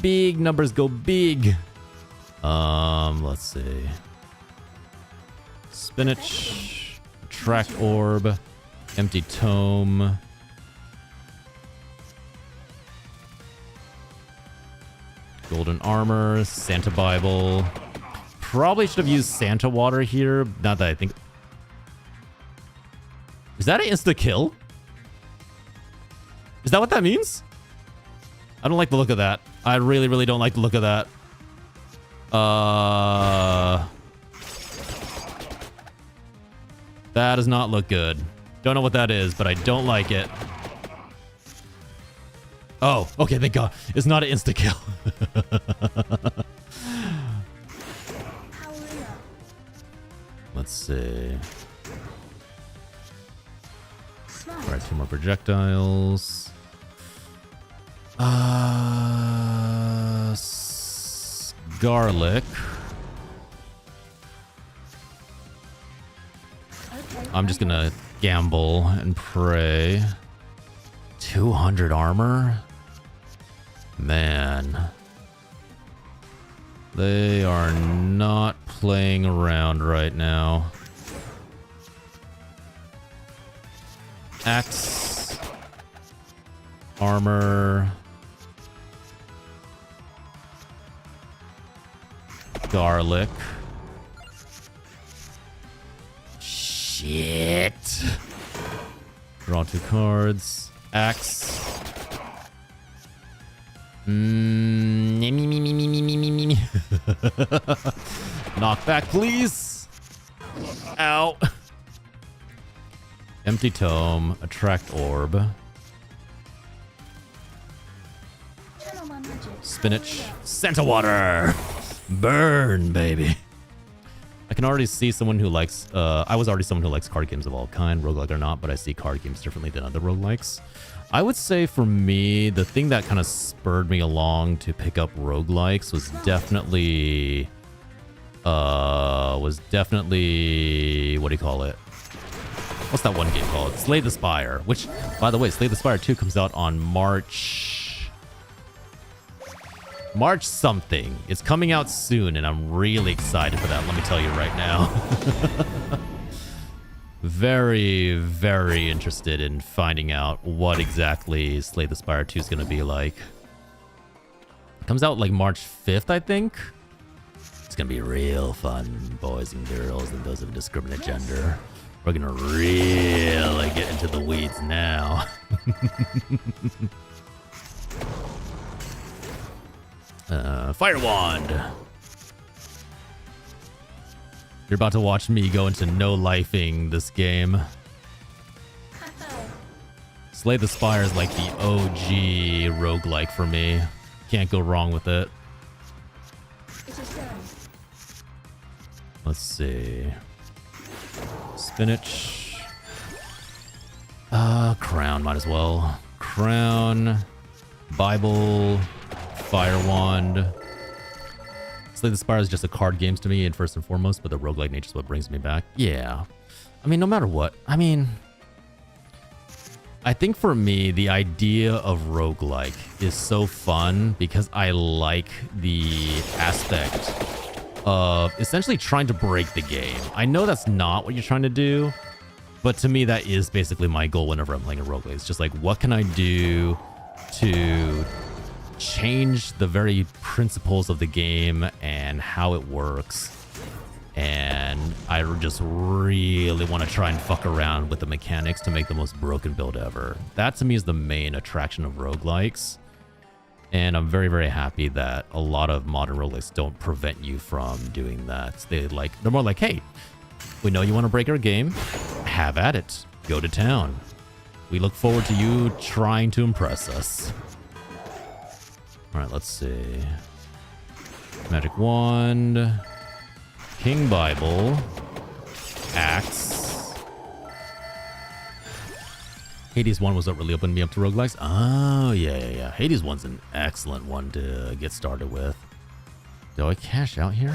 Big numbers go big. Let's see. Spinach, attract orb, empty tome. Golden armor, Santa Bible. Probably should have used Santa water here. Not that I think. Is that an insta kill? Is that what that means? I don't like the look of that. I really, really don't like the look of that. That does not look good. Don't know what that is, but I don't like it. Oh, okay, thank God. It's not an insta kill. Let's see. Alright, 2 more projectiles. Garlic. I'm just gonna gamble and pray. 200 armor? Man. They are not playing around right now. Axe. Armor. Garlic. Shit. Draw 2 cards. Axe. Knock back, please. Ow. Empty tome. Attract orb. Spinach. Santa water. Burn, baby. I can already see someone who likes, I was already someone who likes card games of all kind, roguelike or not, but I see card games differently than other roguelikes. I would say for me, the thing that kind of spurred me along to pick up roguelikes was definitely, what do you call it? What's that one game called? Slay the Spire, which, by the way, Slay the Spire 2 comes out on March something. It's coming out soon, and I'm really excited for that, let me tell you right now. Very, very interested in finding out what exactly Slay the Spire 2 is going to be like. It comes out like March 5th, I think. It's going to be real fun, boys and girls and those of indiscriminate gender. We're going to really get into the weeds now. Fire Wand. You're about to watch me go into no-lifing this game. Slay the Spire is like the OG roguelike for me. Can't go wrong with it. Let's see. Spinach. Crown might as well. Crown. Bible. Fire Wand. Slay the Spire is just a card games to me, and first and foremost, but the roguelike nature is what brings me back. Yeah. I mean, no matter what. I mean, I think for me, the idea of roguelike is so fun because I like the aspect of essentially trying to break the game. I know that's not what you're trying to do, but to me, that is basically my goal whenever I'm playing a roguelike. It's just like, what can I do to change the very principles of the game and how it works? And I just really want to try and fuck around with the mechanics to make the most broken build ever. That to me is the main attraction of roguelikes. And I'm very, very happy that a lot of modern roguelikes don't prevent you from doing that. They're more like, hey, we know you want to break our game. Have at it. Go to town. We look forward to you trying to impress us. All right, let's see. Magic wand. King Bible, Axe. Hades 1 was what really opened me up to roguelikes. Oh, yeah. Hades 1's an excellent one to get started with. Do I cash out here?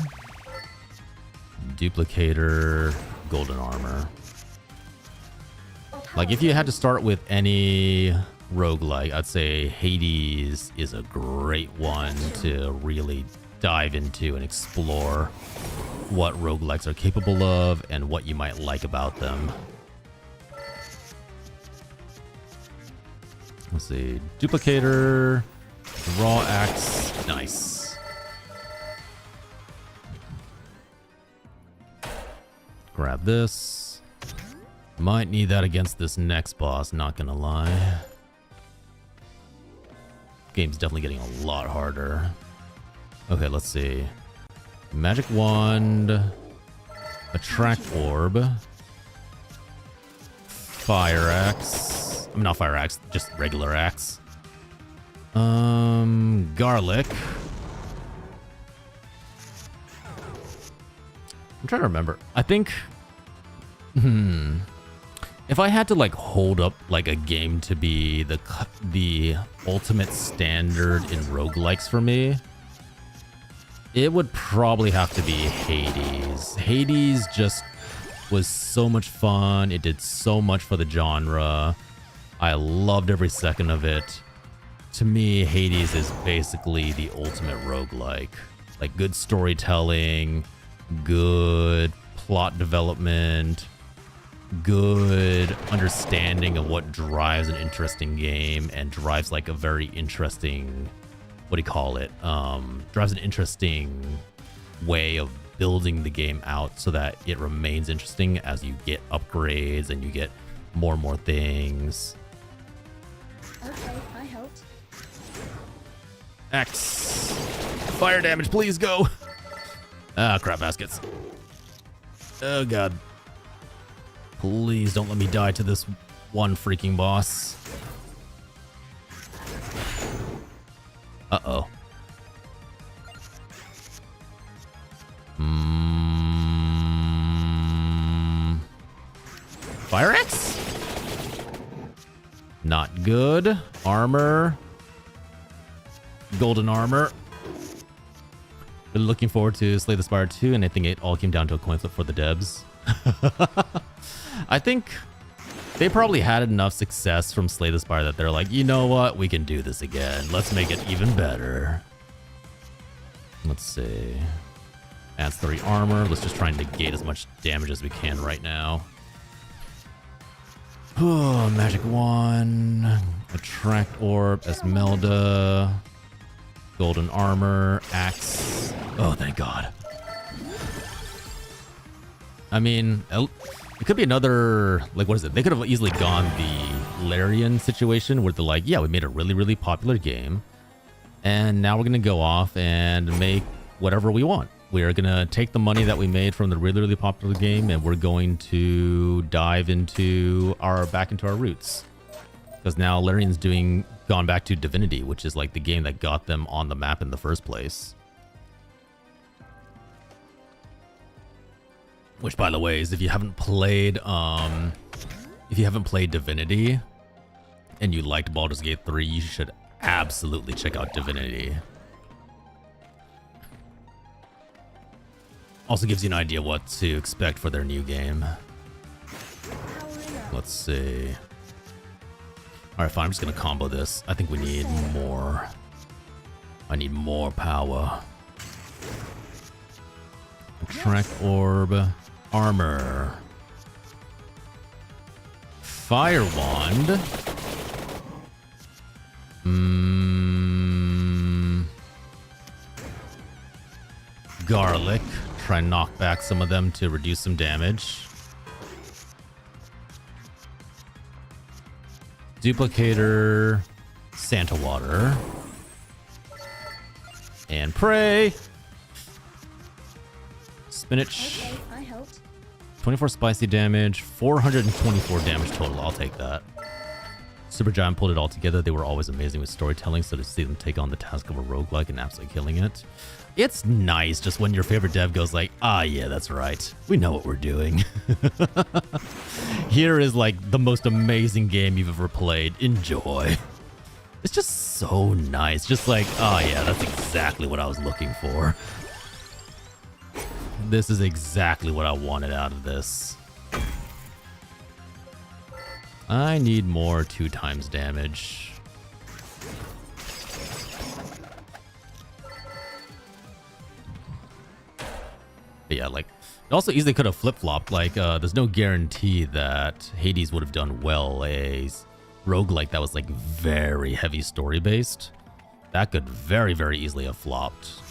Duplicator, golden armor. Like, if you had to start with any roguelike, I'd say Hades is a great one to really dive into and explore what roguelikes are capable of and what you might like about them. Let's see. Duplicator, raw axe, nice. Grab this. Might need that against this next boss, not gonna lie. Game's definitely getting a lot harder. Okay, let's see. Magic wand, attract orb, fire axe. I mean, not fire axe, just regular axe. Garlic. I'm trying to remember. I think, if I had to like hold up like a game to be the ultimate standard in roguelikes for me, it would probably have to be Hades. Hades just was so much fun. It did so much for the genre. I loved every second of it. To me, Hades is basically the ultimate roguelike. Like, good storytelling, good plot development, good understanding of what drives an interesting game and drives like a very interesting, what do you call it? Drives an interesting way of building the game out so that it remains interesting as you get upgrades and you get more and more things. Okay, I helped. X. Fire damage, please go. Ah, crap baskets. Oh, God. Please don't let me die to this one freaking boss. Uh-oh. Fire Axe? Not good. Armor. Golden armor. Been looking forward to Slay the Spire 2, and I think it all came down to a coin flip for the devs. I think they probably had enough success from Slay the Spire that they're like, you know what? We can do this again. Let's make it even better. Let's see. Adds 3 armor. Let's just try and negate as much damage as we can right now. Oh, magic wand. Attract orb. Esmelda. Golden armor. Axe. Oh, thank God. I mean, it could be another, like, what is it? They could have easily gone the Larian situation where they're like, yeah, we made a really, really popular game. And now we're going to go off and make whatever we want. We're going to take the money that we made from the really, really popular game and we're going to dive into back into our roots. Because now Larian's gone back to Divinity, which is like the game that got them on the map in the first place. Which, by the way, is if you haven't played Divinity and you liked Baldur's Gate 3, you should absolutely check out Divinity. Also gives you an idea what to expect for their new game. Let's see. Alright, fine. I'm just gonna combo this. I think we need more. I need more power. Attract orb. Armor. Fire wand. Garlic. Try and knock back some of them to reduce some damage. Duplicator. Santa water. And pray. Spinach. Okay, I helped. 24 spicy damage, 424 damage total. I'll take that. Supergiant pulled it all together. They were always amazing with storytelling, so to see them take on the task of a roguelike and absolutely killing it. It's nice just when your favorite dev goes like, ah, yeah, that's right. We know what we're doing. Here is like the most amazing game you've ever played. Enjoy. It's just so nice. Just like, oh yeah, that's exactly what I was looking for. This is exactly what I wanted out of this. I need more 2 times damage. But yeah, like, it also easily could have flip-flopped. Like, there's no guarantee that Hades would have done well. A roguelike that was, like, very heavy story-based. That could very, very easily have flopped.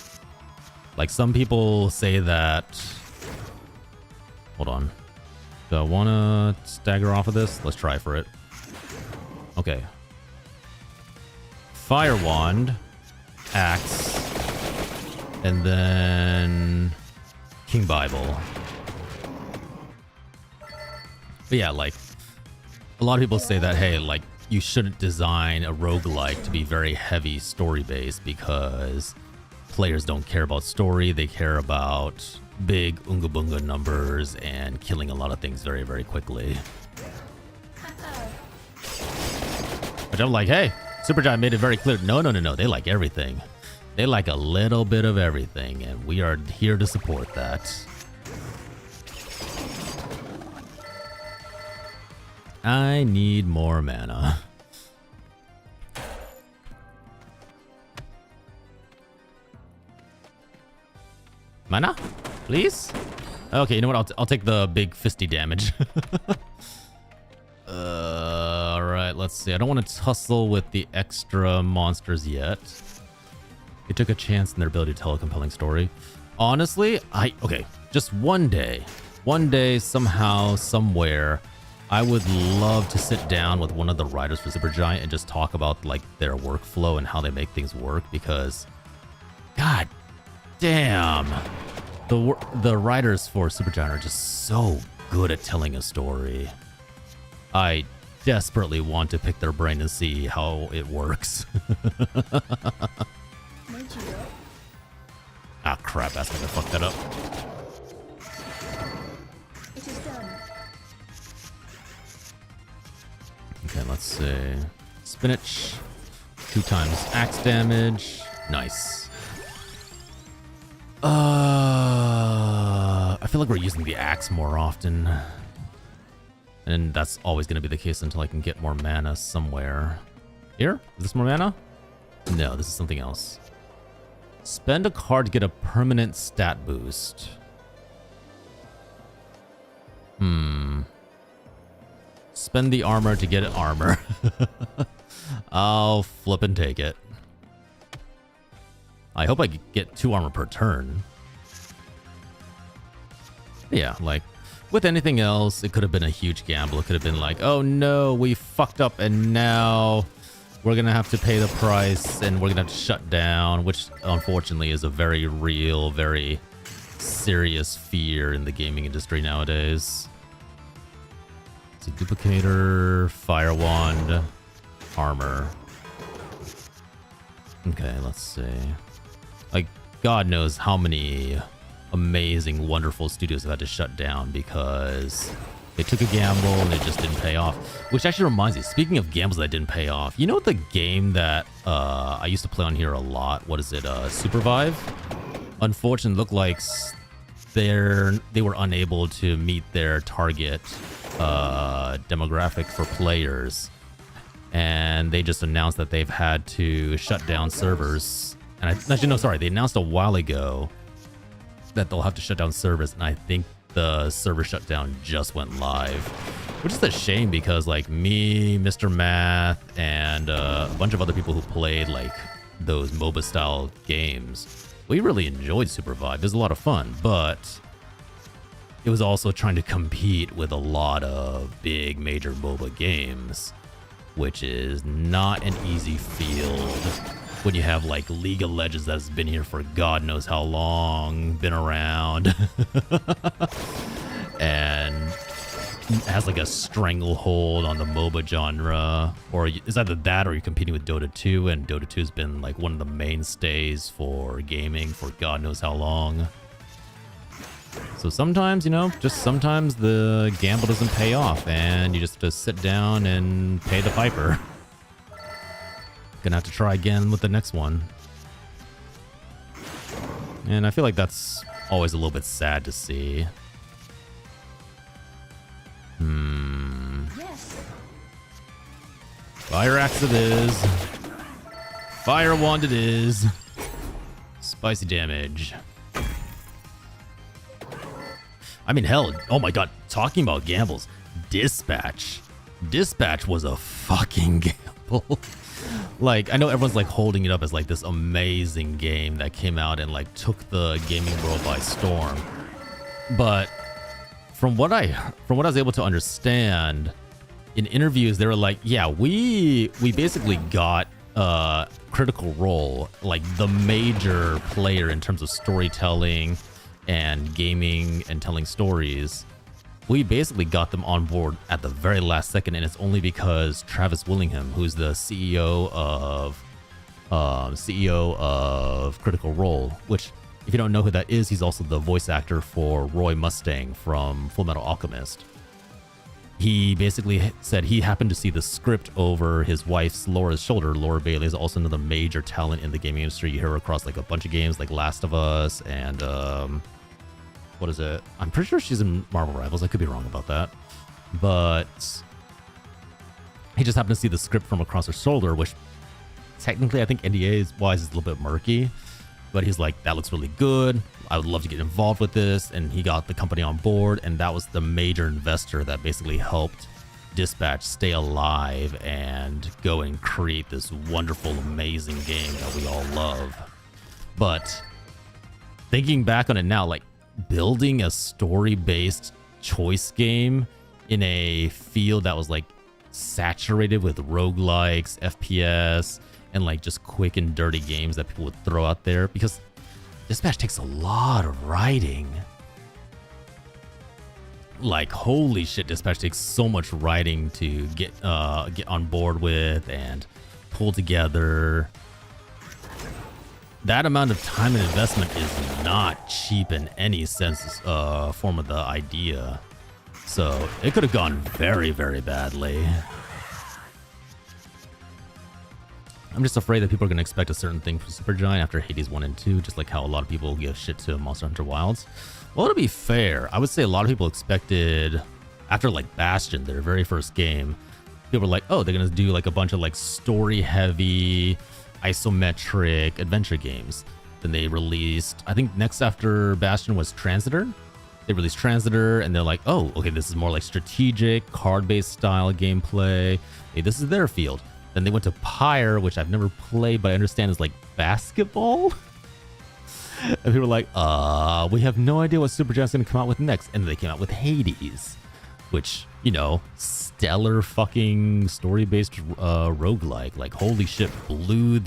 Like, some people say that... Hold on. Do I want to stagger off of this? Let's try for it. Okay. Fire wand. Axe. And then... King Bible. But yeah, like... A lot of people say that, hey, like, you shouldn't design a roguelike to be very heavy story-based because players don't care about story. They care about big Unga Bunga numbers and killing a lot of things very, very quickly. But I'm like, hey, Supergiant made it very clear. No, no, no, no. They like everything. They like a little bit of everything, and we are here to support that. I need more mana. Mana? Please? Okay, you know what? I'll take the big fisty damage. Alright, let's see. I don't want to tussle with the extra monsters yet. They took a chance in their ability to tell a compelling story. Honestly, okay, just one day, somehow, somewhere, I would love to sit down with one of the writers for Supergiant and just talk about like their workflow and how they make things work, because god damn, the writers for Supergiant are just so good at telling a story. I desperately want to pick their brain and see how it works. Ah, crap, that's gonna fuck that up. It is done. Okay, let's see. Spinach. 2 times axe damage. Nice. I feel like we're using the axe more often. And that's always going to be the case until I can get more mana somewhere. Here? Is this more mana? No, this is something else. Spend a card to get a permanent stat boost. Spend the armor to get armor. I'll flip and take it. I hope I get 2 armor per turn. Yeah, like, with anything else, it could have been a huge gamble. It could have been like, oh no, we fucked up and now we're going to have to pay the price and we're going to have to shut down, which unfortunately is a very real, very serious fear in the gaming industry nowadays. So duplicator, fire wand, armor. Okay, let's see. Like, God knows how many amazing, wonderful studios have had to shut down because they took a gamble and it just didn't pay off. Which actually reminds me, speaking of gambles that didn't pay off, you know the game that I used to play on here a lot? What is it? Supervive? Unfortunately, it looked like they were unable to meet their target demographic for players. and they just announced that they've had to shut down servers. And actually, no, sorry, they announced a while ago that they'll have to shut down servers, and I think the server shutdown just went live, which is a shame because like me, Mr. Math, and a bunch of other people who played like those MOBA style games, we really enjoyed Super Vibe. It was a lot of fun, but it was also trying to compete with a lot of big major MOBA games, which is not an easy field when you have like League of Legends that's been here for God knows how long, been around, and has like a stranglehold on the MOBA genre. Or it's either that or you're competing with Dota 2, and Dota 2 has been like one of the mainstays for gaming for God knows how long. So sometimes, you know, just sometimes the gamble doesn't pay off and you just have to sit down and pay the piper. Gonna have to try again with the next one. And I feel like that's always a little bit sad to see. Yes. Fire axe it is. Fire wand it is. Spicy damage. I mean, hell, oh my god, talking about gambles, Dispatch. Dispatch was a fucking gamble. Like, I know everyone's like holding it up as like this amazing game that came out and like took the gaming world by storm. But from what I was able to understand in interviews, they were like, yeah, we basically got Critical Role, like the major player in terms of storytelling and gaming and telling stories. We basically got them on board at the very last second, and it's only because Travis Willingham, who's the CEO of Critical Role, which, if you don't know who that is, he's also the voice actor for Roy Mustang from Fullmetal Alchemist. He basically said he happened to see the script over his wife's Laura's shoulder. Laura Bailey is also another major talent in the gaming industry. You hear her across like a bunch of games like Last of Us and what is it? I'm pretty sure she's in Marvel Rivals. I could be wrong about that. But he just happened to see the script from across her shoulder, which technically I think NDA-wise is a little bit murky. But he's like, that looks really good. I would love to get involved with this. And he got the company on board. And that was the major investor that basically helped Dispatch stay alive and go and create this wonderful, amazing game that we all love. But thinking back on it now, like, building a story-based choice game in a field that was like saturated with roguelikes, FPS, and like just quick and dirty games that people would throw out there, because Dispatch takes a lot of writing. Like, holy shit, Dispatch takes so much writing to get on board with and pull together. That amount of time and investment is not cheap in any sense, form of the idea. So it could have gone very, very badly. I'm just afraid that people are going to expect a certain thing from Supergiant after Hades 1 and 2, just like how a lot of people give shit to Monster Hunter Wilds. Well, to be fair, I would say a lot of people expected, after like Bastion, their very first game, people were like, oh, they're going to do like a bunch of like story-heavy, isometric adventure games. Then they released, I think next after Bastion was Transitor. They released Transitor and they're like, oh, okay, this is more like strategic, card-based style gameplay. Hey, this is their field. Then they went to Pyre, which I've never played, but I understand is like basketball. And people were like, we have no idea what Supergiant's going to come out with next. And then they came out with Hades, which, you know, stellar fucking story-based roguelike. Like, holy shit, blew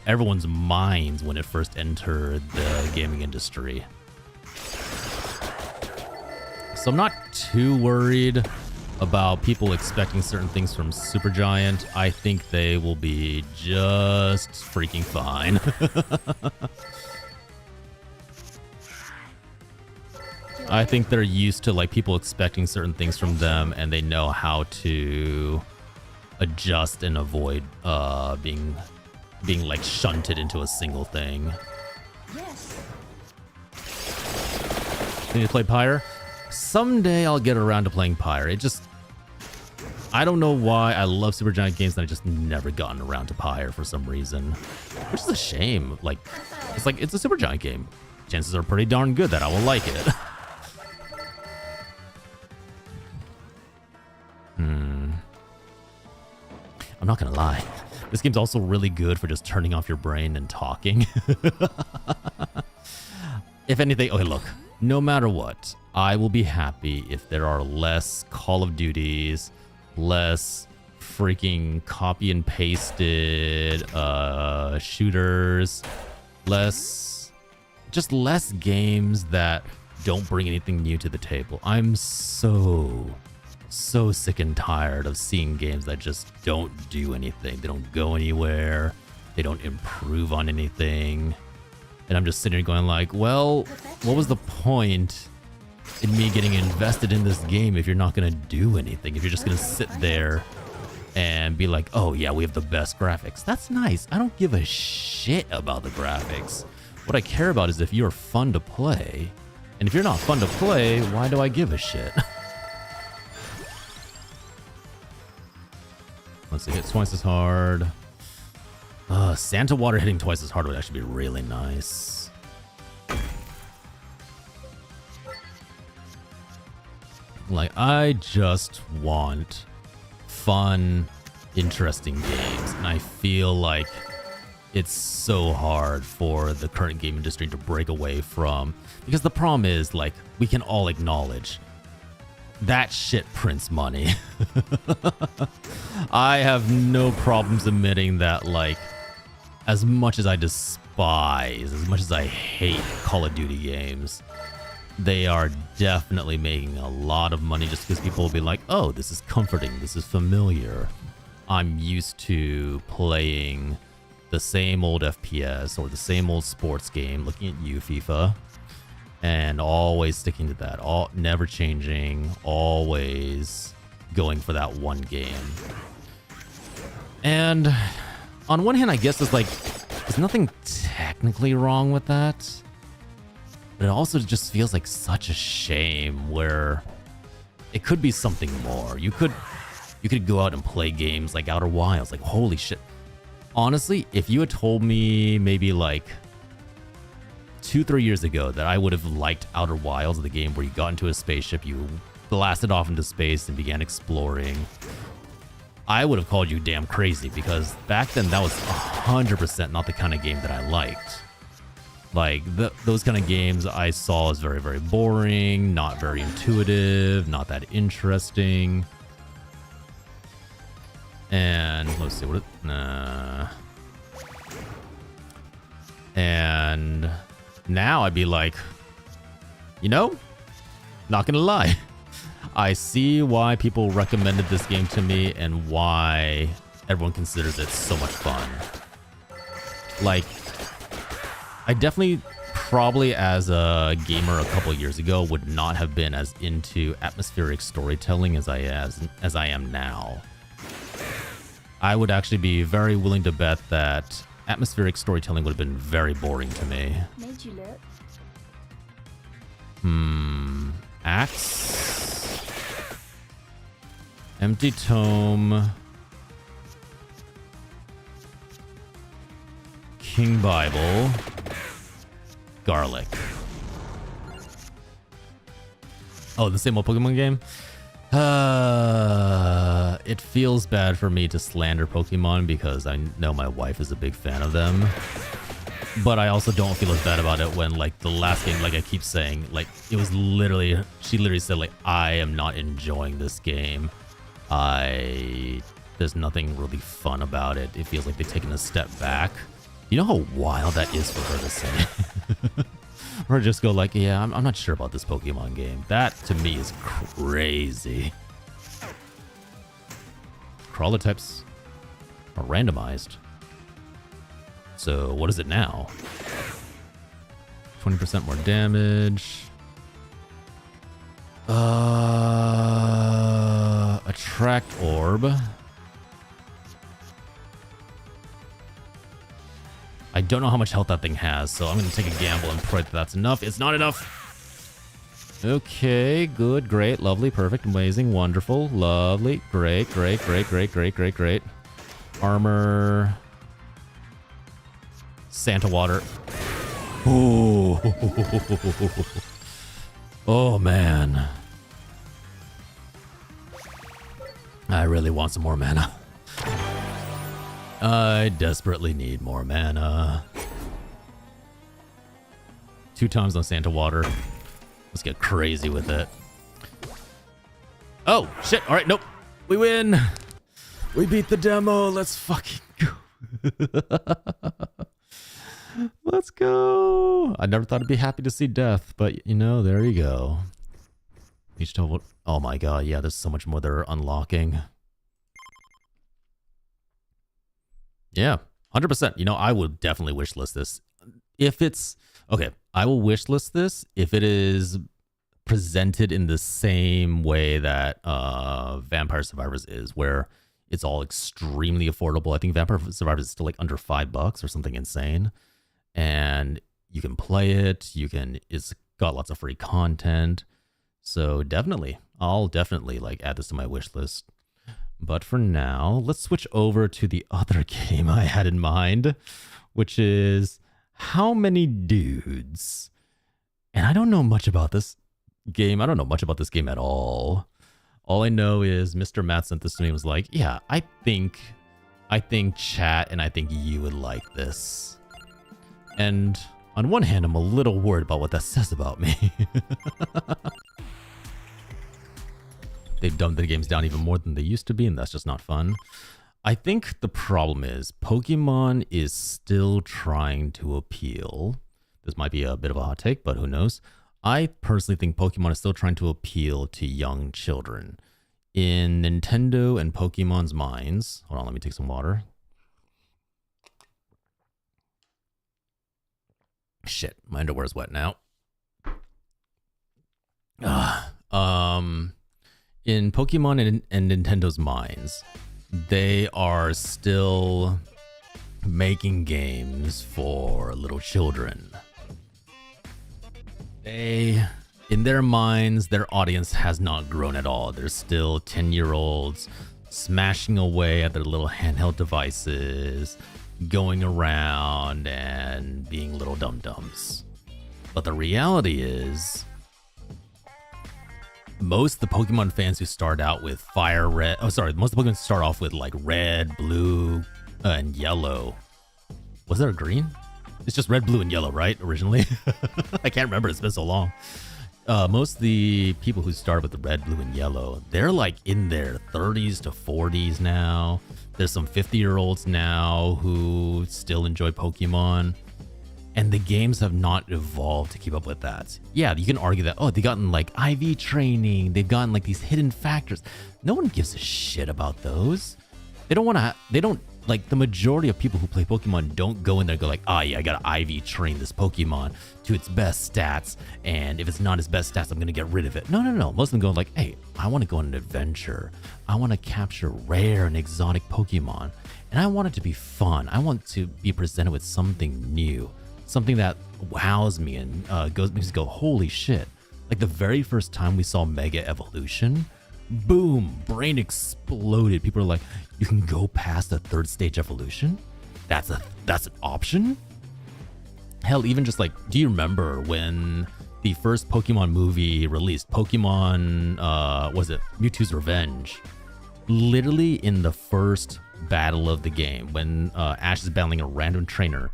everyone's minds when it first entered the gaming industry. So I'm not too worried about people expecting certain things from Supergiant. I think they will be just freaking fine. I think they're used to like people expecting certain things from them, and they know how to adjust and avoid being like shunted into a single thing. Yes. Can you play Pyre? Someday I'll get around to playing Pyre. I don't know why I love Supergiant games and I just never gotten around to Pyre for some reason. Which is a shame. Like, it's a Supergiant game. Chances are pretty darn good that I will like it. I'm not gonna lie. This game's also really good for just turning off your brain and talking. If anything, okay, look. No matter what, I will be happy if there are less Call of Duties, less freaking copy and pasted shooters, less games that don't bring anything new to the table. I'm so sick and tired of seeing games that just don't do anything. They don't go anywhere. They don't improve on anything. And I'm just sitting here going like, well, what was the point in me getting invested in this game if you're not going to do anything? If you're just going to sit there and be like, oh yeah, we have the best graphics. That's nice. I don't give a shit about the graphics. What I care about is if you're fun to play. And if you're not fun to play, why do I give a shit? Let's see, hit twice as hard. Santa Water hitting twice as hard would actually be really nice. Like, I just want fun, interesting games. And I feel like it's so hard for the current game industry to break away from. Because the problem is, like, we can all acknowledge that shit prints money. I have no problems admitting that, like, as much as I despise, as much as I hate Call of Duty games, they are definitely making a lot of money just because people will be like, oh, this is comforting, this is familiar. I'm used to playing the same old FPS or the same old sports game, looking at you, FIFA, and always sticking to that, never changing, always going for that one game. And on one hand, I guess there's nothing technically wrong with that, but it also just feels like such a shame where it could be something more. You could go out and play games like Outer Wilds, like holy shit. Honestly, if you had told me maybe like 2-3 years ago that I would have liked Outer Wilds, the game where you got into a spaceship, you blasted off into space and began exploring, I would have called you damn crazy, because back then that was 100% not the kind of game that I liked. Like, those kind of games I saw as very, very boring, not very intuitive, not that interesting. And let's see what and now I'd be like, you know, not gonna lie, I see why people recommended this game to me and why everyone considers it so much fun. Like, I definitely, probably as a gamer a couple years ago, would not have been as into atmospheric storytelling as I am now. I would actually be very willing to bet that atmospheric storytelling would have been very boring to me. Made you look. Axe. Empty Tome. King Bible. Garlic. Oh, the same old Pokemon game? It feels bad for me to slander Pokemon because I know my wife is a big fan of them. But I also don't feel as bad about it when, like, the last game, like I keep saying, like, it was literally, she literally said, like, I am not enjoying this game. There's nothing really fun about it. It feels like they've taken a step back. You know how wild that is for her to say? Or just go like, yeah, I'm not sure about this Pokemon game. That, to me, is crazy. Crawler types are randomized. So, what is it now? 20% more damage. Attract Orb. I don't know how much health that thing has, so I'm going to take a gamble and pray that that's enough. It's not enough. Okay, good, great, lovely, perfect, amazing, wonderful, lovely, great, great, great, great, great, great, great. Armor. Santa water. Ooh. Oh, man. I really want some more mana. I desperately need more mana. 2 times on Santa water. Let's get crazy with it. Oh, shit. All right, nope. We win. We beat the demo. Let's fucking go. Let's go. I never thought I'd be happy to see death, but you know, there you go. Each level. Oh my god, yeah, there's so much more they're unlocking. Yeah, 100%. You know, I would definitely wishlist this. If it's... Okay, I will wishlist this if it is presented in the same way that Vampire Survivors is, where it's all extremely affordable. I think Vampire Survivors is still like under $5 or something insane. And you can play it. It's got lots of free content. So definitely, I'll definitely like add this to my wish list. But for now, let's switch over to the other game I had in mind, which is How Many Dudes? And I don't know much about this game. I don't know much about this game at all. All I know is Mr. Matt sent this to me and was like, yeah, I think chat and I think you would like this. And on one hand, I'm a little worried about what that says about me. They've dumbed the games down even more than they used to be, and that's just not fun. I think the problem is Pokemon is still trying to appeal. This might be a bit of a hot take, but who knows? I personally think Pokemon is still trying to appeal to young children. In Nintendo and Pokemon's minds... Hold on, let me take some water. Shit, my underwear's wet now. In Pokemon and Nintendo's minds, they are still making games for little children. In their minds, their audience has not grown at all. They're still 10-year-olds smashing away at their little handheld devices, going around and being little dum-dums. But the reality is, most of the Pokemon fans who start out with most of the Pokemon start off with like red, blue, and yellow. Was there a green? It's just red, blue, and yellow, right? Originally? I can't remember. It's been so long. Most of the people who started with the red, blue, and yellow, they're like in their 30s to 40s now. There's some 50-year-olds now who still enjoy Pokemon. And the games have not evolved to keep up with that. Yeah, you can argue that, oh, they've gotten like IV training. They've gotten like these hidden factors. No one gives a shit about those. They don't, like the majority of people who play Pokemon don't go in there and go like, oh yeah, I gotta IV train this Pokemon to its best stats. And if it's not its best stats, I'm gonna get rid of it. No. Most of them go like, hey, I wanna go on an adventure. I wanna capture rare and exotic Pokemon. And I want it to be fun. I want to be presented with something new. Something that wows me and makes me go, holy shit. Like the very first time we saw Mega Evolution, boom, brain exploded. People are like, you can go past the 3rd stage evolution? That's an option? Hell, even just like, do you remember when the first Pokemon movie released, Pokemon, was it Mewtwo's Revenge? Literally in the first battle of the game, when Ash is battling a random trainer,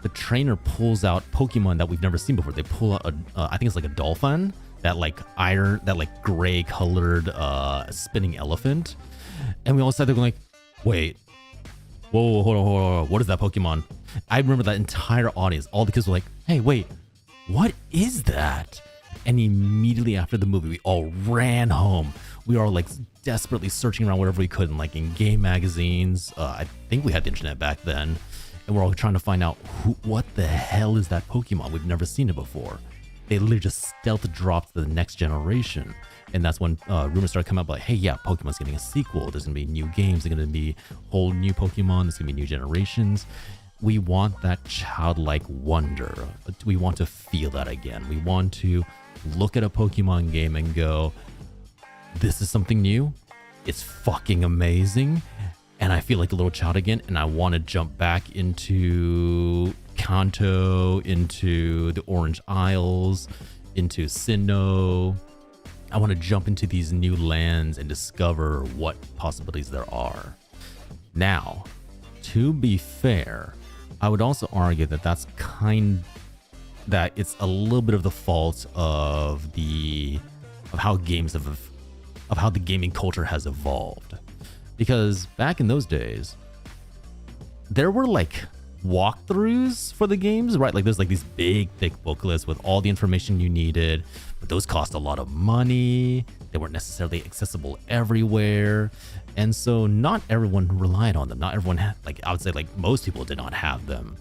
the trainer pulls out Pokemon that we've never seen before. They pull out I think it's like a dolphin, that like gray colored spinning elephant. And we all sat there going like, wait, whoa, hold on, what is that Pokemon? I remember that entire audience, all the kids were like, hey, wait, what is that? And immediately after the movie, we all ran home. We were like desperately searching around wherever we could, and like in game magazines. I think we had the internet back then. And we're all trying to find out what the hell is that Pokemon? We've never seen it before. They literally just stealth dropped to the next generation. And that's when rumors started coming up like, hey, yeah, Pokemon's getting a sequel. There's going to be new games. There's going to be whole new Pokemon. There's going to be new generations. We want that childlike wonder. We want to feel that again. We want to look at a Pokemon game and go, this is something new. It's fucking amazing. And I feel like a little child again, and I want to jump back into Kanto, into the Orange Isles, into Sinnoh. I want to jump into these new lands and discover what possibilities there are. Now, to be fair, I would also argue that that it's a little bit of the fault of how the gaming culture has evolved. Because back in those days, there were like walkthroughs for the games, right? Like there's like these big, thick booklets with all the information you needed, but those cost a lot of money. They weren't necessarily accessible everywhere. And so not everyone relied on them. Not everyone had, like, I would say like most people did not have them.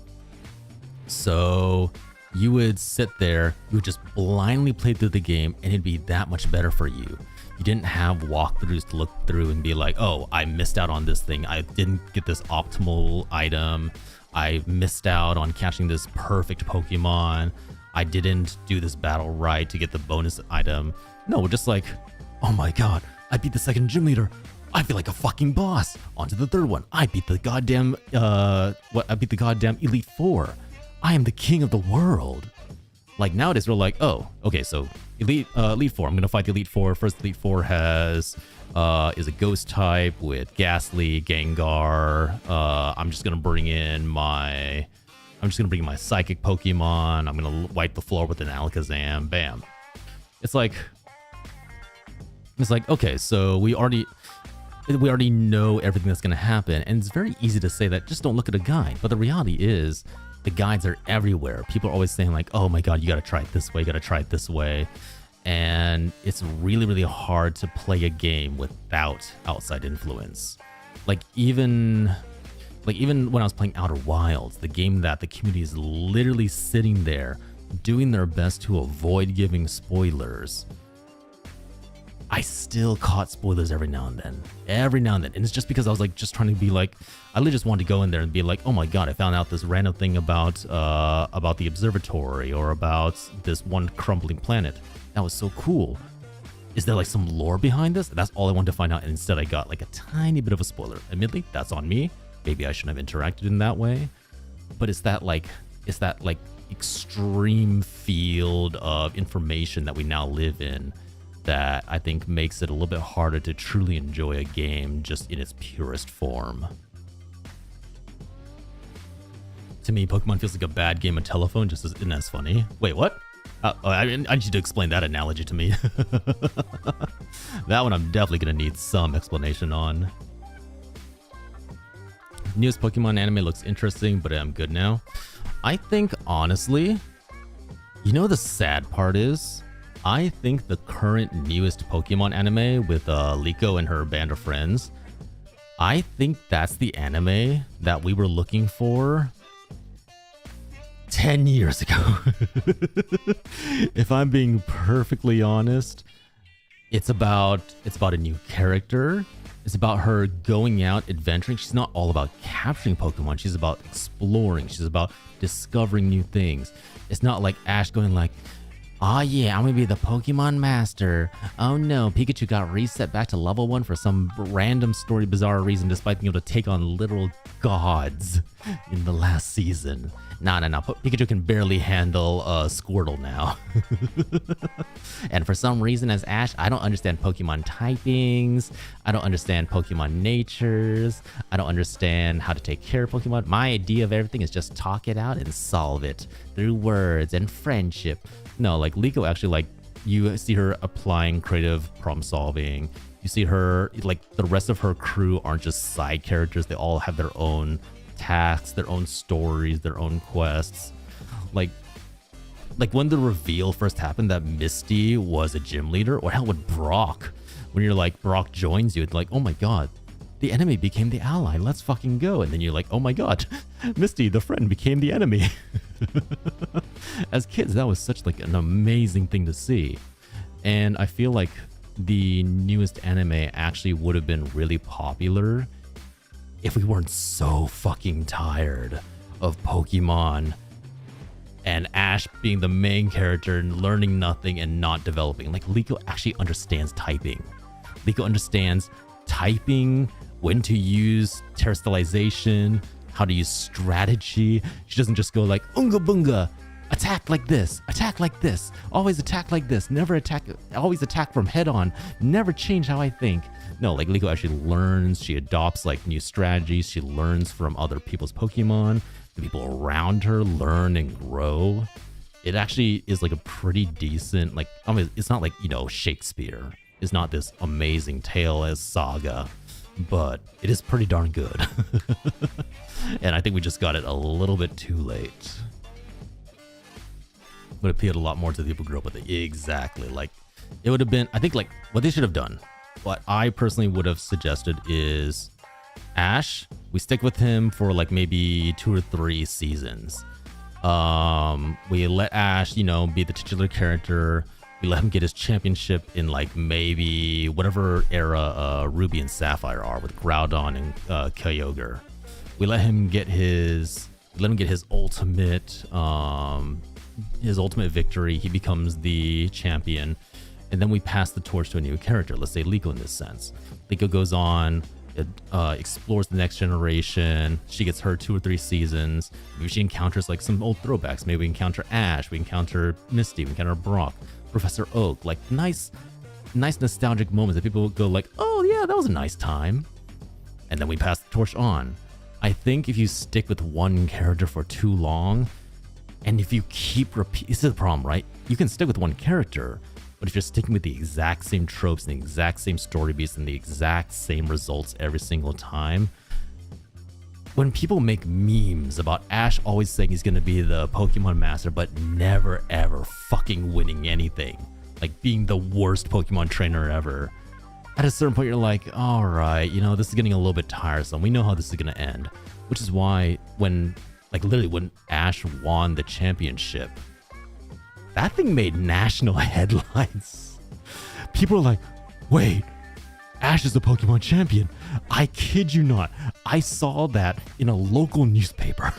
So you would sit there, you would just blindly play through the game, and it'd be that much better for you. You didn't have walkthroughs to look through and be like, oh, I missed out on this thing. I didn't get this optimal item. I missed out on catching this perfect Pokemon. I didn't do this battle right to get the bonus item. No, we're just like, oh my god, I beat the second gym leader. I feel like a fucking boss. On to the third one. I beat the goddamn, Elite Four. I am the king of the world. Like nowadays, we're like, oh, okay, so Elite Four. I'm gonna fight the Elite Four. First Elite Four is a Ghost type with Ghastly, Gengar. I'm just gonna bring in my Psychic Pokemon. I'm gonna wipe the floor with an Alakazam. Bam. It's like, okay, so we already know everything that's gonna happen, and it's very easy to say that just don't look at a guide. But the reality is, the guides are everywhere. People are always saying like, oh my god, you gotta try it this way, you gotta try it this way. And it's really, really hard to play a game without outside influence. Like even when I was playing Outer Wilds, the game that the community is literally sitting there doing their best to avoid giving spoilers, I still caught spoilers every now and then. And it's just because I was like just trying to be like, I literally just wanted to go in there and be like, oh my god, I found out this random thing about the observatory or about this one crumbling planet. That was so cool. Is there like some lore behind this? That's all I wanted to find out, and instead I got like a tiny bit of a spoiler. Admittedly, that's on me. Maybe I shouldn't have interacted in that way. But it's that extreme field of information that we now live in that I think makes it a little bit harder to truly enjoy a game just in its purest form. To me, Pokemon feels like a bad game of telephone, just isn't as funny. Wait, what? I need you to explain that analogy to me. That one I'm definitely gonna need some explanation on. Newest Pokemon anime looks interesting, but I'm good now. I think, honestly, you know the sad part is, I think the current newest Pokemon anime with Liko and her band of friends, I think that's the anime that we were looking for 10 years ago. If I'm being perfectly honest, it's about a new character. It's about her going out adventuring. She's not all about capturing Pokemon. She's about exploring. She's about discovering new things. It's not like Ash going like, oh yeah, I'm gonna be the Pokemon master. Oh no, Pikachu got reset back to level 1 for some random story bizarre reason, despite being able to take on literal gods in the last season. No. Pikachu can barely handle Squirtle now. And for some reason, as Ash, I don't understand Pokemon typings. I don't understand Pokemon natures. I don't understand how to take care of Pokemon. My idea of everything is just talk it out and solve it through words and friendship. No, like Liko actually, like, you see her applying creative problem solving. You see her, like, the rest of her crew aren't just side characters. They all have their own tasks, their own stories, their own quests. Like when the reveal first happened that Misty was a gym leader, or hell with Brock, when you're like, Brock joins you, it's like, oh my god, the enemy became the ally, let's fucking go. And then you're like, oh my god, Misty, the friend, became the enemy. As kids, that was such like an amazing thing to see. And I feel like the newest anime actually would have been really popular if we weren't so fucking tired of Pokemon and Ash being the main character and learning nothing and not developing. Like, Liko actually understands typing. Liko understands typing, when to use terrestrialization, how to use strategy. She doesn't just go like, unga bunga, attack like this, always attack like this, never attack, always attack from head on, never change how I think. No, like Liko actually learns, she adopts like new strategies, she learns from other people's Pokemon, the people around her learn and grow. It actually is like a pretty decent, like, I mean, it's not like, you know, Shakespeare. It's not this amazing tale as saga, but it is pretty darn good. And I think we just got it a little bit too late. Would have appealed a lot more to the people who grew up with it. Exactly. Like, it would have been, I think, like, what they should have done, what I personally would have suggested is Ash, we stick with him for like maybe 2 or 3 seasons. We let Ash, you know, be the titular character. We let him get his championship in like maybe whatever era Ruby and Sapphire are with Groudon and Kyogre. We let him get his ultimate victory. He becomes the champion, and then we pass the torch to a new character. Let's say Liko in this sense. Liko goes on, explores the next generation. She gets her 2 or 3 seasons. Maybe she encounters like some old throwbacks. Maybe we encounter Ash, we encounter Misty, we encounter Brock, Professor Oak, like nice nostalgic moments that people will go like, oh yeah, that was a nice time. And then we pass the torch on. I think if you stick with one character for too long, and if you keep repeating, this is the problem, right? You can stick with one character, but if you're sticking with the exact same tropes and the exact same story beats and the exact same results every single time, when people make memes about Ash always saying he's gonna be the Pokemon master, but never ever fucking winning anything, like being the worst Pokemon trainer ever, at a certain point you're like, all right, you know, this is getting a little bit tiresome. We know how this is gonna end, which is why when, like literally when Ash won the championship, that thing made national headlines. People are like, wait, Ash is the Pokemon champion. I kid you not. I saw that in a local newspaper.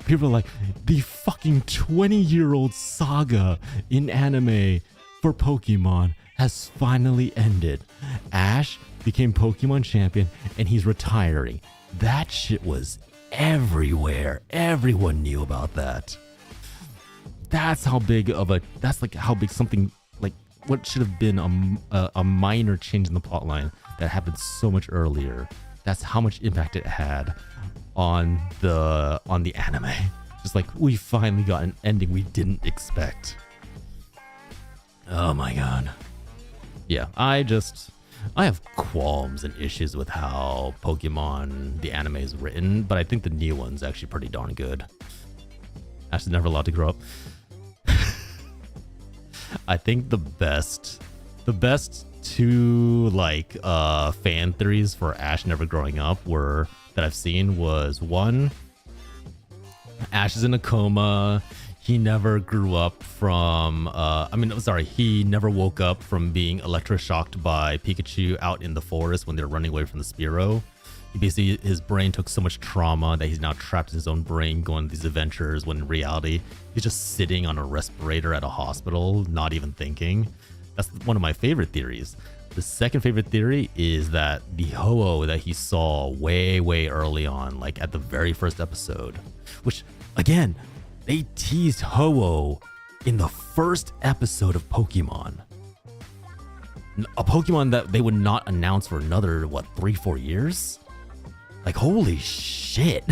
People are like, the fucking 20-year-old saga in anime for Pokemon has finally ended. Ash became Pokemon champion and he's retiring. That shit was everywhere. Everyone knew about that. That's how big of a, that's like how big something, like what should have been a minor change in the plotline that happened so much earlier. That's how much impact it had on the anime. Just like, we finally got an ending we didn't expect. Oh my god. Yeah, I have qualms and issues with how Pokemon, the anime, is written, but I think the new one's actually pretty darn good. Ash is never allowed to grow up. I think the best 2 like fan theories for Ash never growing up that I've seen was, 1, Ash is in a coma. He never grew up from he never woke up from being electroshocked by Pikachu out in the forest when they're running away from the Spearow. His brain took so much trauma that he's now trapped in his own brain going on these adventures, when in reality he's just sitting on a respirator at a hospital, not even thinking. That's one of my favorite theories. The second favorite theory is that the Ho-Oh that he saw way early on, like at the very first episode, which again, they teased Ho-Oh in the first episode of Pokemon. A Pokemon that they would not announce for another, 3-4 years? Like, holy shit.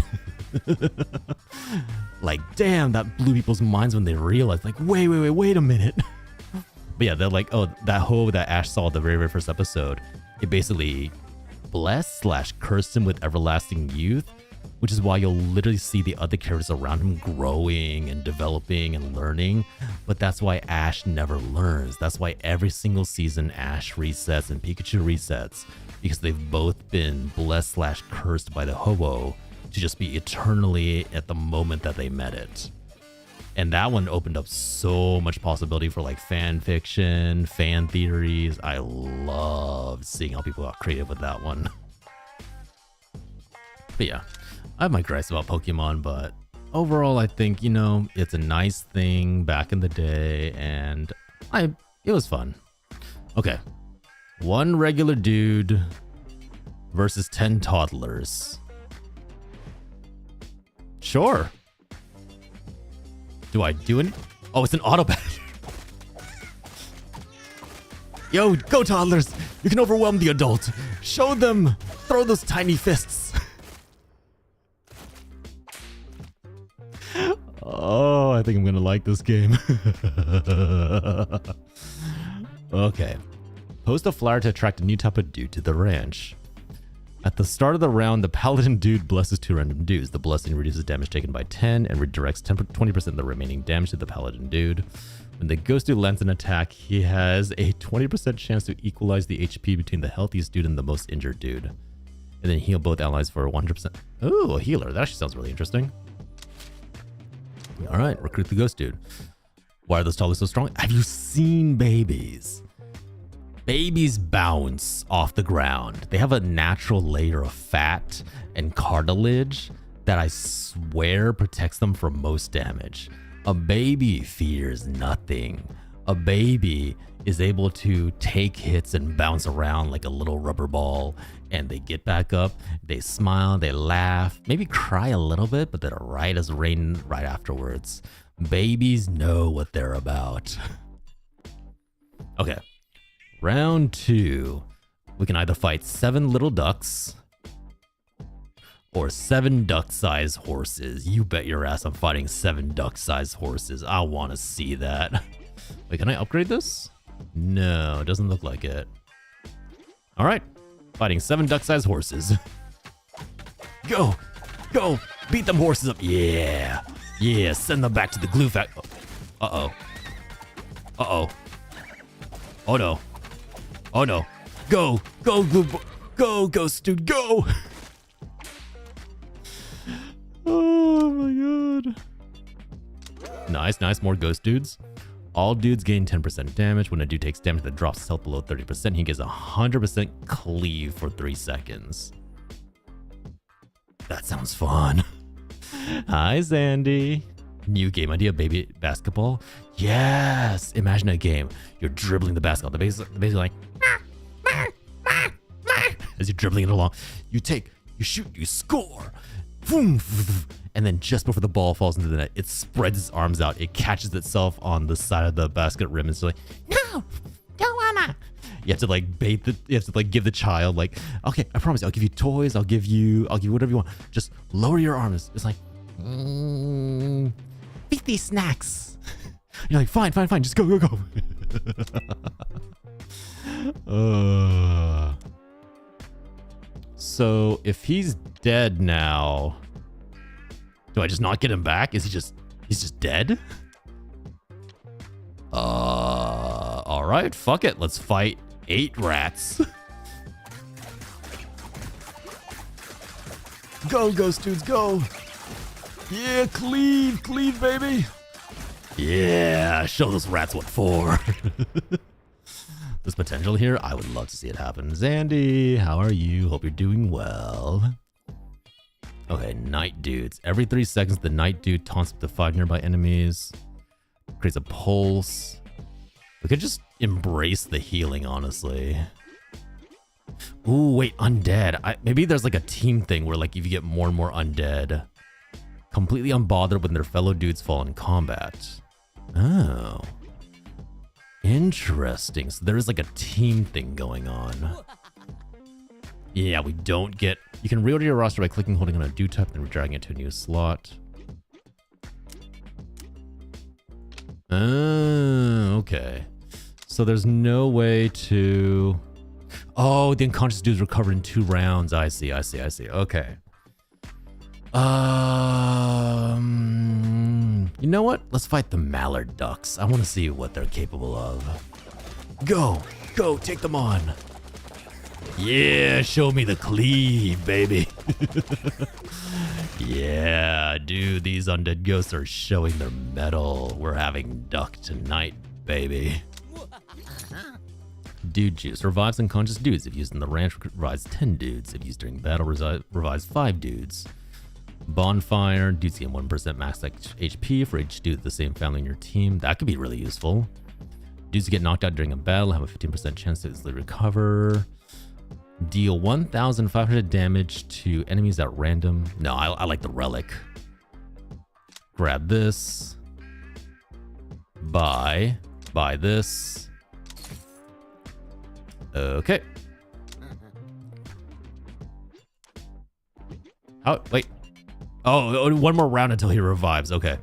Like, damn, that blew people's minds when they realized, like, wait a minute. But yeah, they're like, oh, that Ho that Ash saw at the very first episode, it basically blessed/cursed him with everlasting youth, which is why you'll literally see the other characters around him growing and developing and learning. But that's why Ash never learns. That's why every single season Ash resets and Pikachu resets, because they've both been blessed/cursed by the Ho-Oh to just be eternally at the moment that they met it. And that one opened up so much possibility for like fan fiction, fan theories. I loved seeing how people got creative with that one. But yeah, I have my gripes about Pokemon, but overall, I think, you know, it's a nice thing back in the day, and it was fun. Okay. One regular dude versus 10 toddlers. Sure. Do I do it? Oh, it's an auto battle. Yo, go toddlers. You can overwhelm the adult. Show them. Throw those tiny fists. Oh, I think I'm gonna like this game. Okay. Post a flyer to attract a new type of dude to the ranch. At the start of the round, the paladin dude blesses 2 random dudes. The blessing reduces damage taken by 10 and redirects 20% of the remaining damage to the paladin dude. When the ghost dude lands an attack, he has a 20% chance to equalize the HP between the healthiest dude and the most injured dude. And then heal both allies for 100%. Ooh, a healer. That actually sounds really interesting. All right, recruit the ghost dude. Why are those toddlers so strong? Have you seen babies? Babies bounce off the ground. They have a natural layer of fat and cartilage that I swear protects them from most damage. A baby fears nothing. A baby is able to take hits and bounce around like a little rubber ball, and they get back up, they smile, they laugh, maybe cry a little bit, but they're right as rain right afterwards. Babies know what they're about. Okay. Round 2, we can either fight 7 little ducks or 7 duck-sized horses. You bet your ass I'm fighting 7 duck-sized horses. I want to see that. Wait, can I upgrade this? No, it doesn't look like it. All right, fighting 7 duck-sized horses. Go, go, beat them horses up. Yeah, yeah, send them back to the glue factory. Uh-oh, uh-oh, oh no. Oh no. Go! Go, go, ghost dude, go! Oh my god. Nice, nice, more ghost dudes. All dudes gain 10% damage. When a dude takes damage that drops his health below 30%, he gets 100% cleave for 3 seconds. That sounds fun. Hi, Zandy. New game idea, baby basketball. Yes! Imagine a game. You're dribbling the basketball. The baby's like, as you're dribbling it along, you shoot, you score. And then just before the ball falls into the net, it spreads its arms out. It catches itself on the side of the basket rim. It's like, no, don't wanna. You have to like give the child like, okay, I promise you, I'll give you toys. I'll give you whatever you want. Just lower your arms. It's like, eat these snacks. You're like, fine, just go. So if he's dead now, do I just not get him back? He's just dead? All right, fuck it. Let's fight 8 rats. Go, ghost dudes, go. Yeah, cleave, baby. Yeah, show those rats what for. There's potential here. I would love to see it happen. Zandy, how are you? Hope you're doing well. Okay, night dudes. Every 3 seconds, the night dude taunts up to 5 nearby enemies. Creates a pulse. We could just embrace the healing, honestly. Ooh, wait, undead. Maybe there's like a team thing where like if you get more and more undead, completely unbothered when their fellow dudes fall in combat. Oh. Interesting. So there is like a team thing going on. Yeah, we don't get... You can reorder your roster by clicking holding on a dude type, then dragging it to a new slot. Okay. So there's no way to... Oh, the unconscious dude's recovered in 2 rounds. I see. Okay. You know what? Let's fight the mallard ducks. I want to see what they're capable of. Go, take them on. Yeah, show me the cleave, baby. Yeah, dude, these undead ghosts are showing their mettle. We're having duck tonight, baby. Dude juice revives unconscious dudes. If used in the ranch, revives 10 dudes. If used during battle, revives 5 dudes. Bonfire, dudes gain 1% max HP for each dude of the same family in your team. That could be really useful. Dudes who get knocked out during a battle have a 15% chance to easily recover. Deal 1,500 damage to enemies at random. No, I like the relic. Grab this. Buy this. Okay. Oh, wait. Oh, one more round until he revives. Okay.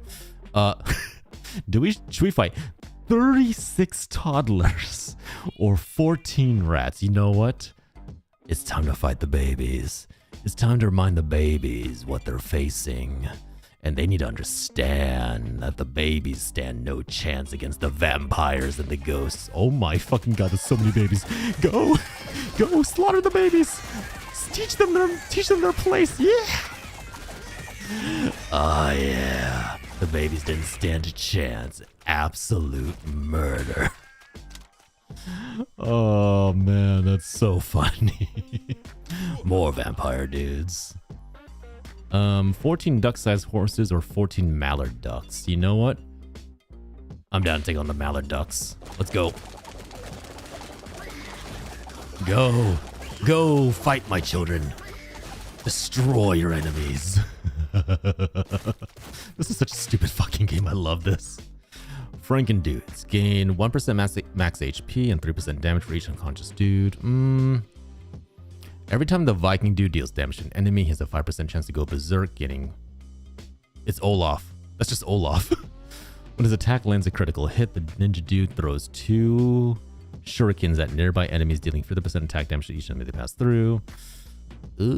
Should we fight 36 toddlers or 14 rats? You know what? It's time to fight the babies. It's time to remind the babies what they're facing. And they need to understand that the babies stand no chance against the vampires and the ghosts. Oh my fucking god, there's so many babies. Go! Go! Slaughter the babies! Teach them their place! Yeah! Oh yeah. The babies didn't stand a chance. Absolute murder. Oh man, that's so funny. More vampire dudes. 14 duck-sized horses or 14 mallard ducks. You know what? I'm down to take on the mallard ducks. Let's go. Go. Go fight, my children. Destroy your enemies. This is such a stupid fucking game. I love this. Franken dudes gain 1% max HP and 3% damage for each unconscious dude. Every time the Viking dude deals damage to an enemy, he has a 5% chance to go berserk, getting... It's Olaf. That's just Olaf. When his attack lands a critical hit, the ninja dude throws 2 shurikens at nearby enemies, dealing 50% attack damage to each enemy they pass through. You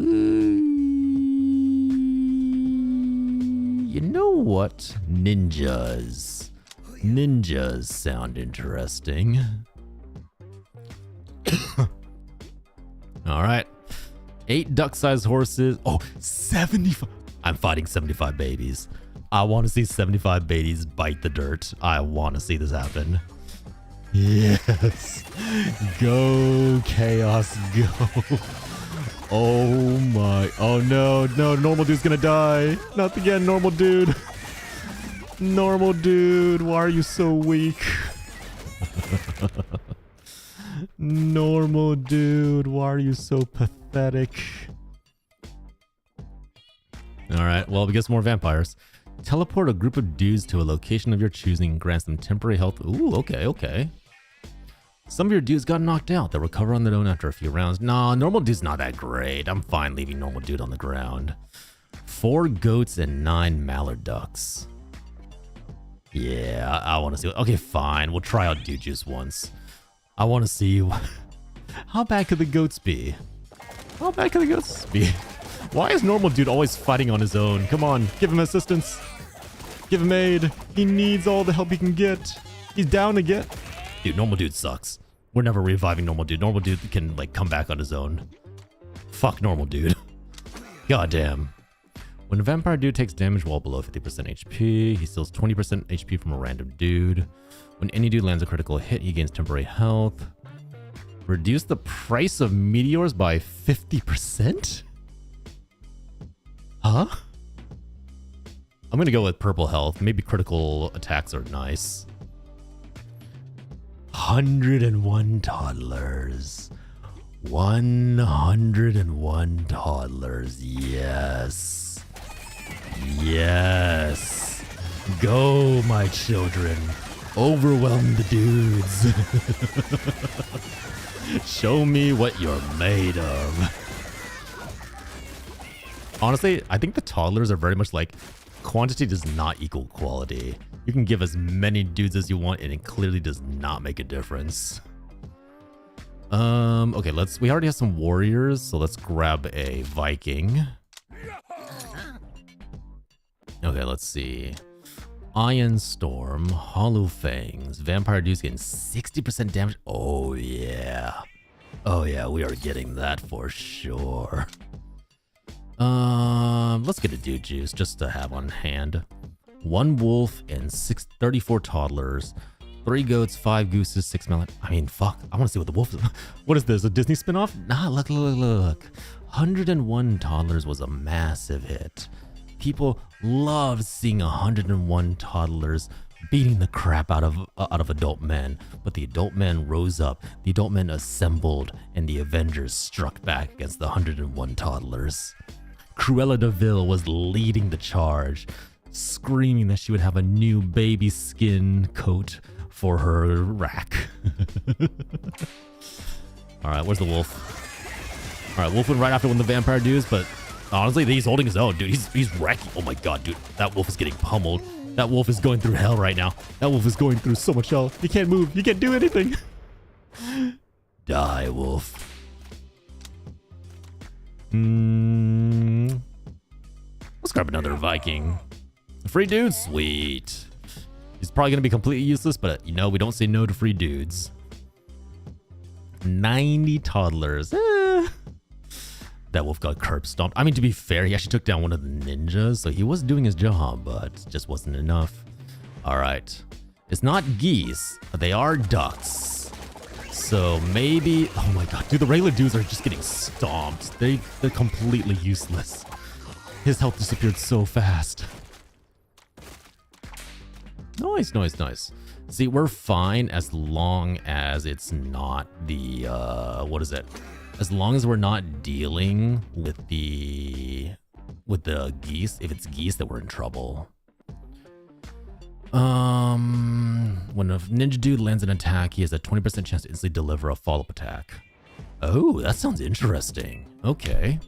know what? Ninjas. Ninjas sound interesting. All right. 8 duck-sized horses. Oh, 75. I'm fighting 75 babies. I want to see 75 babies bite the dirt. I want to see this happen. Yes. Go, Chaos, go. Oh my. Oh no, no, normal dude's gonna die. Not again, normal dude. Normal dude, why are you so weak? Normal dude, why are you so pathetic? Alright, well, we get some more vampires. Teleport a group of dudes to a location of your choosing and grants them temporary health. Ooh, okay, okay. Some of your dudes got knocked out. They'll recover on their own after a few rounds. Nah, normal dude's not that great. I'm fine leaving normal dude on the ground. 4 goats and 9 mallard ducks. Yeah, I want to see. Okay, fine. We'll try out dude juice once. I want to see how bad could the goats be? How bad could the goats be? Why is normal dude always fighting on his own? Come on, give him assistance. Give him aid. He needs all the help he can get. He's down to get. Dude, normal dude sucks. We're never reviving normal dude. Normal dude can like come back on his own. Fuck normal dude. God damn. When a vampire dude takes damage while below 50% HP, he steals 20% HP from a random dude. When any dude lands a critical hit, he gains temporary health. Reduce the price of meteors by 50%? Huh? I'm gonna go with purple health. Maybe critical attacks are nice. 101 toddlers. 101 toddlers. Yes. Yes. Go, my children. Overwhelm the dudes. Show me what you're made of. Honestly, I think the toddlers are very much like quantity does not equal quality. You can give as many dudes as you want and it clearly does not make a difference. Okay, we already have some warriors, so let's grab a Viking. Okay, let's see. Iron Storm, Hollow Fangs, Vampire dudes getting 60% damage. Oh yeah. Oh yeah, we are getting that for sure. Let's get a dude juice just to have on hand. 1 wolf and 34 toddlers. 3 goats, 5 gooses, 6 melon. I mean, fuck. I want to see what the wolf is. What is this? A Disney spinoff? Nah, look. 101 toddlers was a massive hit. People love seeing 101 toddlers beating the crap out of adult men, but the adult men rose up, the adult men assembled, and the Avengers struck back against the 101 toddlers. Cruella de Vil was leading the charge, screaming that she would have a new baby skin coat for her rack. All right, where's the wolf? All right, wolf went right after one of the vampire dudes, but honestly, he's holding his own, dude. He's wrecking. Oh my god, dude, that wolf is getting pummeled. That wolf is going through hell right now. That wolf is going through so much hell. You can't move. You can't do anything. Die, wolf. Let's grab another Viking. Free dude? Sweet. He's probably going to be completely useless, but you know, we don't say no to free dudes. 90 toddlers. That wolf got curb stomped. I mean, to be fair, he actually took down one of the ninjas, so he was doing his job, but it just wasn't enough. All right. It's not geese, but they are ducks. So maybe... Oh my god, dude, the regular dudes are just getting stomped. They're completely useless. His health disappeared so fast. Nice, nice, nice. See, we're fine as long as it's not the... what is it? As long as we're not dealing with the geese. If it's geese, that we're in trouble. When a ninja dude lands an attack, he has a 20% chance to instantly deliver a follow-up attack. Oh, that sounds interesting. Okay.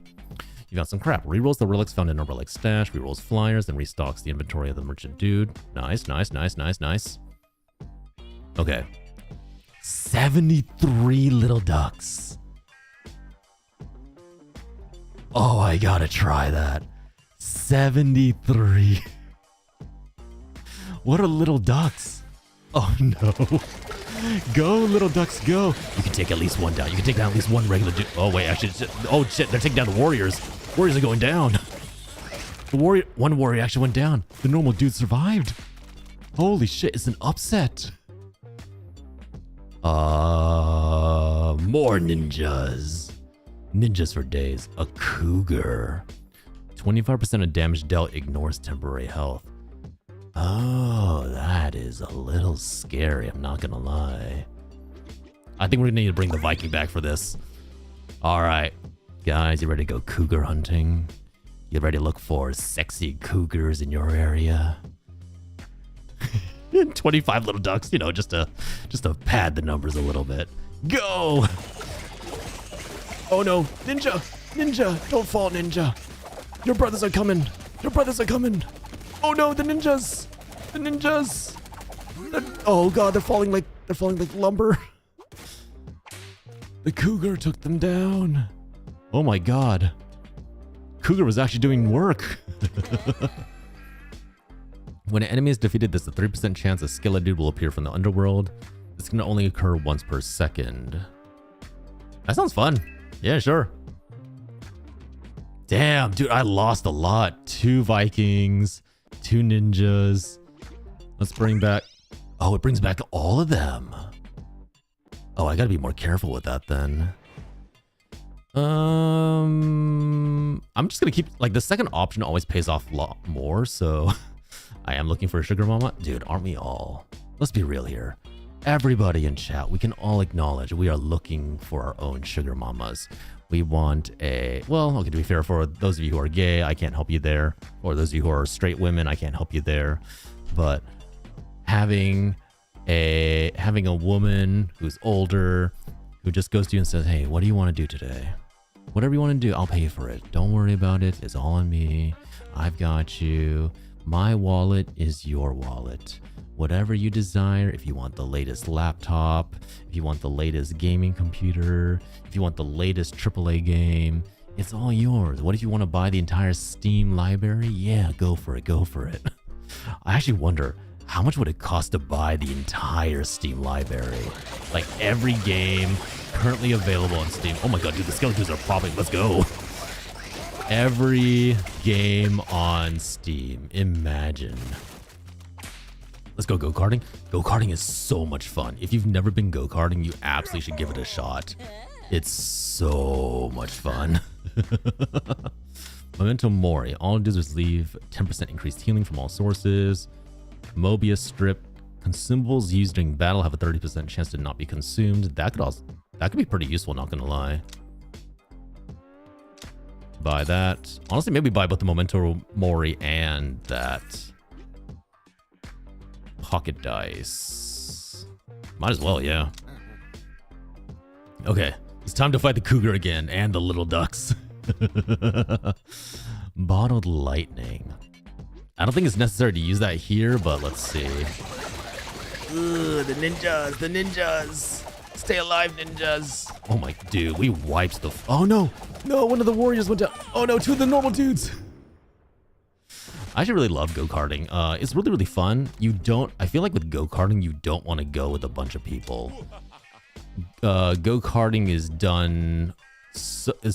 You got some crap. Rerolls the relics found in a relic stash, rerolls flyers, then restocks the inventory of the merchant dude. Nice, nice, nice, nice, nice. Okay. 73 little ducks. Oh, I gotta try that. 73. What are little ducks? Oh no. Go, little ducks, go. You can take at least one down. You can take down at least one regular dude. Oh wait, actually, oh shit, they're taking down the warriors. Warriors are going down. One warrior actually went down. The normal dude survived. Holy shit, it's an upset. More ninjas. Ninjas for days. A cougar. 25% of damage dealt ignores temporary health. Oh, that is a little scary, I'm not gonna lie. I think we're gonna need to bring the Viking back for this. Alright. Guys, you ready to go cougar hunting? You ready to look for sexy cougars in your area? 25 little ducks, you know, just to pad the numbers a little bit. Go! Oh no, ninja! Ninja! Don't fall, ninja! Your brothers are coming! Your brothers are coming! Oh no, the ninjas! The ninjas! Oh god, they're falling like lumber. The cougar took them down. Oh my god. Cougar was actually doing work. When an enemy is defeated, there's a 3% chance a skeleton dude will appear from the underworld. This can only occur once per second. That sounds fun. Yeah, sure. Damn, dude, I lost a lot. 2 Vikings, 2 ninjas. Let's bring back... Oh, it brings back all of them. Oh, I gotta be more careful with that then. I'm just gonna keep... Like, the second option always pays off a lot more, so... I am looking for a sugar mama. Dude, aren't we all? Let's be real here. Everybody in chat, we can all acknowledge we are looking for our own sugar mamas. We want a... Well, okay, to be fair, for those of you who are gay, I can't help you there. Or those of you who are straight women, I can't help you there. But having a woman who's older, who just goes to you and says, hey, what do you want to do today? Whatever you want to do, I'll pay for it. Don't worry about it. It's all on me. I've got you. My wallet is your wallet. Whatever you desire, if you want the latest laptop, if you want the latest gaming computer, if you want the latest AAA game, it's all yours. What if you want to buy the entire Steam library? Yeah, go for it, go for it. I actually wonder, how much would it cost to buy the entire Steam library? Like every game currently available on Steam. Oh my god, dude, the skeletons are popping, let's go. Every game on Steam, imagine. Let's go go-karting. Go-karting is so much fun. If you've never been go-karting, you absolutely should give it a shot. It's so much fun. Memento Mori. All dudes receive 10% increased healing from all sources. Mobius Strip. Consumables used during battle have a 30% chance to not be consumed. That could be pretty useful, not gonna lie. Buy that. Honestly, maybe buy both the Memento Mori and that pocket dice. Might as well, yeah. Okay, it's time to fight the cougar again and the little ducks. Bottled lightning. I don't think it's necessary to use that here, but let's see. Ugh, the ninjas. Stay alive, ninjas. Oh my, dude, we wiped the... Oh no, one of the warriors went down. Oh no, two of the normal dudes. I actually really love go-karting. It's really, really fun. I feel like with go-karting, you don't want to go with a bunch of people. Go-karting is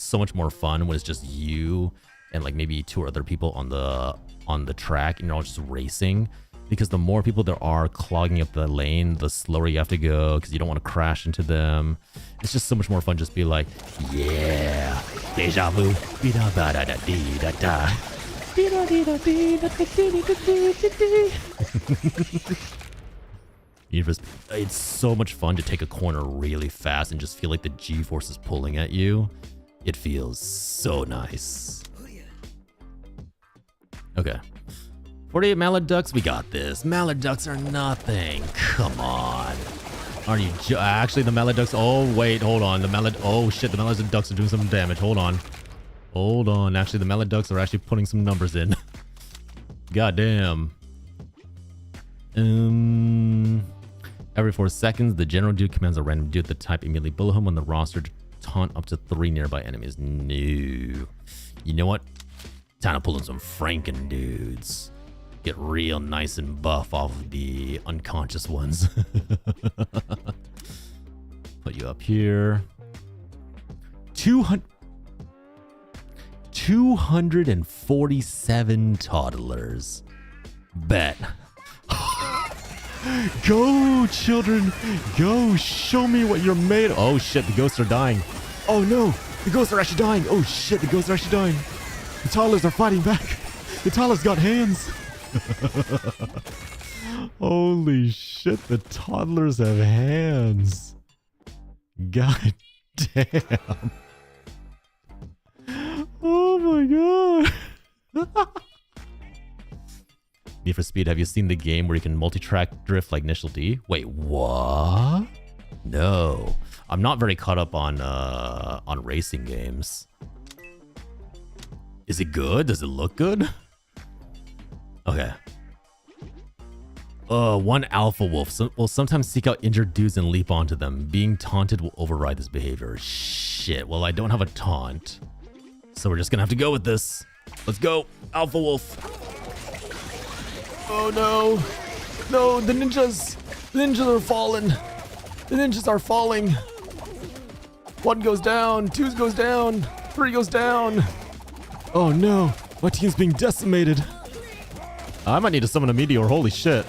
so much more fun when it's just you and like maybe 2 or other people on the track and you're all just racing. Because the more people there are clogging up the lane, the slower you have to go because you don't want to crash into them. It's just so much more fun just be like, yeah, deja vu. It's so much fun to take a corner really fast and just feel like the G-force is pulling at you. It feels so nice. Okay. 48 mallard ducks, we got this. Mallard ducks are nothing. Come on. Aren't you actually the mallard ducks? Oh, wait, hold on. Oh shit, the mallard ducks are doing some damage. Hold on. Actually, the mallard ducks are actually putting some numbers in. Goddamn. Every 4 seconds, the general dude commands a random dude the type immediately below him on the roster to taunt up to 3 nearby enemies. No. You know what? Time to pull in some Franken dudes. Get real nice and buff off of the unconscious ones. Put you up here. 247 toddlers. Bet. Go, children. Go. Show me what you're made of. Oh, shit. The ghosts are dying. Oh, no. The ghosts are actually dying. Oh, shit. The ghosts are actually dying. The toddlers are fighting back. The toddlers got hands. Holy shit, the toddlers have hands. God damn. Oh my god. Need for Speed, have you seen the game where you can multi-track drift like Initial D? Wait, what? No. I'm not very caught up on racing games. Is it good? Does it look good? Okay. One alpha wolf will sometimes seek out injured dudes and leap onto them. Being taunted will override this behavior. Shit, well I don't have a taunt. So we're just gonna have to go with this. Let's go, alpha wolf. Oh no. No, the ninjas. The ninjas are falling. The ninjas are falling. 1 goes down, 2 goes down, 3 goes down. Oh no, my team's being decimated. I might need to summon a meteor, holy shit.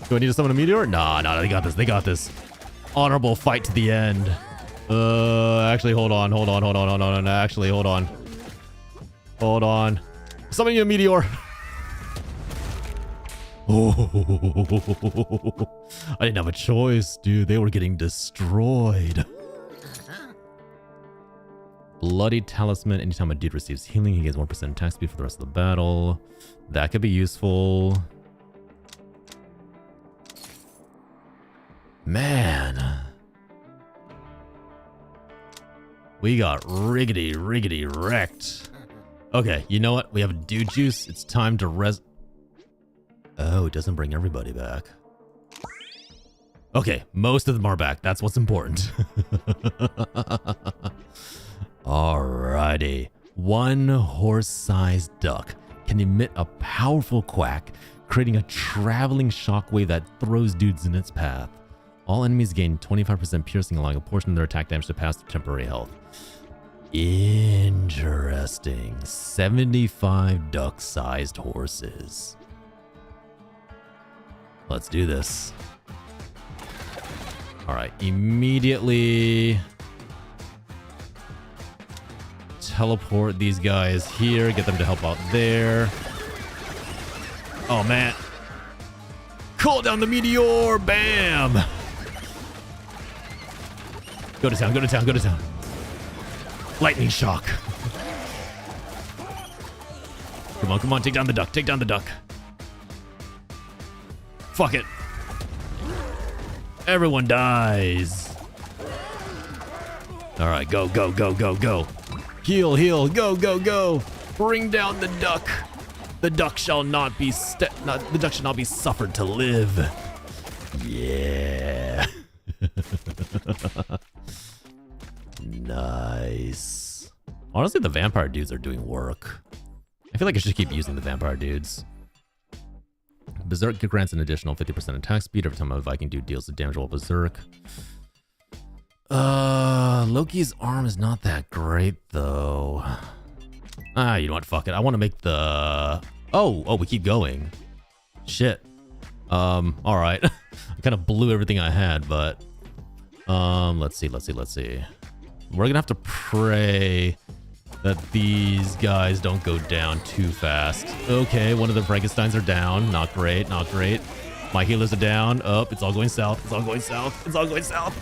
Do I need to summon a meteor? No, they got this, they got this. Honorable fight to the end. Actually, hold on. Actually, hold on. Hold on. Summoning a meteor. Oh, I didn't have a choice, dude. They were getting destroyed. Bloody Talisman. Anytime a dude receives healing, he gets 1% attack speed for the rest of the battle. That could be useful. Man. We got riggedy wrecked. Okay, you know what? We have a dude juice. It's time to Oh, it doesn't bring everybody back. Okay, most of them are back. That's what's important. Alrighty. 1 horse-sized duck can emit a powerful quack, creating a traveling shockwave that throws dudes in its path. All enemies gain 25% piercing, allowing a portion of their attack damage to pass through temporary health. Interesting. 75 duck-sized horses. Let's do this. Alright, immediately... teleport these guys here, get them to help out there. Oh, man. Call down the meteor! Bam! Go to town, go to town, go to town. Lightning shock. Come on, come on, take down the duck, take down the duck. Fuck it. Everyone dies. All right, go, go, go, go, go. Heal, heal, go, go, go. Bring down the duck. The duck shall not be the duck shall not be suffered to live. Yeah. Nice. Honestly, the vampire dudes are doing work. I feel like I should keep using the vampire dudes. Berserk grants an additional 50% attack speed every time a Viking dude deals the damage while Berserk. Loki's arm is not that great though. Ah, you know what? Fuck it. I want to make the... Oh, we keep going. Shit. All right. I kind of blew everything I had, but let's see. We're gonna have to pray that these guys don't go down too fast. Okay, one of the Frankensteins are down. Not great, not great. My healers are down. Oh, it's all going south. It's all going south. It's all going south.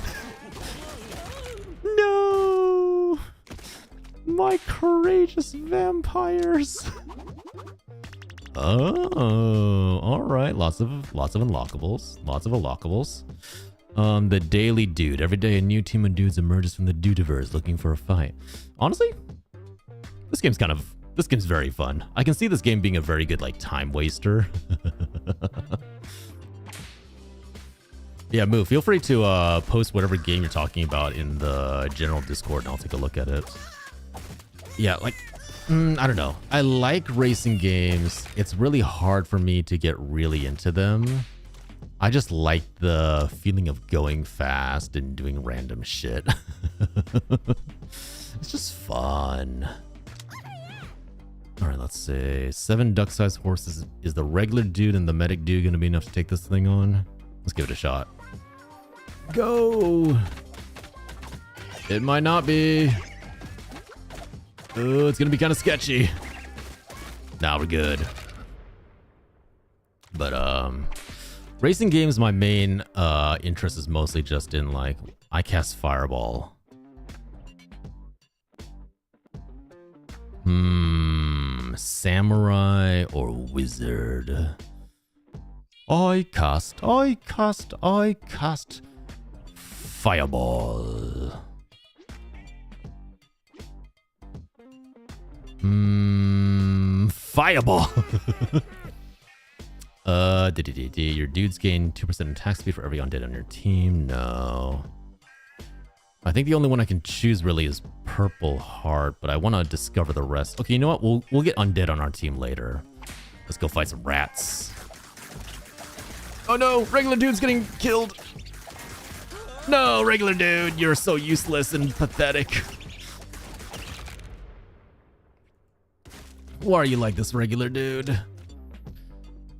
No! My courageous vampires. Oh, all right. Lots of unlockables. Lots of unlockables. The daily dude. Every day a new team of dudes emerges from the dudiverse looking for a fight. Honestly, this game's very fun. I can see this game being a very good like time waster. Yeah, Moo, feel free to post whatever game you're talking about in the general Discord and I'll take a look at it. Yeah, like, I don't know. I like racing games. It's really hard for me to get really into them. I just like the feeling of going fast and doing random shit. It's just fun. All right, let's see. 7 duck-sized horses. Is the regular dude and the medic dude going to be enough to take this thing on? Let's give it a shot. Go! It might not be. Oh, it's going to be kind of sketchy. Now we're good. But, racing games, my main interest is mostly just in, like, I cast Fireball. Samurai or wizard? I cast Fireball. Fireball. Your dudes gain 2% attack speed for every undead on your team. No. I think the only one I can choose really is Purple Heart, but I want to discover the rest. Okay, you know what? We'll get undead on our team later. Let's go fight some rats. Oh no, regular dude's getting killed. No, regular dude, you're so useless and pathetic. Why are you like this, regular dude?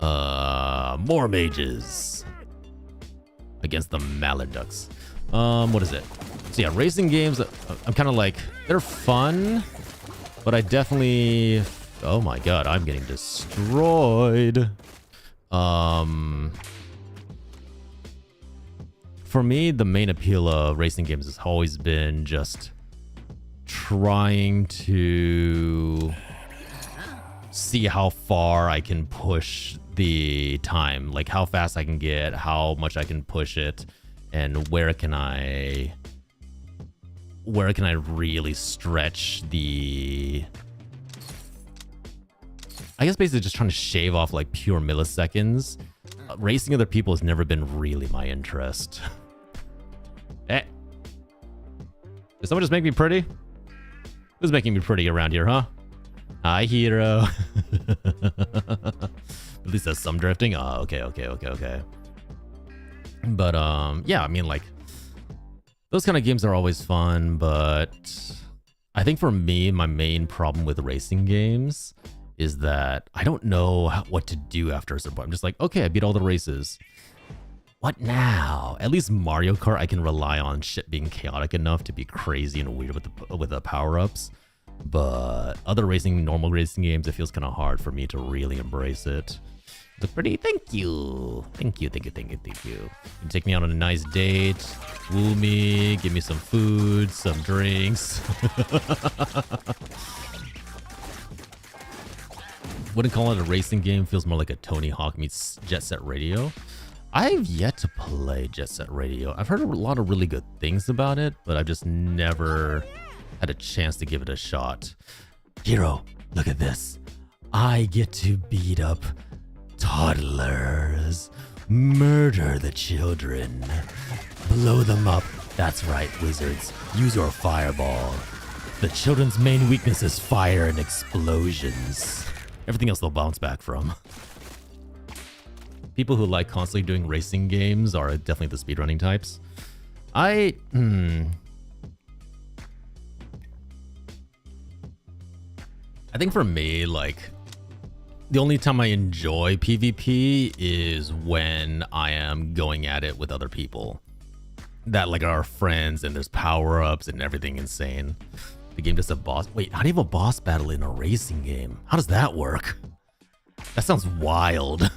More mages against the mallard ducks. What is it? So yeah, racing games, I'm kind of like, they're fun, but I definitely, oh my god, I'm getting destroyed. For me, the main appeal of racing games has always been just trying to see how far I can push the time, like how fast I can get, how much I can push it, and where can I really stretch the, I guess basically just trying to shave off like pure milliseconds. Racing other people has never been really my interest. Eh. Did someone just make me pretty? Who's making me pretty around here, huh? Hi, hero. At least that's some drifting. Oh, okay. But yeah, I mean, like, those kind of games are always fun, but I think for me, my main problem with racing games is that I don't know what to do after a certain point. I'm just like, okay, I beat all the races. What now? At least Mario Kart, I can rely on shit being chaotic enough to be crazy and weird with the power-ups. But other normal racing games, it feels kind of hard for me to really embrace it. Look pretty. Thank you. Thank you. You can take me out on a nice date, woo me, give me some food, some drinks. Wouldn't call it a racing game. Feels more like a Tony Hawk meets Jet Set Radio. I've yet to play Jet Set Radio. I've heard a lot of really good things about it, but I've just never had a chance to give it a shot. Hero, look at this. I get to beat up toddlers, murder the children, blow them up. That's right, wizards. Use your fireball. The children's main weakness is fire and explosions. Everything else they'll bounce back from. People who like constantly doing racing games are definitely the speedrunning types. I think for me, like, the only time I enjoy PvP is when I am going at it with other people that like are friends and there's power-ups and everything insane. The game does a boss. Wait, how do you have a boss battle in a racing game? How does that work? That sounds wild.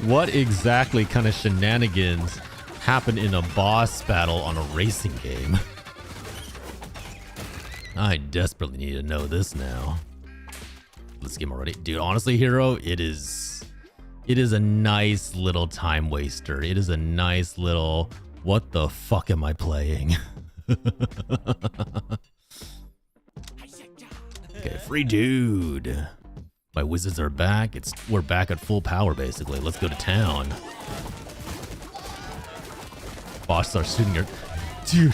What exactly kind of shenanigans happen in a boss battle on a racing game? I desperately need to know this now. Let's get already. Dude, honestly, Hero, it is a nice little time waster. It is a nice little, what the fuck am I playing? Okay, free dude. My wizards are back. We're back at full power basically. Let's go to town. Boss starts shooting your dude.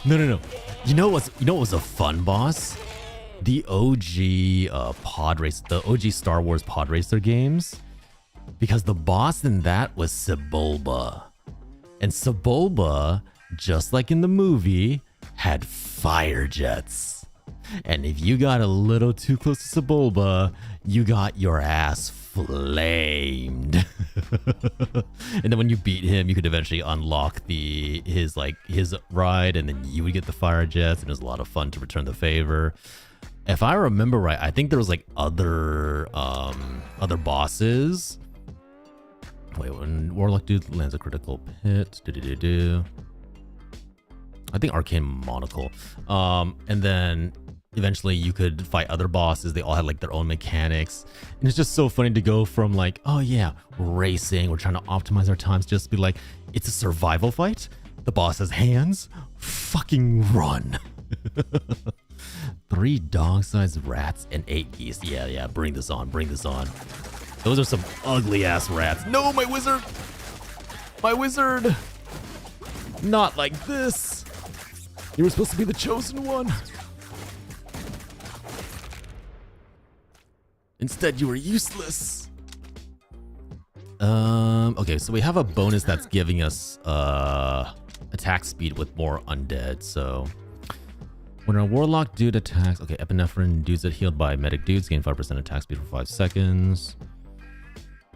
No. You know what was a fun boss? The OG pod race, the OG Star Wars pod racer games, because the boss in that was Sebulba, and Sebulba, just like in the movie, had fire jets. And if you got a little too close to Sebulba, you got your ass flamed. And then when you beat him, you could eventually unlock his ride, and then you would get the fire jets, and it was a lot of fun to return the favor. If I remember right, I think there was like other bosses. Wait, when Warlock dude lands a critical hit, I think Arcane Monocle. And then eventually you could fight other bosses. They all had like their own mechanics. And it's just so funny to go from like, oh yeah, racing, we're trying to optimize our times, just be like, it's a survival fight. The boss has hands. Fucking run. 3 dog-sized rats and 8 geese. Yeah, bring this on. Those are some ugly ass rats. No, my wizard. Not like this. You were supposed to be the chosen one. Instead, you were useless. Okay, so we have a bonus that's giving us attack speed with more undead. So when a warlock dude attacks, okay, epinephrine dudes that healed by medic dudes gain 5% attack speed for 5 seconds.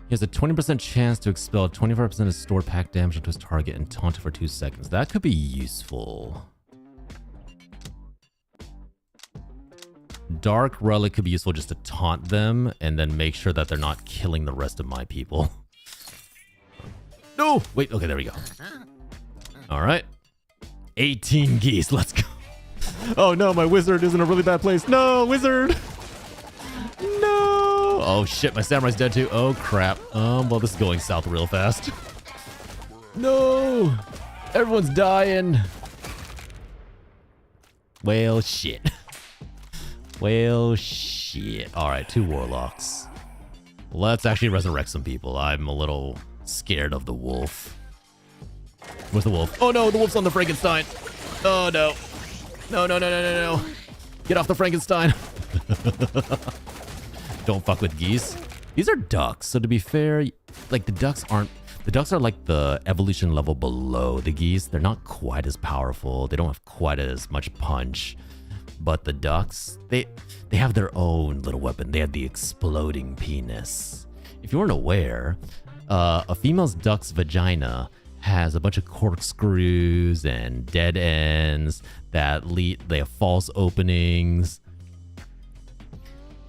He has a 20% chance to expel 25% of stored pack damage onto his target and taunt it for 2 seconds. That could be useful. Dark Relic could be useful just to taunt them and then make sure that they're not killing the rest of my people. No! Wait, okay, there we go. Alright. 18 geese, let's go. Oh no, my wizard is in a really bad place. No, wizard! No! Oh shit, my samurai's dead too. Oh crap. Well, this is going south real fast. No! Everyone's dying. Well, shit. Well, shit. Alright, 2 warlocks. Let's actually resurrect some people. I'm a little scared of the wolf. Where's the wolf? Oh no, the wolf's on the Frankenstein. Oh no. No. Get off the Frankenstein. Don't fuck with geese. These are ducks, so to be fair, like the ducks are like the evolution level below the geese. They're not quite as powerful. They don't have quite as much punch. But the ducks, they have their own little weapon. They have the exploding penis. If you weren't aware, a female duck's vagina has a bunch of corkscrews and dead ends that lead, they have false openings.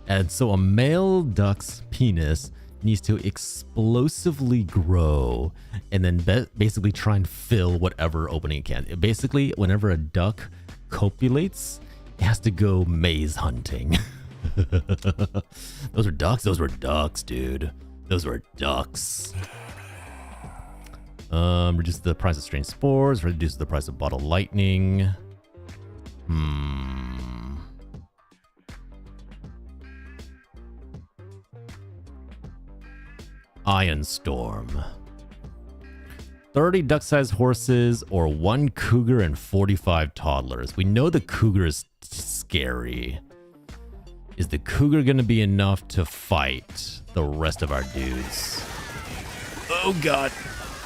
And so a male duck's penis needs to explosively grow and then basically try and fill whatever opening it can. Basically, whenever a duck copulates, it has to go maze hunting. Those are ducks? Those were ducks, dude. Those were ducks. Reduce the price of strange spores, reduce the price of bottle lightning. Iron Storm. 30 duck-sized horses or 1 cougar and 45 toddlers. We know the cougar is scary. Is the cougar gonna be enough to fight the rest of our dudes? Oh god.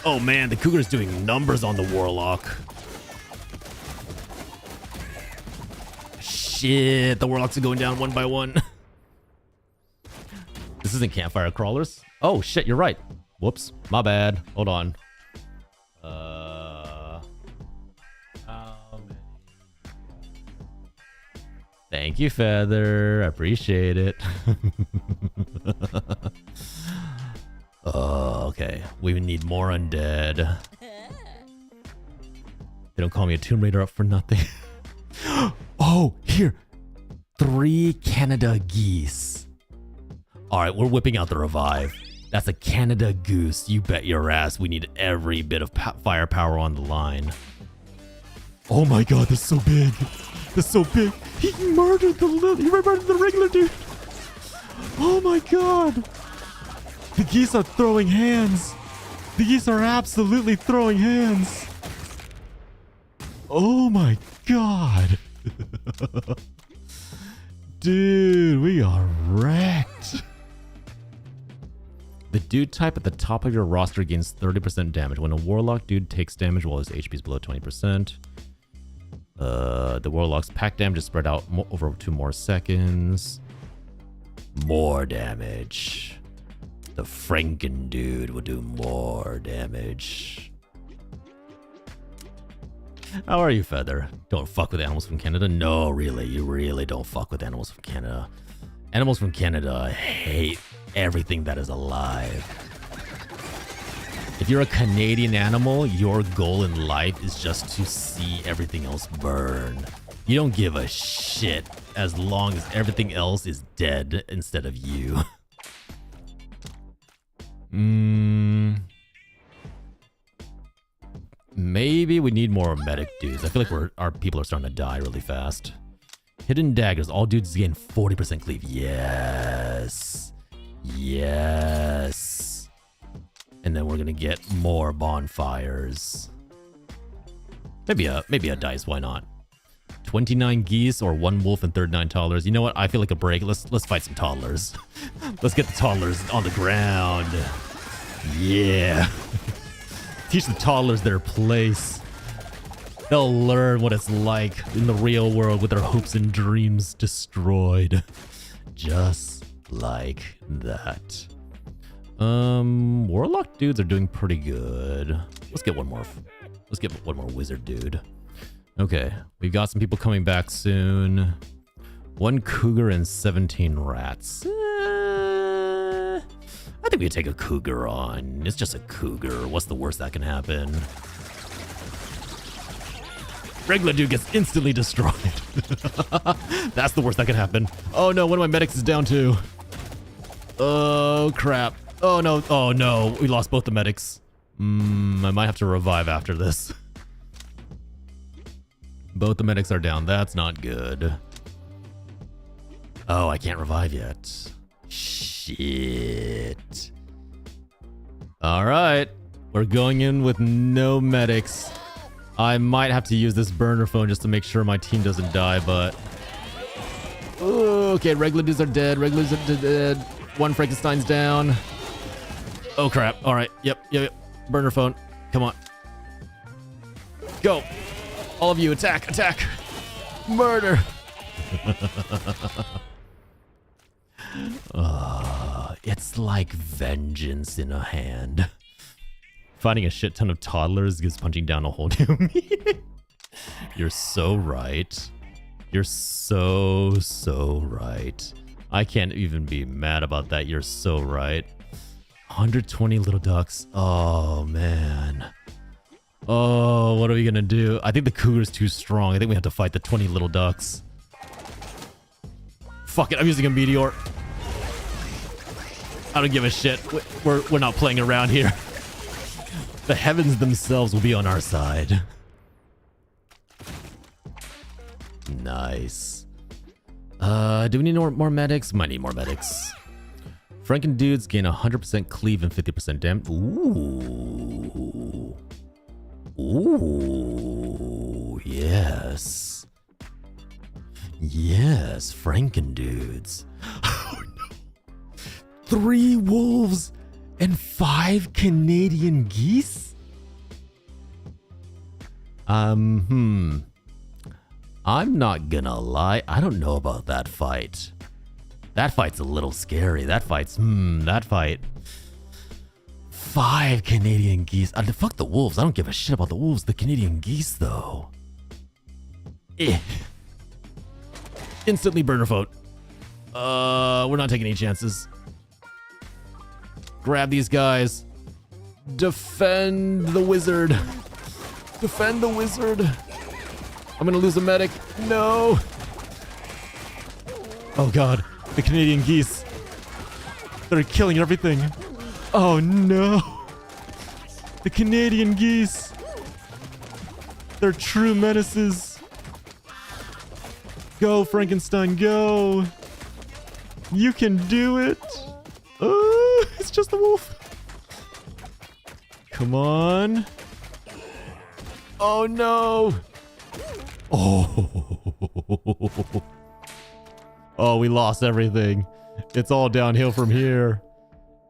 Oh man, the cougar's doing numbers on the warlock. Shit, the warlocks are going down one by one. This isn't campfire crawlers. Oh shit, you're right. Whoops, my bad. Hold on. Thank you, Feather. I appreciate it. Oh, okay. We need more undead. They don't call me a Tomb Raider up for nothing. Oh, here. 3 Canada geese. All right, we're whipping out the revive. That's a Canada goose. You bet your ass we need every bit of firepower on the line. Oh my god, that's so big. That's so big. He murdered the regular dude. Oh my god. The geese are throwing hands. The geese are absolutely throwing hands. Oh my god. Dude, we are wrecked. The dude type at the top of your roster gains 30% damage. When a warlock dude takes damage while his HP is below 20%. The warlock's pack damage is spread out over 2 more seconds. More damage. The Franken dude will do more damage. How are you, Feather? Don't fuck with animals from Canada? No, really. You really don't fuck with animals from Canada. Animals from Canada hate everything that is alive. If you're a Canadian animal, your goal in life is just to see everything else burn. You don't give a shit as long as everything else is dead instead of you. Maybe we need more medic dudes. I feel like our people are starting to die really fast. Hidden daggers. All dudes gain 40% cleave. Yes. Yes. And then we're gonna get more bonfires. Maybe a dice. Why not? 29 geese or 1 wolf and 39 toddlers. You know what? I feel like a break. Let's fight some toddlers. Let's get the toddlers on the ground. Yeah. Teach the toddlers their place. They'll learn what it's like in the real world with their hopes and dreams destroyed. Just like that. Warlock dudes are doing pretty good. Let's get one more. Let's get one more wizard dude. Okay, we've got some people coming back soon. 1 cougar and 17 rats. I think we could take a cougar on. It's just a cougar. What's the worst that can happen? Regular dude gets instantly destroyed. That's the worst that can happen. Oh no, one of my medics is down too. Oh crap. Oh no, oh no. We lost both the medics. I might have to revive after this. Both the medics are down. That's not good. Oh, I can't revive yet. Shit. All right. We're going in with no medics. I might have to use this burner phone just to make sure my team doesn't die, but... Ooh, okay, regular dudes are dead. Regular dudes are dead. 1 Frankenstein's down. Oh, crap. All right. Yep. Burner phone. Come on. Go. All of you, attack. Murder. It's like vengeance in a hand. Fighting a shit ton of toddlers gives punching down a whole new meaning. You're so right. You're so right. I can't even be mad about that. You're so right. 120 little ducks. Oh, man. Oh, what are we gonna do? I think the cougar's too strong. I think we have to fight the 20 little ducks. Fuck it, I'm using a meteor. I don't give a shit. We're not playing around here. The heavens themselves will be on our side. Nice. Do we need more medics? Might need more medics. Franken dudes gain 100% cleave and 50% damage. Ooh. Ooh. Yes. Yes, Franken dudes. Oh no. 3 wolves and 5 Canadian geese? I'm not gonna lie. I don't know about that fight. That fight's a little scary. That fight. 5 Canadian geese. Fuck the wolves. I don't give a shit about the wolves. The Canadian geese, though. Instantly burner vote. We're not taking any chances. Grab these guys. Defend the wizard. Defend the wizard. I'm gonna lose a medic. No. Oh god. The Canadian geese. They're killing everything. Oh no. The Canadian geese. They're true menaces. Go, Frankenstein, go. You can do it. Oh, it's just a wolf. Come on. Oh no. Oh. Oh, we lost everything. It's all downhill from here.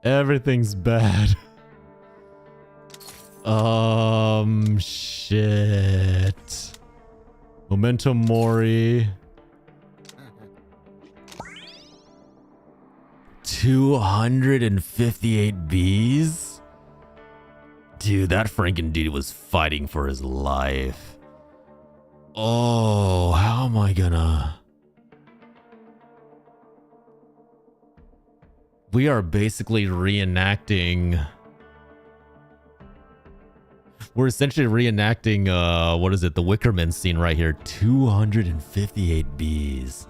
Everything's bad. Shit. Memento Mori. 258 bees? Dude, that Franken dude was fighting for his life. Oh, how am I gonna... We are basically reenacting... We're essentially reenacting, what is it? The Wickerman scene right here. 258 bees.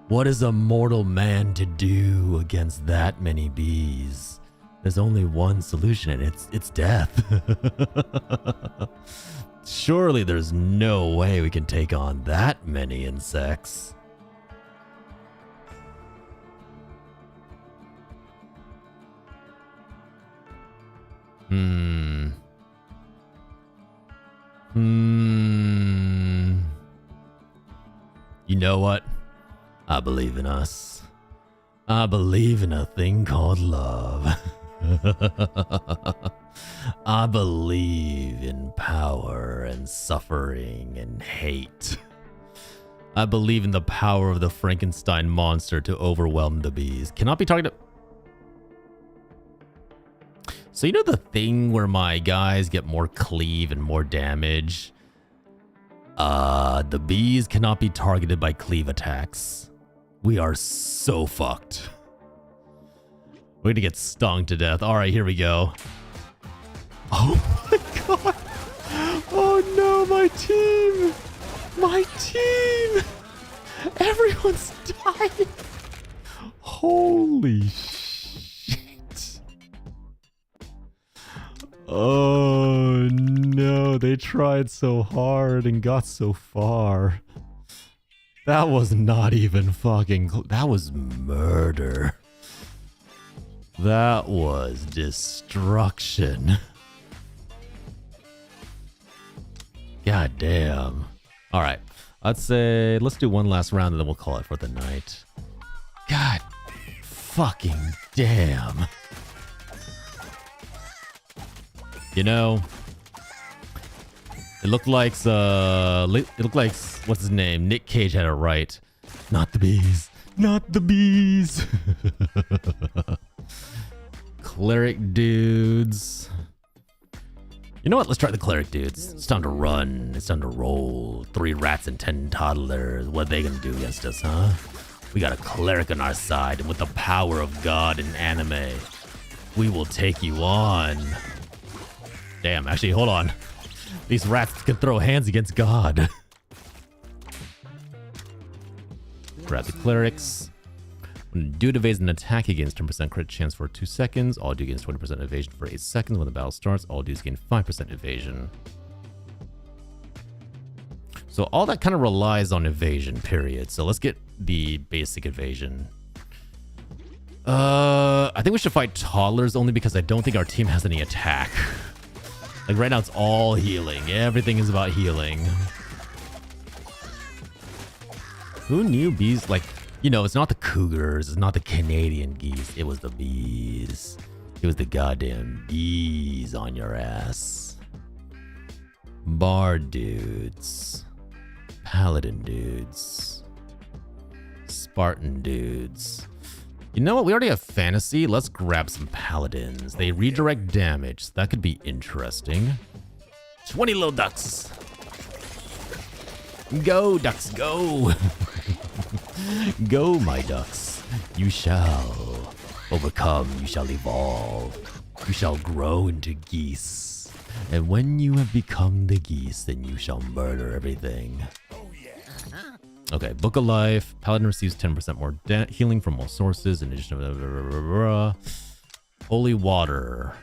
What is a mortal man to do against that many bees? There's only one solution, and it's death. Surely there's no way we can take on that many insects. You know what? I believe in us. I believe in a thing called love. I believe in power and suffering and hate. I believe in the power of the Frankenstein monster to overwhelm the bees. Cannot be targeted. So you know the thing where my guys get more cleave and more damage? The bees cannot be targeted by cleave attacks. We are so fucked. We're gonna get stung to death. All right, here we go. Oh my god. Oh no, my team. My team. Everyone's dying. Holy shit. Oh no, they tried so hard and got so far. That was not even fucking... That was murder. That was destruction. God damn. All right. I'd say let's do one last round and then we'll call it for the night. God fucking damn. You know, it looked like what's his name? Nick Cage had it right. Not the bees. Not the bees. Cleric dudes. You know what? Let's try the cleric, dudes. It's time to run. It's time to roll. 3 rats and 10 toddlers. What are they gonna do against us, huh? We got a cleric on our side, and with the power of God in anime, we will take you on. Damn, actually, hold on. These rats can throw hands against God. Grab the clerics. When dude evades an attack, he gains 10% crit chance for 2 seconds. All dude gains 20% evasion for 8 seconds. When the battle starts, all dudes gain 5% evasion. So all that kind of relies on evasion, period. So let's get the basic evasion. I think we should fight toddlers only because I don't think our team has any attack. Like right now it's all healing. Everything is about healing. Who knew bees, like, you know, it's not the cougars, it's not the Canadian geese, it was the bees. It was the goddamn bees on your ass. Bard dudes. Paladin dudes. Spartan dudes. You know what? We already have fantasy. Let's grab some paladins. They redirect damage. That could be interesting. 20 little ducks. Go, ducks, go. Go, my ducks. You shall overcome. You shall evolve. You shall grow into geese. And when you have become the geese, then you shall murder everything. Okay, Book of Life. Paladin receives 10% more healing from all sources. In addition to holy water.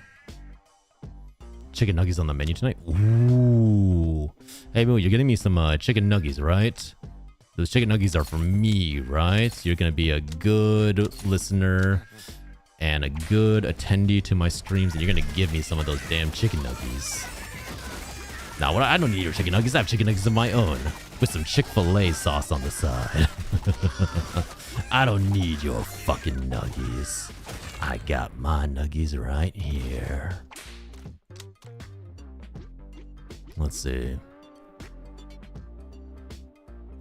Chicken nuggies on the menu tonight. Ooh. Hey, Moo, you're getting me some chicken nuggies, right? Those chicken nuggies are for me, right? You're gonna be a good listener and a good attendee to my streams, and you're gonna give me some of those damn chicken nuggies. Now, what? I don't need your chicken nuggies. I have chicken nuggies of my own with some Chick-fil-A sauce on the side. I don't need your fucking nuggies. I got my nuggies right here. Let's see.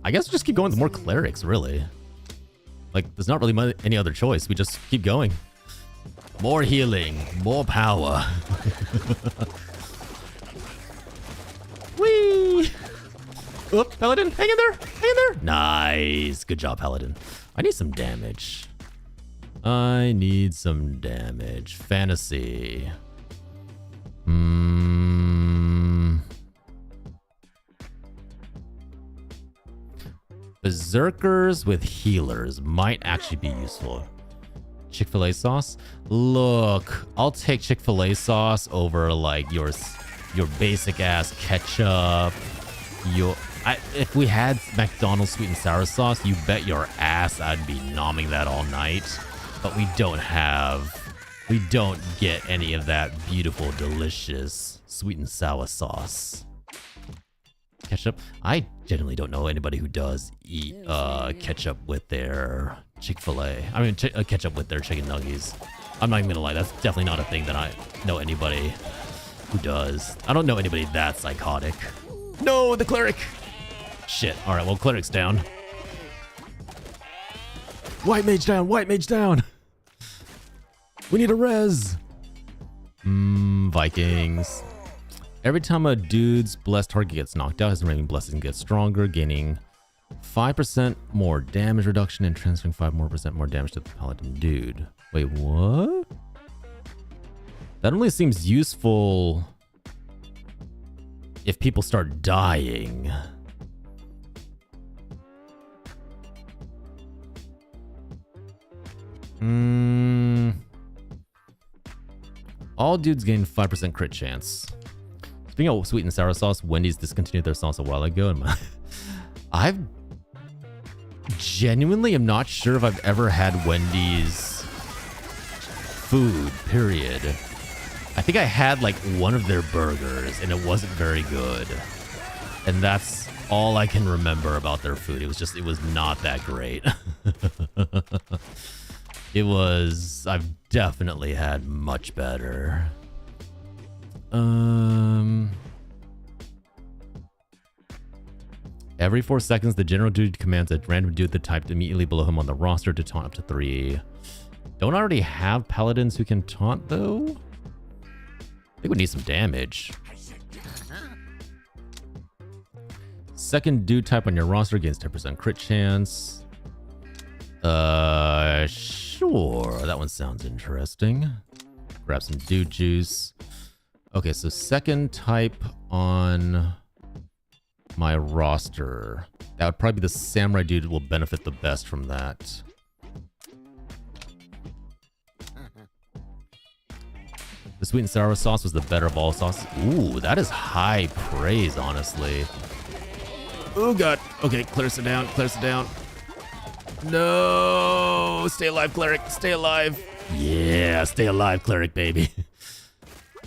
I guess we'll just keep going with more clerics, really. Like, there's not really any other choice. We just keep going. More healing, more power. Whee! Oop, Paladin, hang in there, hang in there. Nice, good job, Paladin. I need some damage. I need some damage. Fantasy. Berserkers with healers might actually be useful. Chick-fil-A sauce? Look, I'll take Chick-fil-A sauce over like your basic ass ketchup. If we had McDonald's sweet and sour sauce, you bet your ass I'd be nomming that all night. But we don't get any of that beautiful, delicious sweet and sour sauce. Ketchup? I generally don't know anybody who does eat ketchup with their Chick-fil-A. I mean, ketchup with their chicken nuggies. I'm not even gonna lie, that's definitely not a thing that I know anybody who does. I don't know anybody that psychotic. No, the cleric! Shit. Alright, well, cleric's down. White mage down! White mage down! We need a res! Vikings. Every time a dude's blessed target gets knocked out, his remaining blessing gets stronger, gaining 5% more damage reduction and transferring 5% more damage to the paladin dude. Wait, what? That only seems useful if people start dying. All dudes gain 5% crit chance. Speaking of sweet and sour sauce, Wendy's discontinued their sauce a while ago, and I genuinely am not sure if I've ever had Wendy's food, period. I think I had like one of their burgers, and it wasn't very good. And that's all I can remember about their food. It was not that great. I've definitely had much better. Every 4 seconds, the general dude commands a random dude that typed immediately below him on the roster to taunt up to 3. Don't I already have paladins who can taunt, though? I think we need some damage. second dude type on your roster gains 10% crit chance. Sure. That one sounds interesting. Grab some dude juice. Okay, so second type on my roster. That would probably be the samurai dude will benefit the best from that. The sweet and sour sauce was the better of all sauces. Ooh, that is high praise, honestly. Oh god. Okay, clears it down, clears it down. No! Stay alive, cleric. Stay alive. Yeah, stay alive, cleric, baby.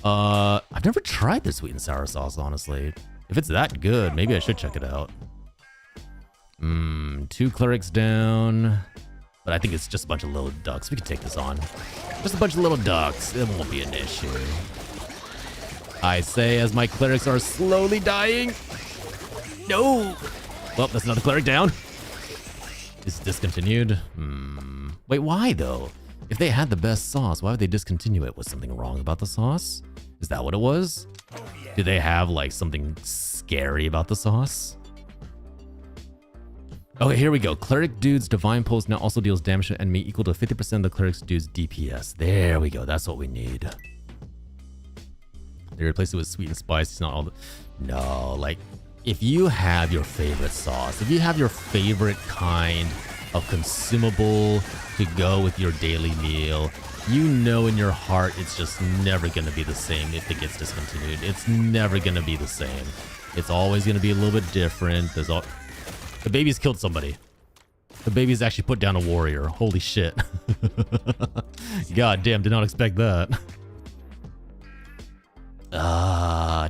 I've never tried the sweet and sour sauce, honestly. If it's that good, maybe I should check it out. 2 clerics down. But I think it's just a bunch of little ducks. We can take this on. Just a bunch of little ducks. It won't be an issue. I say as my clerics are slowly dying. No! Well, that's another cleric down. It's discontinued. Wait, why though? If they had the best sauce, why would they discontinue it? Was something wrong about the sauce? Is that what it was? Do they have like something scary about the sauce? Okay, here we go. Cleric dude's divine pulse now also deals damage to enemy equal to 50% of the cleric's dude's DPS. There we go. That's what we need. They replace it with sweet and spicy. It's not all the... No, like if you have your favorite sauce, if you have your favorite kind of consumable to go with your daily meal, you know in your heart it's just never going to be the same if it gets discontinued. It's never going to be the same. It's always going to be a little bit different. There's all... The baby's killed somebody. The baby's actually put down a warrior. Holy shit. God damn, did not expect that.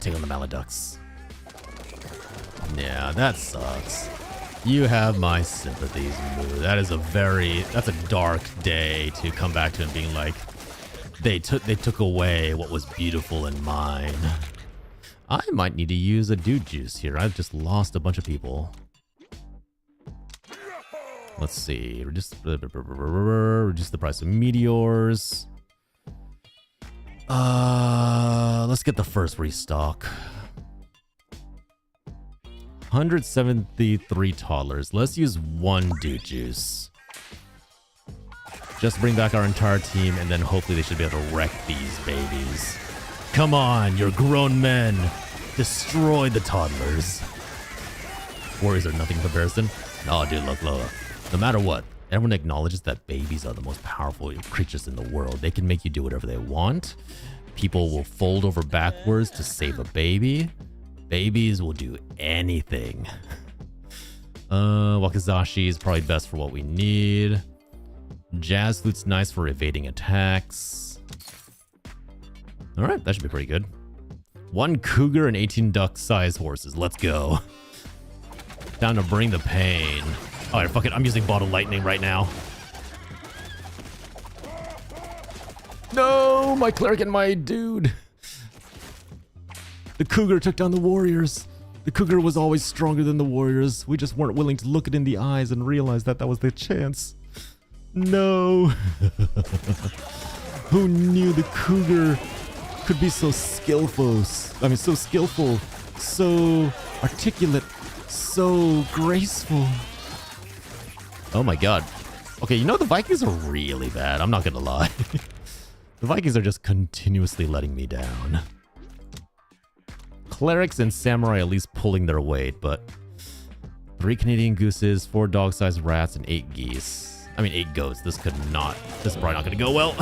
Take on the Maladucks. Yeah, that sucks. You have my sympathies, Moo. That is that's a dark day to come back to and being like, they took away what was beautiful in mine. I might need to use a dude juice here. I've just lost a bunch of people. Let's see. Reduce the price of meteors. Let's get the first restock. 173 toddlers. Let's use 1 dude juice. Just bring back our entire team, and then hopefully they should be able to wreck these babies. Come on, you're grown men. Destroy the toddlers. Warriors are nothing in comparison. Oh, dude, look. No matter what, everyone acknowledges that babies are the most powerful creatures in the world. They can make you do whatever they want. People will fold over backwards to save a baby. Babies will do anything. Wakizashi is probably best for what we need. Jazz flute's nice for evading attacks. All right, that should be pretty good. 1 cougar and 18 duck-sized horses. Let's go. Down to bring the pain. All right, fuck it. I'm using bottle lightning right now. No, my cleric and my dude. The cougar took down the warriors. The cougar was always stronger than the warriors. We just weren't willing to look it in the eyes and realize that that was the chance. No. Who knew the cougar could be so skillful? I mean, so skillful, so articulate, so graceful. Oh my god. Okay, you know the Vikings are really bad. I'm not gonna lie. The Vikings are just continuously letting me down. Clerics and samurai at least pulling their weight, but 3 Canadian gooses, 4 dog-sized rats, and 8 geese. I mean 8 goats. This is probably not gonna go well.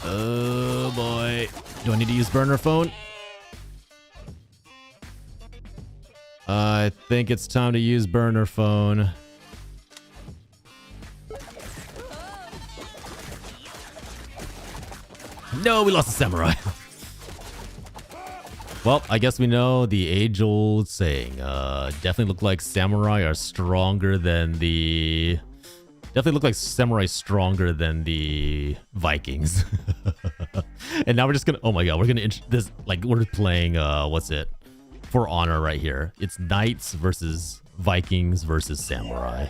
Oh boy. Do I need to use burner phone? I think it's time to use burner phone. No, we lost the samurai. Well, I guess we know the age-old saying. Definitely look like samurai are stronger than the... Definitely look like samurai stronger than the Vikings. And now we're just gonna... Oh my god, we're gonna... we're playing, what's it? For honor right here. It's knights versus Vikings versus samurai.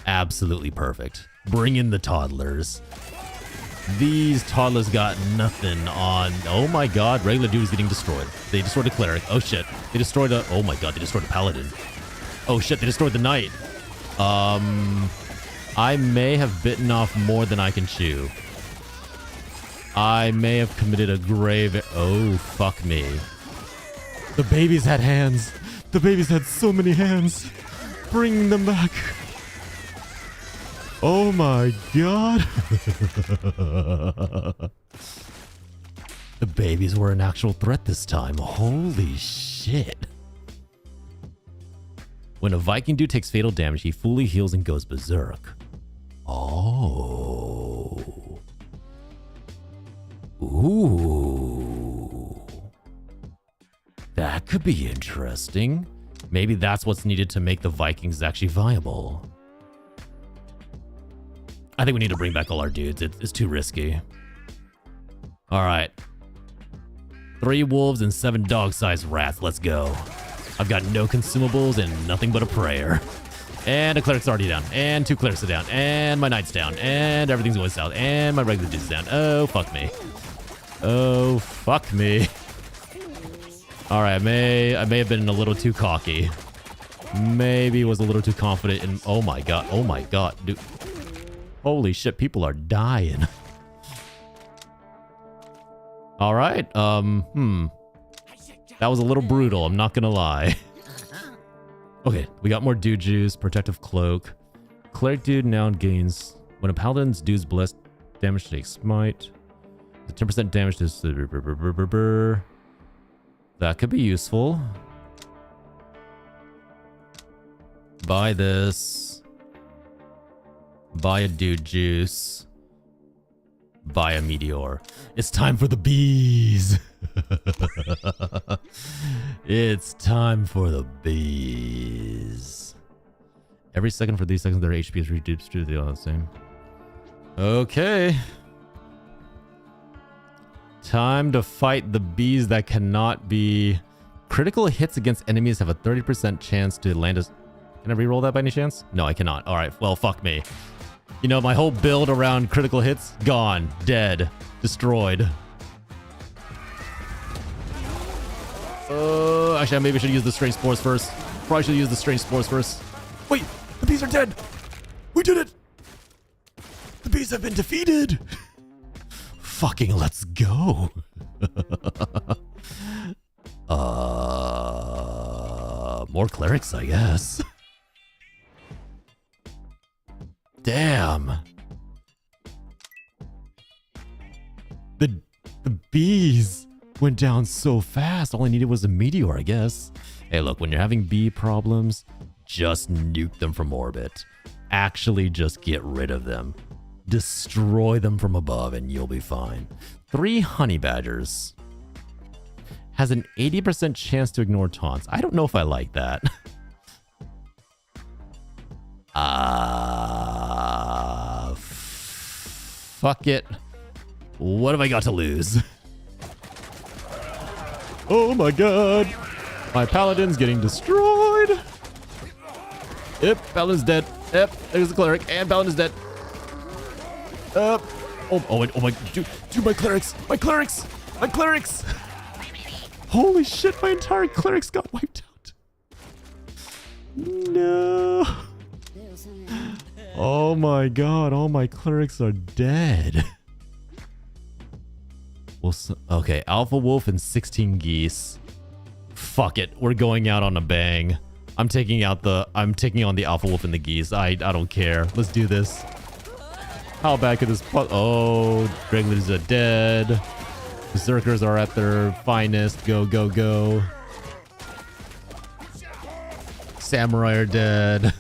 Absolutely perfect. Bring in the toddlers. These toddlers got nothing on. Oh my god, regular dude is getting destroyed. They destroyed a cleric. Oh shit. They destroyed a. Oh my god, they destroyed a paladin. Oh shit, they destroyed the knight. I may have bitten off more than I can chew. I may have committed a grave. Oh, fuck me. The babies had hands. The babies had so many hands. Bring them back. Oh my god. The babies were an actual threat this time. Holy shit. When a Viking dude takes fatal damage, he fully heals and goes berserk. Oh. Ooh. That could be interesting. Maybe that's what's needed to make the Vikings actually viable. I think we need to bring back all our dudes. It's too risky. All right. 3 wolves and 7 dog-sized rats. Let's go. I've got no consumables and nothing but a prayer. And a cleric's already down. And 2 clerics are down. And my knight's down. And everything's going south. And my regular dude's down. Oh, fuck me. Oh, fuck me. All right, I may have been a little too cocky. Maybe was a little too confident in... Oh my god, dude. Holy shit, people are dying. All right, that was a little brutal, I'm not gonna lie. Okay, we got more dude juice, protective cloak. Cleric dude now gains... When a paladin's dude's blessed, damage takes smite. The 10% damage to... That could be useful. Buy this. Buy a dude juice. Buy a meteor. It's time for the bees. It's time for the bees. Every second for these seconds, their HP is reduced to the same. Okay. Time to fight the bees that cannot be... Critical hits against enemies have a 30% chance to land a... Can I reroll that by any chance? No, I cannot. Alright, well, fuck me. You know, my whole build around critical hits, gone, dead, destroyed. Actually, maybe I should use the strange spores first. Probably should use the strange spores first. Wait, the bees are dead! We did it! The bees have been defeated! Fucking let's go. More clerics, I guess. Damn. The bees went down so fast. All I needed was a meteor, I guess. Hey, look, when you're having bee problems, just nuke them from orbit. Actually, just get rid of them. Destroy them from above and you'll be fine. 3 honey badgers. Has an 80% chance to ignore taunts. I don't know if I like that. Fuck it. What have I got to lose? Oh my god. My paladin's getting destroyed. Yep, paladin's dead. Yep, there's the cleric and paladin's dead. Oh my, dude, my clerics, my clerics. Holy shit, my entire clerics got wiped out. No. Oh my god, all my clerics are dead. Well, okay, Alpha Wolf and 16 geese. Fuck it, we're going out on a bang. I'm taking on the Alpha Wolf and the geese. I don't care. Let's do this. How bad could this... Oh, regulars are dead. Berserkers are at their finest. Go, go, go. Samurai are dead.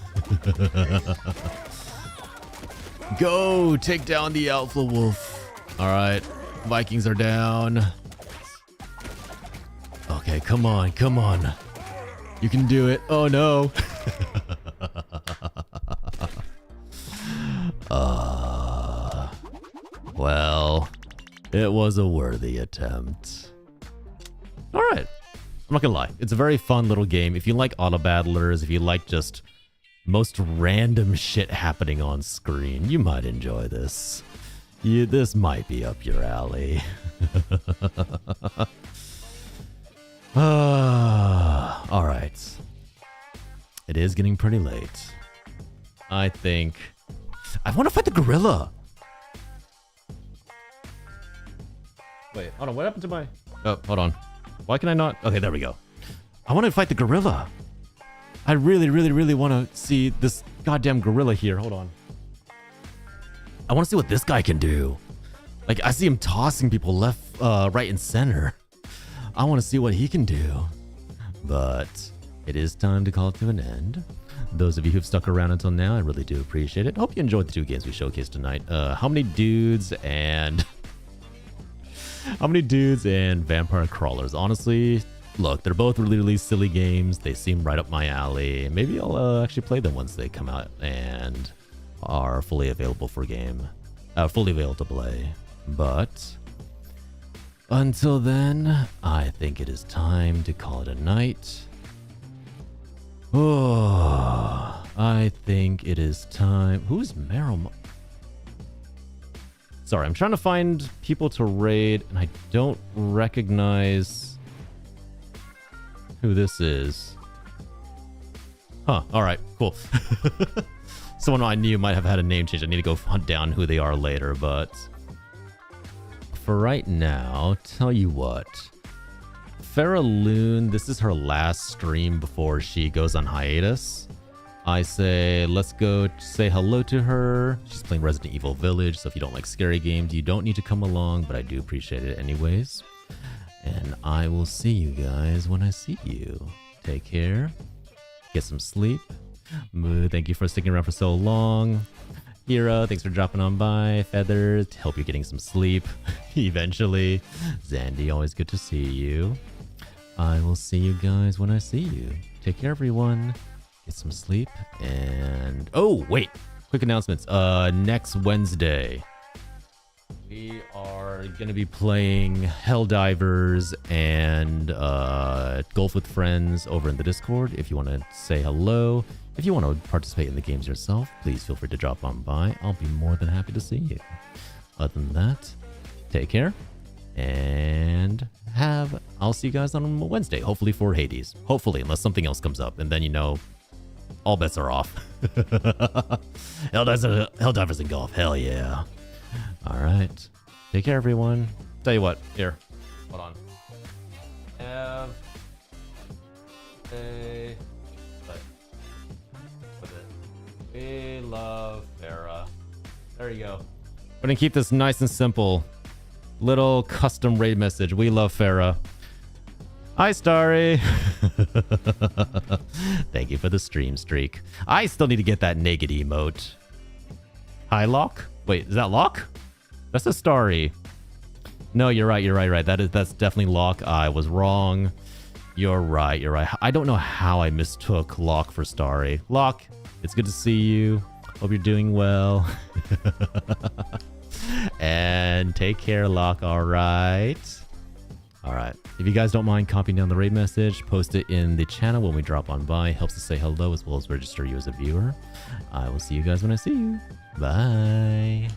Go, take down the Alpha Wolf. All right, Vikings are down. Okay, come on, come on. You can do it. Oh no. Well, it was a worthy attempt. All right. I'm not gonna lie. It's a very fun little game. If you like auto battlers, if you like just most random shit happening on screen, you might enjoy this. This might be up your alley. All right. It is getting pretty late. I think I want to fight the gorilla. Wait, hold on. What happened to my... Oh, hold on. Why can I not... Okay, there we go. I want to fight the gorilla. I really, really, really want to see this goddamn gorilla here. Hold on. I want to see what this guy can do. Like, I see him tossing people left, right, and center. I want to see what he can do. But it is time to call it to an end. Those of you who've stuck around until now, I really do appreciate it. Hope you enjoyed the 2 games we showcased tonight. How many dudes and... How many dudes and vampire crawlers? Honestly, look, they're both really, really silly games. They seem right up my alley. Maybe I'll actually play them once they come out and are fully available for game. Fully available to play. But until then, I think it is time to call it a night. Oh, I think it is time. Who's Meryl? Sorry, I'm trying to find people to raid, and I don't recognize who this is. Huh, alright, cool. Someone I knew might have had a name change. I need to go hunt down who they are later, but... For right now, tell you what. Farah Loon, this is her last stream before she goes on hiatus. I say, let's go say hello to her. She's playing Resident Evil Village, so if you don't like scary games, you don't need to come along, but I do appreciate it anyways. And I will see you guys when I see you. Take care. Get some sleep. Moo, thank you for sticking around for so long. Hero, thanks for dropping on by. Feathers, hope you're getting some sleep eventually. Zandy, always good to see you. I will see you guys when I see you. Take care, everyone. Get some sleep, and... Oh, wait! Quick announcements. Next Wednesday, we are going to be playing Helldivers and Golf with Friends over in the Discord. If you want to say hello, if you want to participate in the games yourself, please feel free to drop on by. I'll be more than happy to see you. Other than that, take care, and I'll see you guys on Wednesday, hopefully for Hades. Hopefully, unless something else comes up, and then, you know, all bets are off. Helldivers and golf. Hell yeah. All right. Take care, everyone. Tell you what. Here. Hold on. Have a... With it. We love Farah. There you go. We're going to keep this nice and simple. Little custom raid message. We love Farah. Hi, Starry. Thank you for the stream streak. I still need to get that naked emote. Hi, Locke? Wait, is that Locke? That's a Starry. No, you're right. That's definitely Locke. I was wrong. You're right. I don't know how I mistook Locke for Starry. Locke, it's good to see you. Hope you're doing well. And take care, Locke. All right. If you guys don't mind copying down the raid message, post it in the channel when we drop on by. Helps us say hello as well as register you as a viewer. I will see you guys when I see you. Bye.